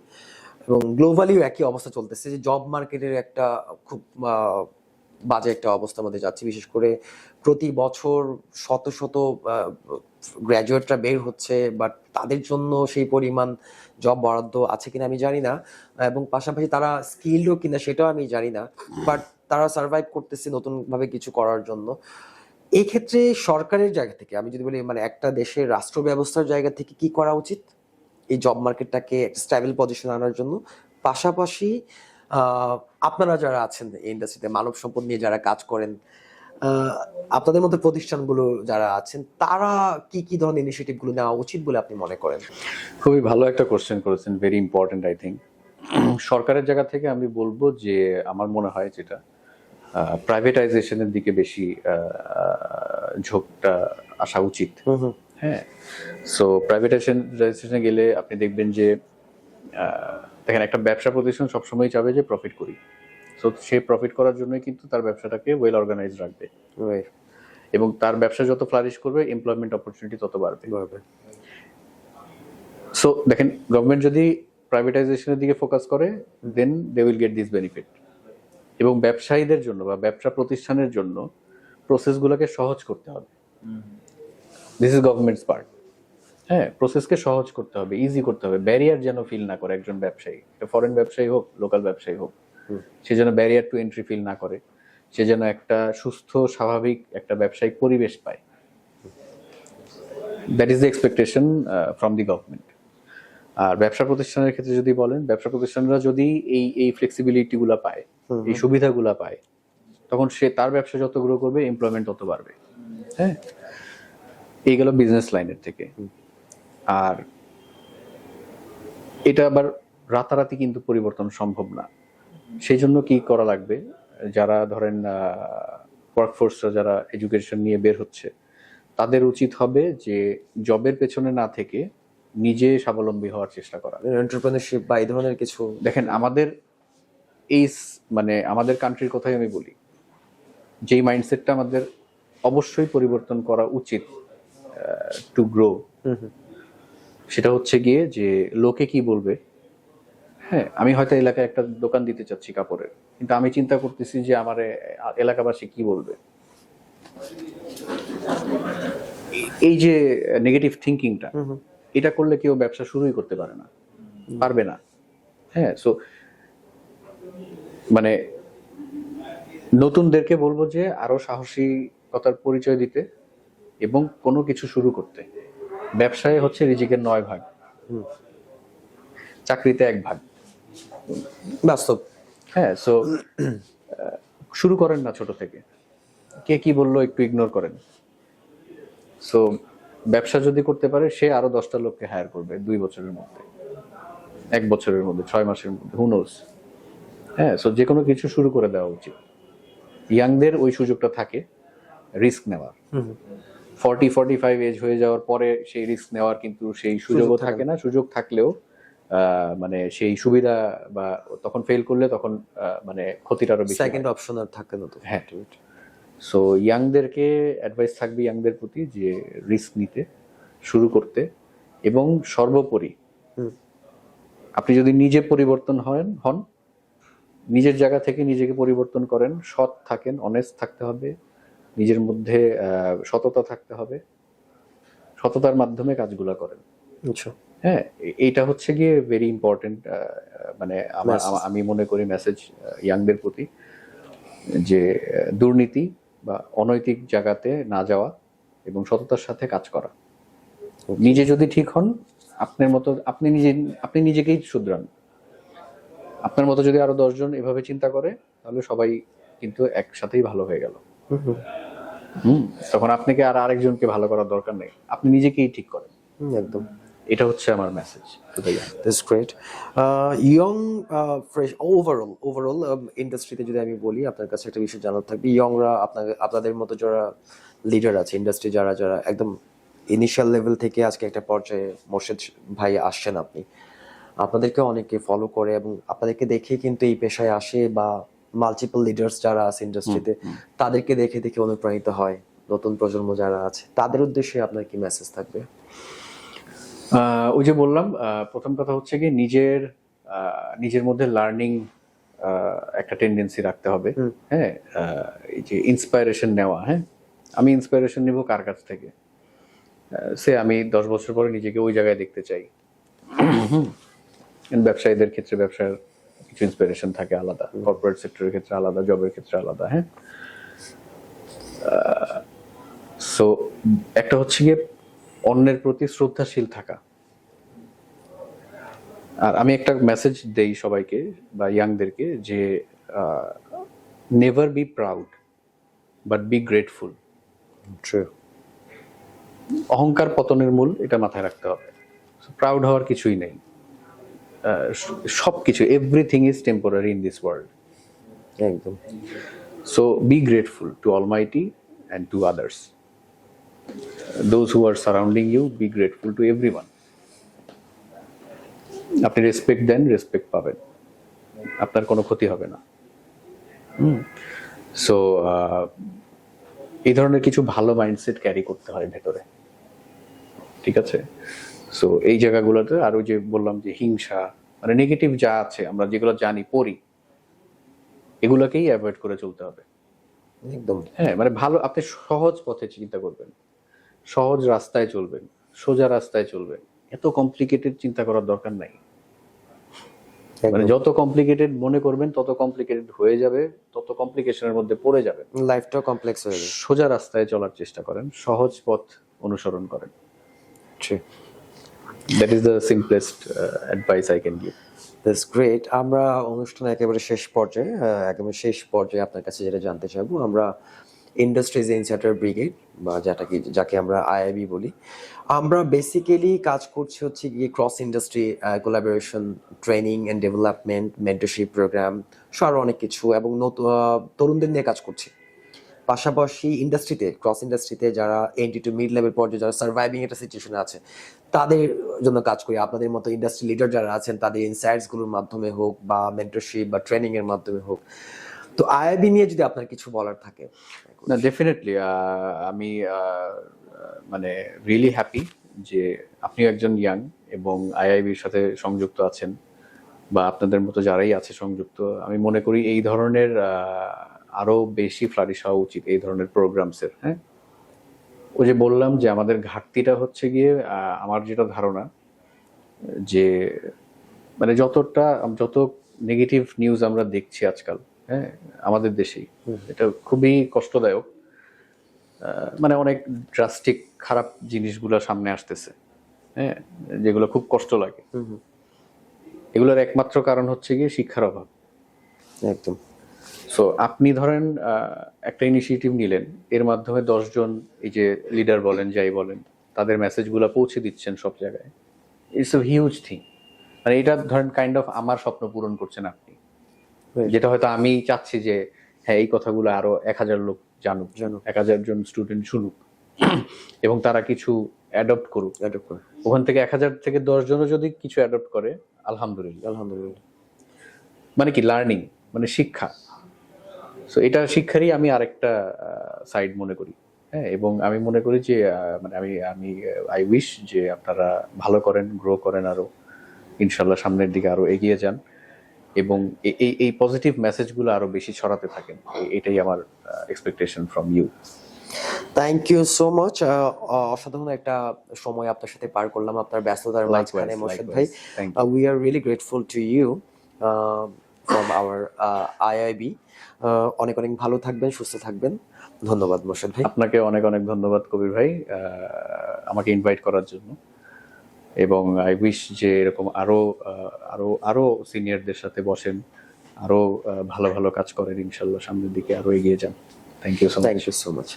A: এবং গ্লোবালিও একই অবস্থা চলতেছে, যে জব মার্কেটের একটা খুব বাজে একটা অবস্থার মধ্যে যাচ্ছি, বিশেষ করে প্রতি বছর শত শত গ্র্যাজুয়েটরা বের হচ্ছে, বাট তাদের জন্য সেই পরিমাণ জব বরাদ্দ আছে কিনা আমি জানি না, এবং পাশাপাশি তারা স্কিলডও কিনা সেটাও আমি জানি না, বাট তারা সার্ভাইভ করতেছে নতুনভাবে কিছু করার জন্য। এই ক্ষেত্রে সরকারের জায়গা থেকে আমি যদি বলি, মানে একটা দেশের রাষ্ট্র ব্যবস্থার জায়গা থেকে কি করা উচিত এই জব মার্কেটটাকে স্ট্যাবল পজিশন আনার জন্য? পাশাপাশি আপনারা যারা আছেন এই ইন্ডাস্ট্রিতে, মানব সম্পদ নিয়ে যারা কাজ করেন, আহ, আপনাদের মতো প্রতিষ্ঠানগুলো যারা আছেন, তারা কি কি ধরনের ইনিশিয়েটিভ গুলো নেওয়া উচিত বলে আপনি মনে করেন?
B: খুবই ভালো একটা কোশ্চেন করেছেন, ভেরি ইম্পর্টেন্ট আই থিঙ্ক। সরকারের জায়গা থেকে আমি বলবো যে আমার মনে হয় যেটা প্রাইভেটাইজেশনের দিকে বেশি ঝোঁকটা আসা উচিত। হ্যাঁ, সো প্রাইভেটাইজেশনে গেলে আপনি দেখবেন যে দেখেন একটা ব্যবসা প্রতিষ্ঠান সবসময় চাবে যে প্রফিট করি, সো সে প্রফিট করার জন্যই কিন্তু তার ব্যবসাটাকে ওয়েল অর্গানাইজ রাখবে, এবং তার ব্যবসা যত ফ্লারিশ করবে এমপ্লয়মেন্ট অপরচুনিটি তত বাড়বে। সো দেখেন, গভর্নমেন্ট যদি প্রাইভেটাইজেশনের দিকে ফোকাস করে, then they will get this benefit. এবং ব্যবসায়ীদের জন্য বা ব্যবসা প্রতিষ্ঠানের জন্য প্রসেসগুলোকে সহজ করতে হবে। This is government's part. হ্যাঁ, প্রসেসকে সহজ করতে হবে, ইজি করতে হবে, ব্যারিয়ার যেন ফিল না করে একজন ব্যবসায়ী, ফরেন ব্যবসায়ী হোক, লোকাল ব্যবসায়ী হোক, সে যেন ব্যারিয়ার টু এন্ট্রি ফিল না করে, সে যেন একটা সুস্থ স্বাভাবিক একটা ব্যবসায়িক পরিবেশ পায়। That is the expectation from the government. আর ব্যবসা প্রতিষ্ঠানের ক্ষেত্রে যদি বলেন, ব্যবসা প্রতিষ্ঠানরা যদি এই ফ্লেক্সিবিলিটি গুলা পায়, এই সুবিধাগুলা পায়, তখন সে তার ব্যবসা যত গ্রো করবে এমপ্লয়মেন্ট তত বাড়বে। হ্যাঁ, এই গেল বিজনেস লাইনের থেকে। আর এটা আবার রাতারাতি কিন্তু পরিবর্তন সম্ভব না। সেই জন্য কি করা লাগবে, যারা ধরেন ওয়ার্কফোর্সরা যারা এডুকেশন নিয়ে বের হচ্ছে, তাদের উচিত হবে যে জবের পেছনে না থেকে নিজে স্বাবলম্বী হওয়ার চেষ্টা করা,
A: এন্টারপ্রেনারশিপ বা এই ধরনের কিছু।
B: দেখেন আমাদের এই মানে আমাদের কান্ট্রির কথাই আমি বলি, যেই মাইন্ডসেটটা আমাদের অবশ্যই পরিবর্তন করা উচিত টু গ্রো, সেটা হচ্ছে গিয়ে যে লোকে কি বলবে। হ্যাঁ, আমি হয়তো এলাকায় একটা দোকান দিতে চাচ্ছি কাপড়ের, কিন্তু আমি চিন্তা করতেছি যে আমার এলাকাবাসী কি বলবে। এই যে নেগেটিভ থিঙ্কিংটা, এটা করলে কেউ ব্যবসা শুরুই করতে পারবে না। হ্যাঁ, সো মানে নতুনদেরকে বলবো যে আরো সাহসিকতার পরিচয় দিতে এবং কোনো কিছু শুরু করতে। ব্যবসায় হচ্ছে রিজিকের 9 ভাগ, চাকরিতে 1 ভাগ,
A: বাস্তব।
B: হ্যাঁ, সো শুরু করেন না ছোট থেকে, কে কি বললো একটু ইগনোর করেন। সো ব্যবসা যদি করতে পারে, সে আরো 10টা লোককে হায়ার করবে 2 বছরের মধ্যে, 1 বছরের মধ্যে, 6 মাসের মধ্যে, হু নোস। হ্যাঁ, সো যে কোনো কিছু শুরু করে দেওয়া উচিত। ইয়াংদের ওই সুযোগটা থাকে রিস্ক নেওয়ার। 40-45 এজ হয়ে যাওয়ার পরে সেই রিস্ক নেওয়ার কিন্তু সেই সুযোগও থাকে না। সুযোগ থাকলেও মানে সেই সুবিধা বা তখন ফেল করলে তখন মানে ক্ষতিটারও বেশি,
A: সেকেন্ড অপশন আর থাকে না তো।
B: হ্যাঁ, সো ইয়াংদেরকে অ্যাডভাইস থাকবে ইয়াংদের প্রতি যে রিস্ক নিতে, শুরু করতে, এবং সর্বোপরি আপনি যদি নিজে পরিবর্তন হন, নিজের জায়গা থেকে নিজেকে পরিবর্তন করেন, সৎ থাকেন, অনেস্ট থাকতে হবে, নিজের মধ্যে সততা থাকতে হবে, সততার মাধ্যমে কাজগুলো করেন। হ্যাঁ, এইটা হচ্ছে গিয়ে ভেরি ইম্পর্টেন্ট, মানে আমি মনে করি মেসেজ ইয়াংদের প্রতি, যে দুর্নীতি বা অনৈতিক জায়গাতে না যাওয়া এবং সততার সাথে কাজ করা। নিজে যদি ঠিক হন, আপনার মতো আপনি নিজেকেই শুধরান। আপনার মতো যদি আরো 10 জন এভাবে চিন্তা করে, তাহলে সবাই কিন্তু একসাথেই ভালো হয়ে গেল। তখন আপনাকে আর আরেকজনকে ভালো করার দরকার নেই, আপনি নিজেকেই ঠিক করেন।
A: একদম,
B: এটা হচ্ছে আমার message.
A: That's great. Young, fresh, overall ইন্ডাস্ট্রিতে যদি আমি বলি, আপনার কাছে একটা বিষয় জানার থাকবে, ইয়ংরা আপনাদের মতো যারা লিডার আছে ইন্ডাস্ট্রি, যারা একদম ইনিশিয়াল লেভেল থেকে আজকে একটা পর্যায়ে মোর্শেদ ভাই আসছেন, আপনাদেরকে অনেকে ফলো করে এবং আপনাদেরকে দেখে কিন্তু এই পেশায় আসে, বা মাল্টিপল লিডার্স যারা আছে ইন্ডাস্ট্রিতে, তাদেরকে দেখে অনুপ্রাণিত হয়। নতুন প্রজন্ম যারা আছে, তাদের উদ্দেশ্যে আপনার কি মেসেজ থাকবে?
B: ওই যে বললাম, প্রথম কথা হচ্ছে কি নিজের মধ্যে লার্নিং একটা টেন্ডেন্সি রাখতে হবে। হ্যাঁ, এই যে ইন্সপায়ারেশন নেওয়া, হ্যাঁ, আমি ইন্সপায়ারেশন নিব কার কাছ থেকে? সে আমি 10 বছর পরে নিজেকে ওই জায়গায় দেখতে চাই। ব্যবসায়ীদের ক্ষেত্রে ব্যবসার কিছু ইন্সপিরেশন থাকে আলাদা, কর্পোরেট সেক্টরের ক্ষেত্রে আলাদা, জবের ক্ষেত্রে আলাদা। হ্যাঁ, সো একটা হচ্ছে গিয়ে অন্যের প্রতি শ্রদ্ধাশীল থাকা। আর আমি একটা মেসেজ দেই সবাইকে বা ইয়াংদেরকে যে never be proud but be grateful. অহংকার পতনের মূল, এটা মাথায় রাখতে হবে। প্রাউড হওয়ার কিছুই নেই। সবকিছু, everything is temporary in this world.
A: একদম।
B: So be grateful to almighty and to others. Those who are surrounding you, be grateful to everyone. আপনি রেসপেক্ট দেন, রেসপেক্ট পাবেন, আপনার কোনো ক্ষতি হবে না। সো এই ধরনের কিছু ভালো মাইন্ডসেট ক্যারি করতে হয় ভেতরে, ঠিক আছে? সো এই জায়গাগুলোতে আরো যে বললাম যে হিংসা, মানে নেগেটিভ যা আছে আমরা যেগুলো জানি পড়ি, এগুলোকেই অ্যাভয়েড করে চলতে হবে।
A: একদম।
B: হ্যাঁ, মানে ভালো, আপনি সহজ পথে চিন্তা করবেন, সহজ রাস্তায় চলবেন, সোজা রাস্তায় চলবেন। এত কমপ্লিকেটেড চিন্তা করার দরকার নাই। মানে যত কমপ্লিকেটেড মনে করবেন তত কমপ্লিকেটেড হয়ে যাবে, তত কমপ্লিকেশনের মধ্যে পড়ে যাবে,
A: লাইফটা কমপ্লেক্স হয়ে যাবে।
B: সোজা রাস্তায় চলার চেষ্টা করেন, সহজ পথ অনুসরণ করেন। That is the simplest advice I can give.
A: That's great. আমরা অনুষ্ঠানের একেবারে শেষ পর্যায়ে আপনার কাছে যেটা জানতে চাইবো, আমরা ইন্ডাস্ট্রিজ ইনসাইডার ব্রিগেড বা যাকে আমরা আইআইবি বলি, আমরা বেসিক্যালি কাজ করছি হচ্ছে গিয়ে cross industry collaboration, training and development, mentorship program সহ আরও অনেক কিছু, এবং তরুণদের নিয়ে কাজ করছি। পাশাপাশি ক্রস ইন্ডাস্ট্রিতে যারা এন্ট্রি টু মিড লেভেল পর্যায়ে যারা সার্ভাইভিং একটা সিচুয়েশনে আছে তাদের জন্য কাজ করি। আপনাদের মতো ইন্ডাস্ট্রি লিডার যারা আছেন তাদের ইনসাইটসগুলোর মাধ্যমে হোক বা মেন্টরশিপ বা ট্রেনিং এর মাধ্যমে হোক। তো আইআইবি নিয়ে যদি আপনার কিছু বলার থাকে।
B: না, ডেফিনেটলি আমি মানে রিয়েলি হ্যাপি যে আপনিও একজন ইয়াং এবং আইআইবির সাথে সংযুক্ত আছেন, বা আপনাদের মতো যারাই আছে সংযুক্ত। আমি মনে করি এই ধরনের আরো বেশি ফ্লারিশ হওয়া উচিত এই ধরনের প্রোগ্রামসের। হ্যাঁ, ওই যে বললাম যে আমাদের ঘাটতিটা হচ্ছে গিয়ে, আমার যেটা ধারণা যে মানে যত নেগেটিভ নিউজ আমরা দেখছি আজকাল, হ্যাঁ, আমাদের দেশেই, এটা খুবই কষ্টদায়ক। মানে অনেক ড্রাস্টিক খারাপ জিনিসগুলো সামনে আসতেছে, হ্যাঁ, যেগুলো খুব কষ্ট লাগে। এগুলোর একমাত্র কারণ হচ্ছে গিয়ে শিক্ষার অভাব।
A: একদম।
B: সো আপনি ধরেন একটা ইনিশিয়েটিভ নিলেন, এর মাধ্যমে 10 জন এই যে লিডার বলেন, যাই বলেন, তাদের মেসেজগুলো পৌঁছে দিচ্ছেন সব জায়গায়। It's a huge thing. মানে এটা ধরেন কাইন্ড অফ আমার স্বপ্ন পূরণ করছেন আপনি, যেটা হয়তো আমি চাচ্ছি যে হ্যাঁ এই কথাগুলো আরো 1000 লোক জানুক, 1000 জন স্টুডেন্ট শুনুক এবং তারা কিছু অ্যাডপ্ট করুক। ওখান থেকে 1000 থেকে 10 জনও যদি কিছু অ্যাডপ্ট করে, আলহামদুলিল্লাহ। মানে কি লার্নিং, মানে শিক্ষা। সো এটা শিক্ষারই আমি আরেকটা সাইড মনে করি। হ্যাঁ, এবং আমি মনে করি যে মানে আমি আই উইশ যে আপনারা ভালো করেন, গ্রো করেন, আরো ইনশাল্লাহ সামনের দিকে আরো এগিয়ে যান এবং এই পজিটিভ মেসেজগুলো আরো বেশি ছড়াতে থাকেন। এটাই আমার expectation from you.
A: Thank you so much. অসাধারণ একটা সময় আপনার সাথে পার করলাম আপনার ব্যস্ততার মাঝখানে মোর্শেদ ভাই। We are really grateful to you from our IIB. অনেক অনেক ভালো থাকবেন, সুস্থ থাকবেন। ধন্যবাদ মোর্শেদ ভাই।
B: আপনাকে অনেক অনেক ধন্যবাদ কবির ভাই আমাকে ইনভাইট করার জন্য, এবং আই উইশ যে এরকম আরো সিনিয়রদের সাথে বসেন, আরো ভালো ভালো কাজ করেন, ইনশাল্লাহ সামনের দিকে আরো এগিয়ে যান। Thank you so much.